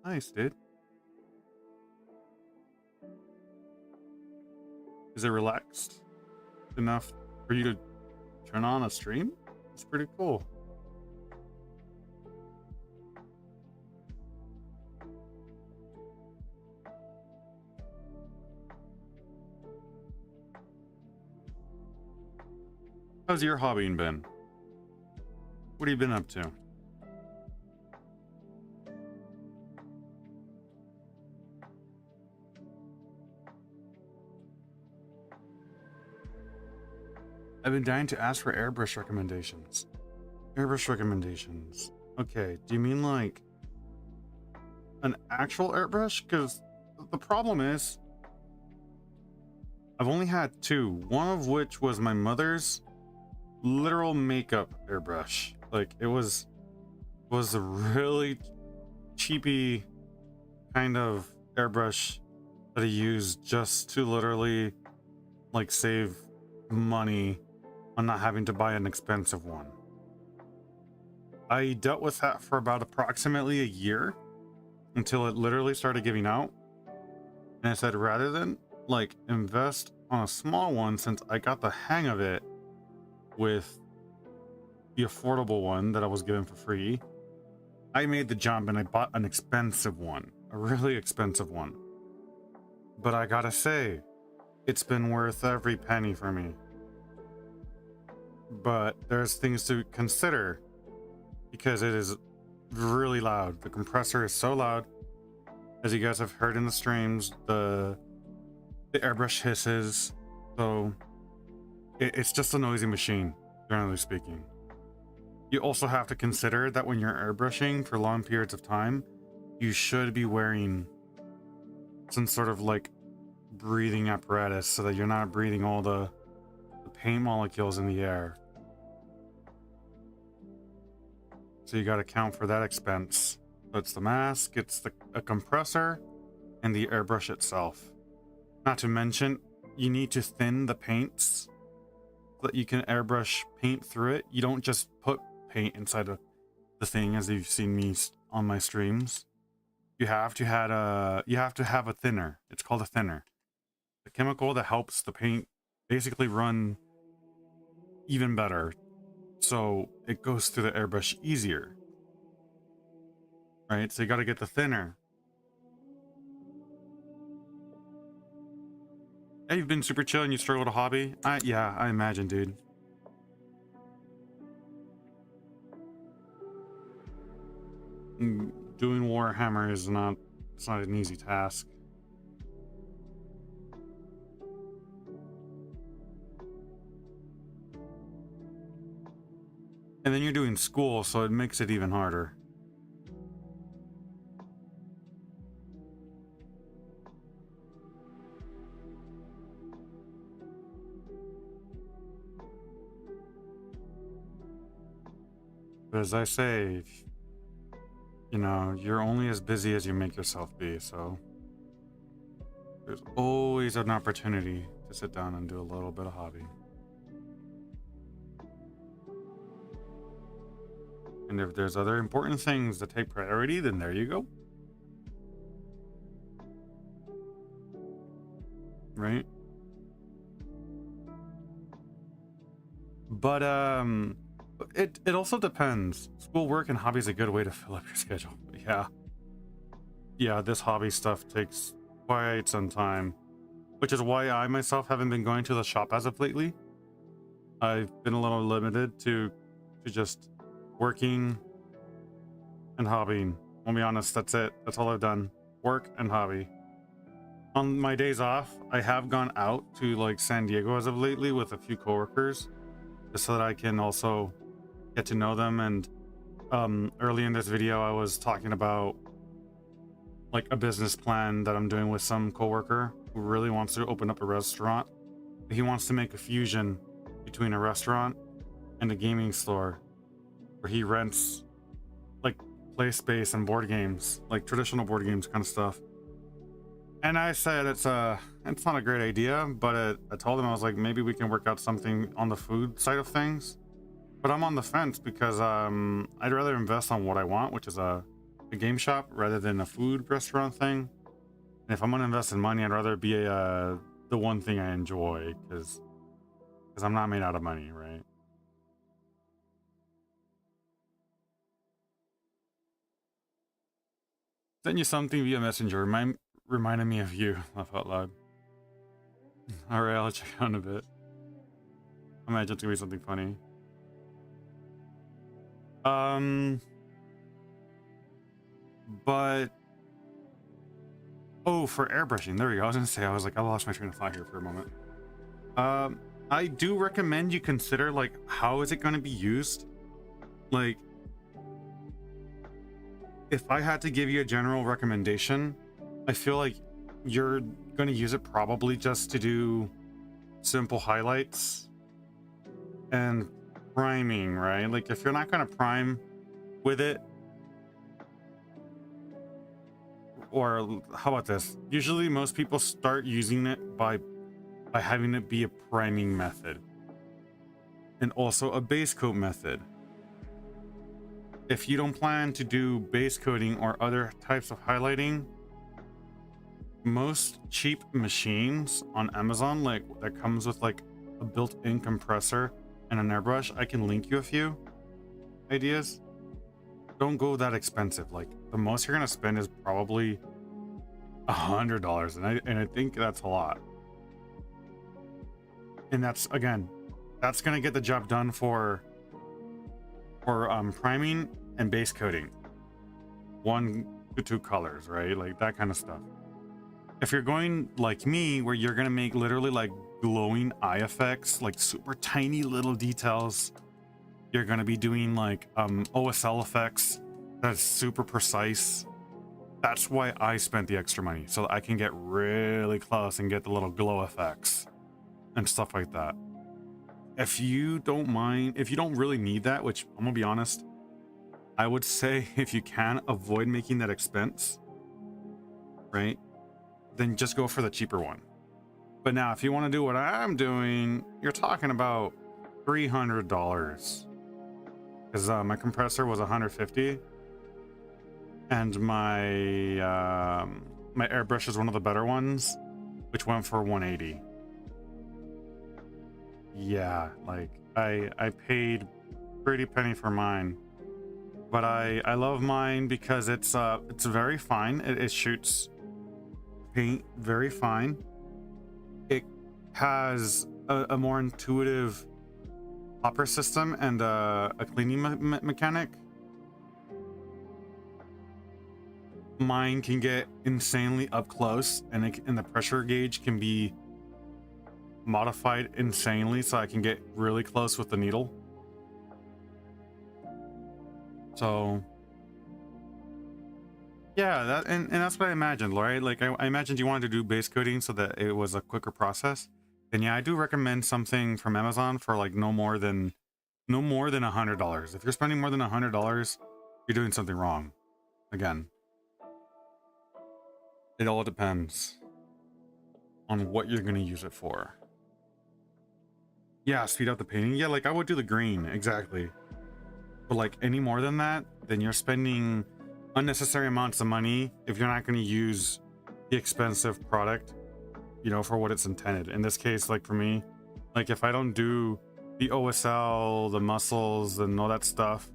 Nice, dude. Is it relaxed enough for you to turn on a stream? It's pretty cool. How's your hobbying been? What have you been up to? I've been dying to ask for airbrush recommendations. Airbrush recommendations. Okay, do you mean like an actual airbrush? Because the problem is, I've only had two, one of which was my mother's literal makeup airbrush. Like it was a really cheapy kind of airbrush that I used just to literally like save money on not having to buy an expensive one. I dealt with that for about approximately a year until it literally started giving out. And I said, rather than like invest on a small one, since I got the hang of it with the affordable one that I was given for free, I made the jump and I bought an expensive one, a really expensive one. But I gotta say, it's been worth every penny for me. But there's things to consider because it is really loud. The compressor is so loud. As you guys have heard in the streams, the airbrush hisses. So it's just a noisy machine, generally speaking. You also have to consider that when you're airbrushing for long periods of time, you should be wearing some sort of like breathing apparatus so that you're not breathing all the paint molecules in the air. So you got to account for that expense. So it's the mask, it's a compressor, and the airbrush itself. Not to mention, you need to thin the paints so that you can airbrush paint through it. You don't just put paint inside of the thing as you've seen me on my streams. You have to have a thinner. It's called a thinner. The chemical that helps the paint basically run even better, so it goes through the airbrush easier. Right? So you got to get the thinner. Hey, you've been super chill and you struggle with a hobby? Yeah, I imagine, dude. Doing Warhammer is not an easy task. And then you're doing school, so it makes it even harder. But as I say, you know, you're only as busy as you make yourself be, so there's always an opportunity to sit down and do a little bit of hobby. And if there's other important things that take priority, then there you go. Right? But it also depends. Schoolwork and hobby is a good way to fill up your schedule. Yeah, this hobby stuff takes quite some time, which is why I myself haven't been going to the shop as of lately. I've been a little limited to just working and hobbying. I'll be honest, that's it. That's all I've done. work and hobby. On my days off, I have gone out to like San Diego as of lately with a few coworkers, just so that I can also get to know them. And early in this video, I was talking about like a business plan that I'm doing with some coworker who really wants to open up a restaurant. He wants to make a fusion between a restaurant and a gaming store where he rents like play space and board games, like traditional board games kind of stuff. And I said it's not a great idea, but I told him, I was like, maybe we can work out something on the food side of things. But I'm on the fence because I'd rather invest on what I want, which is a game shop rather than a food restaurant thing. And if I'm gonna invest in money, I'd rather be the one thing I enjoy, because I'm not made out of money, right? Sent you something via messenger, reminded me of you. Laugh out loud. All right, I'll check out in a bit. I imagine it's gonna be something funny. But oh, for airbrushing, there we go. I was gonna say, I was like, I lost my train of thought here for a moment. I do recommend you consider like, how is it going to be used? Like, if I had to give you a general recommendation, I feel like you're going to use it probably just to do simple highlights and priming, right? Like, if you're not going to prime with it, or how about this? Usually most people start using it by having it be a priming method and also a base coat method. If you don't plan to do base coating or other types of highlighting, most cheap machines on Amazon, like that comes with like a built-in compressor and an airbrush, I can link you a few ideas. Don't go that expensive. Like, the most you're gonna spend is probably $100, and I think that's a lot. And that's, again, that's gonna get the job done for priming and base coating, 1 to 2 colors, right? Like that kind of stuff. If you're going like me, where you're gonna make literally like glowing eye effects, like super tiny little details, you're gonna be doing like OSL effects that's super precise. That's why I spent the extra money, so that I can get really close and get the little glow effects and stuff like that. If you don't mind, if you don't really need that, which I'm gonna be honest, I would say if you can avoid making that expense, right, then just go for the cheaper one. But now if you want to do what I'm doing, you're talking about $300, because my compressor was $150, and my my airbrush is one of the better ones, which went for $180. Yeah, like I paid pretty penny for mine, but I love mine because it's very fine. It shoots paint very fine. It has a more intuitive hopper system and a cleaning mechanic. Mine can get insanely up close, and the pressure gauge can be modified insanely, so I can get really close with the needle. So yeah, that and that's what I imagined, right? Like I imagined you wanted to do base coating so that it was a quicker process. And yeah, I do recommend something from Amazon for like no more than $100. If you're spending more than $100, you're doing something wrong. Again, it all depends on what you're going to use it for. Yeah, speed up the painting. Yeah, like I would do the green, exactly. But like any more than that, then you're spending unnecessary amounts of money if you're not going to use the expensive product, you know, for what it's intended. In this case, like for me, like if I don't do the OSL, the muscles, and all that stuff,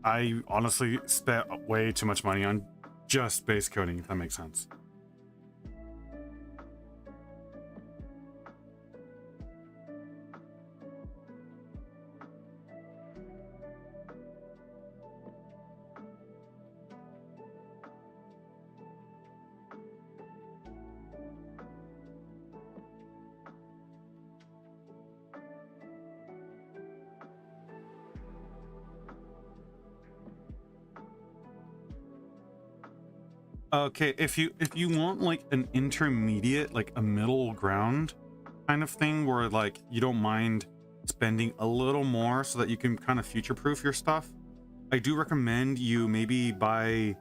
I honestly spent way too much money on just base coating, if that makes sense. Okay, if you want like an intermediate, like a middle ground kind of thing where like you don't mind spending a little more so that you can kind of future proof your stuff, I do recommend you maybe buy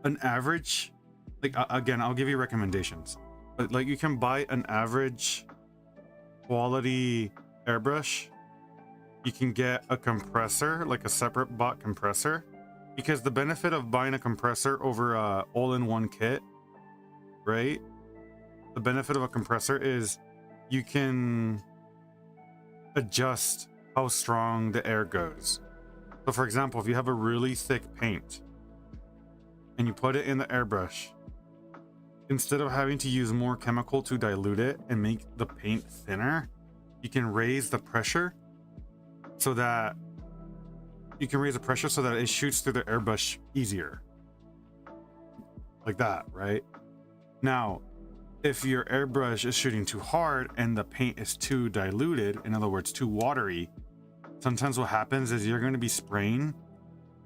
an average, like again, I'll give you recommendations, but like you can buy an average quality airbrush. You can get a compressor, like a separate bought compressor, because the benefit of buying a compressor over a all-in-one kit, right? The benefit of a compressor is you can adjust how strong the air goes. So for example, if you have a really thick paint and you put it in the airbrush, instead of having to use more chemical to dilute it and make the paint thinner, you can raise the pressure so that it shoots through the airbrush easier. Like that, right? Now, if your airbrush is shooting too hard and the paint is too diluted, in other words, too watery, sometimes what happens is you're going to be spraying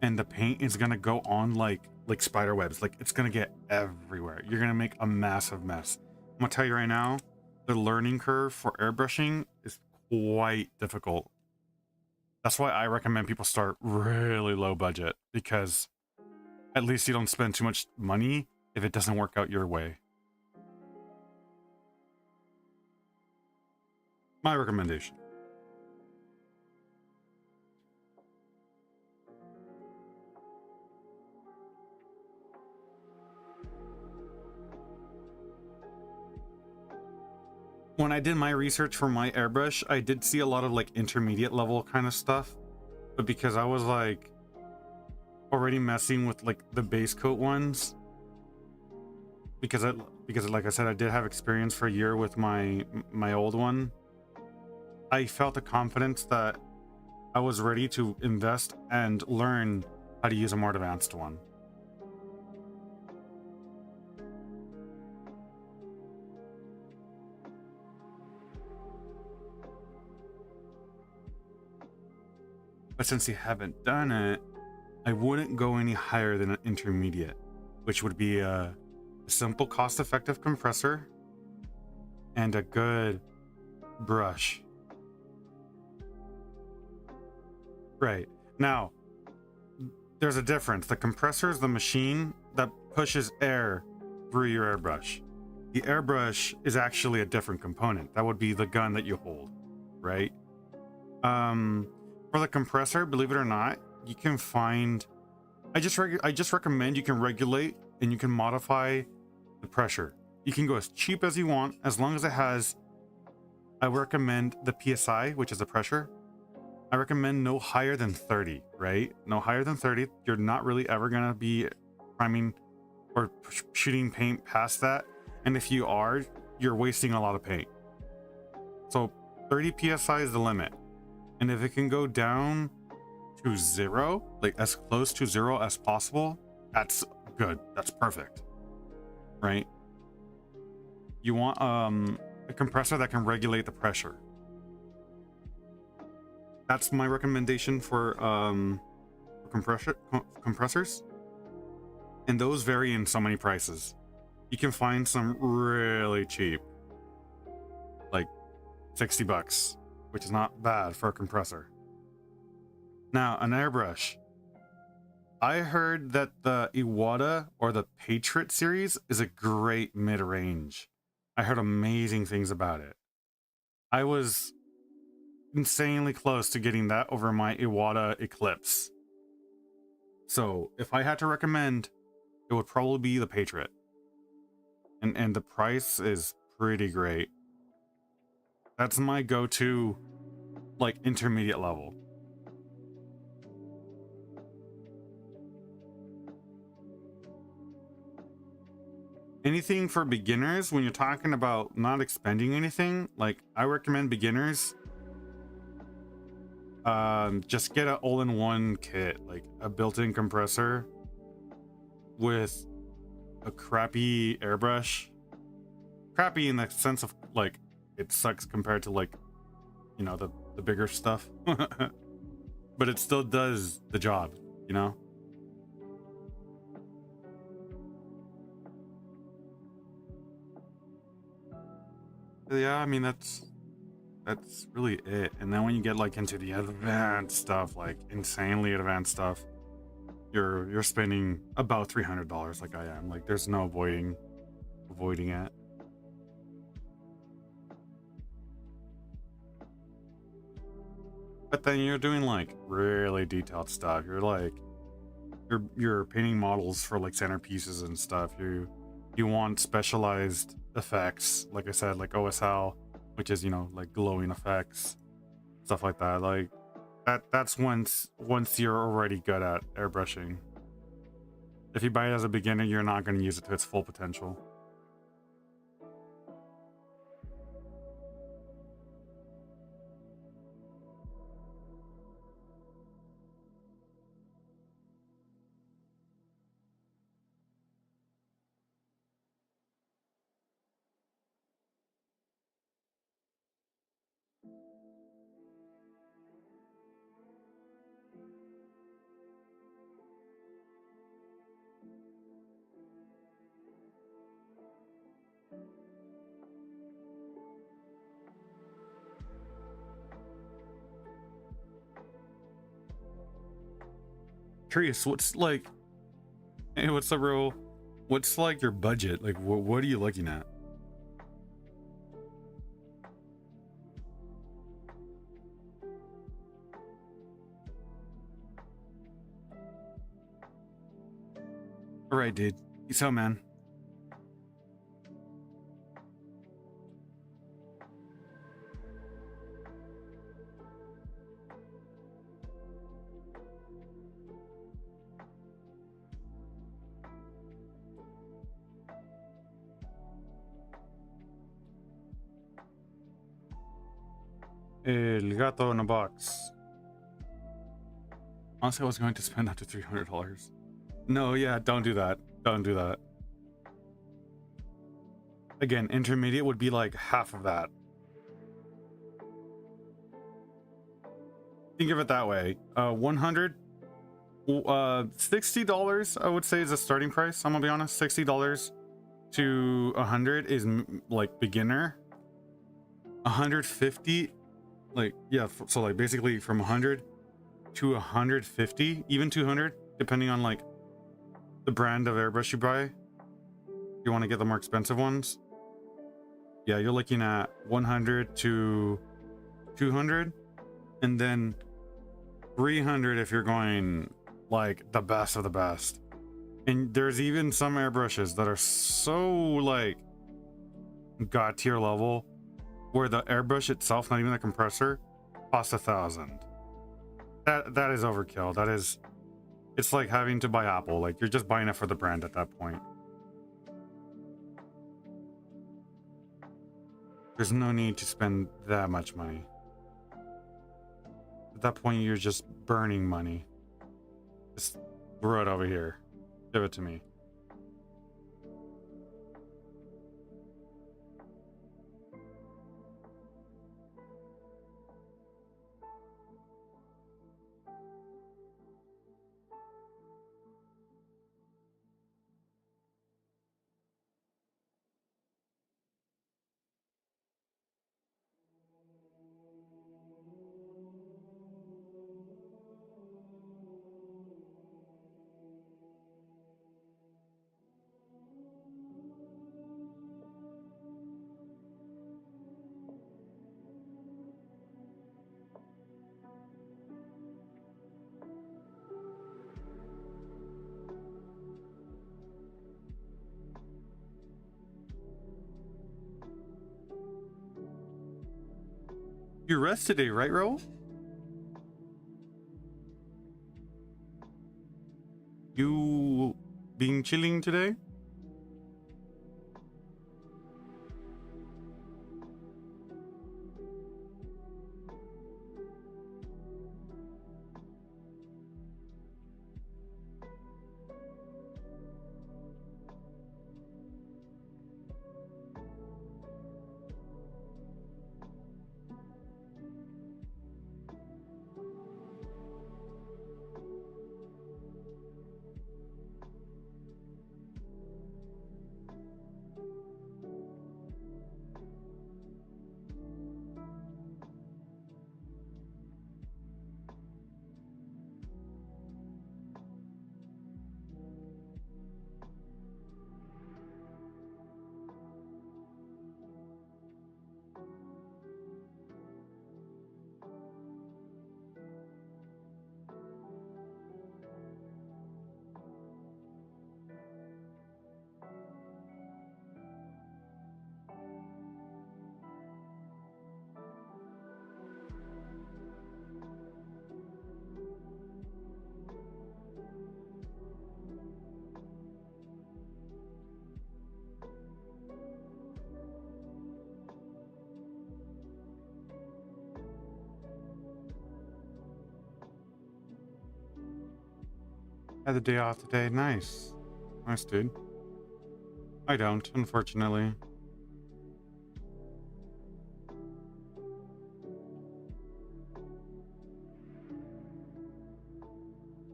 and the paint is going to go on like spider webs. Like it's going to get everywhere. You're going to make a massive mess. I'm going to tell you right now, the learning curve for airbrushing is quite difficult. That's why I recommend people start really low budget, because at least you don't spend too much money if it doesn't work out your way. My recommendation. When I did my research for my airbrush, I did see a lot of like intermediate level kind of stuff, but because I was like already messing with like the base coat ones, because like I said, I did have experience for a year with my old one, I felt the confidence that I was ready to invest and learn how to use a more advanced one. But since you haven't done it, I wouldn't go any higher than an intermediate, which would be a simple, cost-effective compressor and a good brush. Right. Now, there's a difference. The compressor is the machine that pushes air through your airbrush. The airbrush is actually a different component. That would be the gun that you hold, right? For the compressor, believe it or not, you can find, I just recommend you can regulate and you can modify the pressure. You can go as cheap as you want, as long as it has, I recommend the PSI, which is the pressure. I recommend no higher than 30, right? No higher than 30. You're not really ever gonna be priming or shooting paint past that. And if you are, you're wasting a lot of paint. So 30 PSI is the limit. And if it can go down to 0, like as close to 0 as possible, that's good. That's perfect, right? You want a compressor that can regulate the pressure. That's my recommendation for compressors. And those vary in so many prices. You can find some really cheap, like $60, which is not bad for a compressor. Now, an airbrush. I heard that the Iwata or the Pt.8 series is a great mid-range. I heard amazing things about it. I was insanely close to getting that over my Iwata Eclipse. So if I had to recommend, it would probably be the Pt.8. And the price is pretty great. That's my go-to, like, intermediate level. Anything for beginners, when you're talking about not expending anything, like, I recommend beginners just get an all-in-one kit, like a built-in compressor with a crappy airbrush. Crappy in the sense of like it sucks compared to, like, you know, the bigger stuff. But it still does the job, you know. Yeah, I mean that's really it. And then when you get like into the advanced stuff, like insanely advanced stuff, you're spending about $300 like I am. Like there's no avoiding it. But then you're doing like really detailed stuff. You're like you're painting models for like centerpieces and stuff. You want specialized effects, like I said, like OSL, which is, you know, like glowing effects, stuff like that. Like that's once you're already good at airbrushing. If you buy it as a beginner, you're not going to use it to its full potential. Curious, what's like, hey, what's like your budget? Like, what are you looking at? All right, dude. Peace out, man. El gato in a box. Honestly, I was going to spend up to $300. No, yeah, don't do that. Don't do that. Again, intermediate would be like half of that. Think of it that way. 100, $60, I would say, is a starting price. I'm gonna be honest. $60 to 100 is like beginner. 150, like, yeah, so like basically from 100 to 150, even 200, depending on like the brand of airbrush you buy. You want to get the more expensive ones. Yeah, you're looking at 100 to 200, and then 300 if you're going like the best of the best. And there's even some airbrushes that are so like god tier level where the airbrush itself, not even the compressor, costs $1,000. That is overkill. That is, it's like having to buy Apple. Like you're just buying it for the brand at that point. There's no need to spend that much money. At that point, you're just burning money. Just throw it over here. Give it to me. You rest today, right, Ro? You being chilling today? Had the day off today. Nice. Nice, dude. I don't, unfortunately.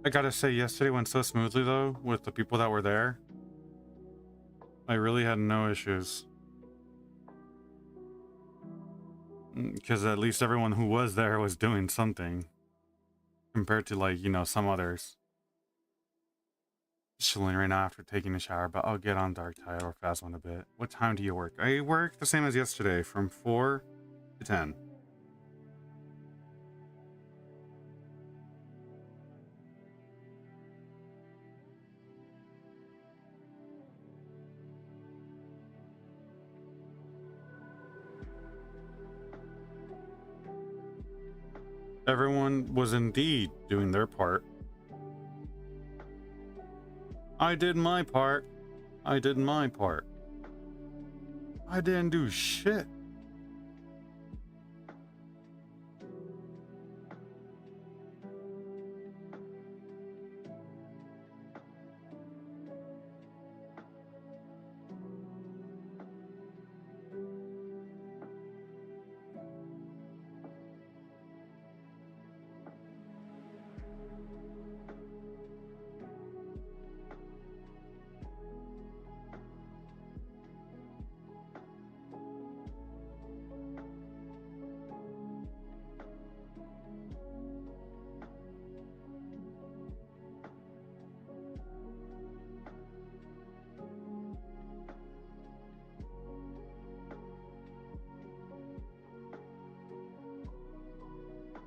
I gotta say, yesterday went so smoothly, though, with the people that were there. I really had no issues. Because at least everyone who was there was doing something. Compared to, like, you know, some others. Chilling right now after taking a shower, but I'll get on Dark Tide or Fast One a bit. What time do you work? I work the same as yesterday, from 4 to 10. Everyone was indeed doing their part. I did my part. I did my part. I didn't do shit.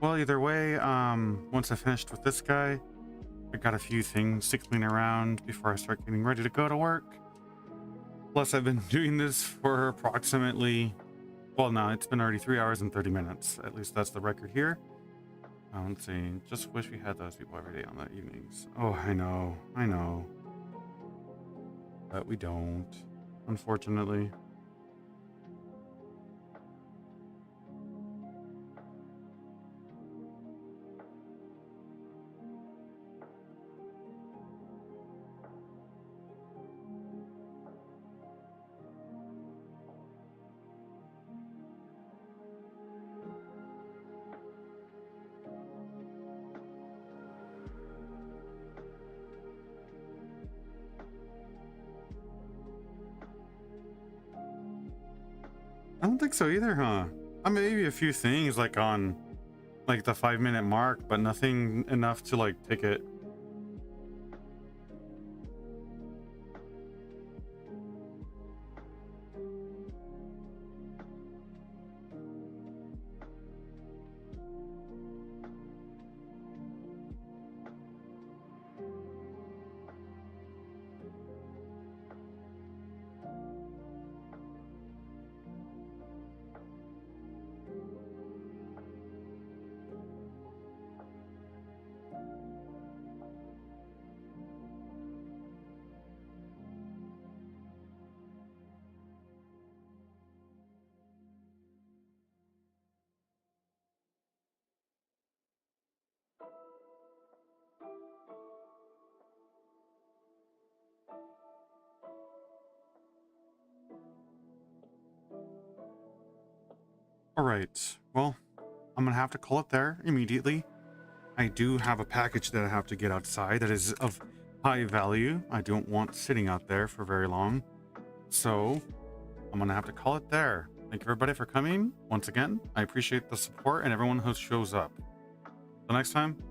Well, either way, once I finished with this guy, I got a few things to clean around before I start getting ready to go to work. Plus, I've been doing this for approximately, well, no, it's been already 3 hours and 30 minutes. At least that's the record here. Let's see. Just wish we had those people every day on the evenings. Oh, I know. But we don't, unfortunately. I don't think so either, huh? I mean, maybe a few things like on like the 5-minute mark, but nothing enough to like take it. All right. Well, I'm gonna have to call it there immediately. I do have a package that I have to get outside that is of high value. I don't want sitting out there for very long. So I'm gonna have to call it there. Thank you everybody for coming. Once again, I appreciate the support and everyone who shows up. Till next time,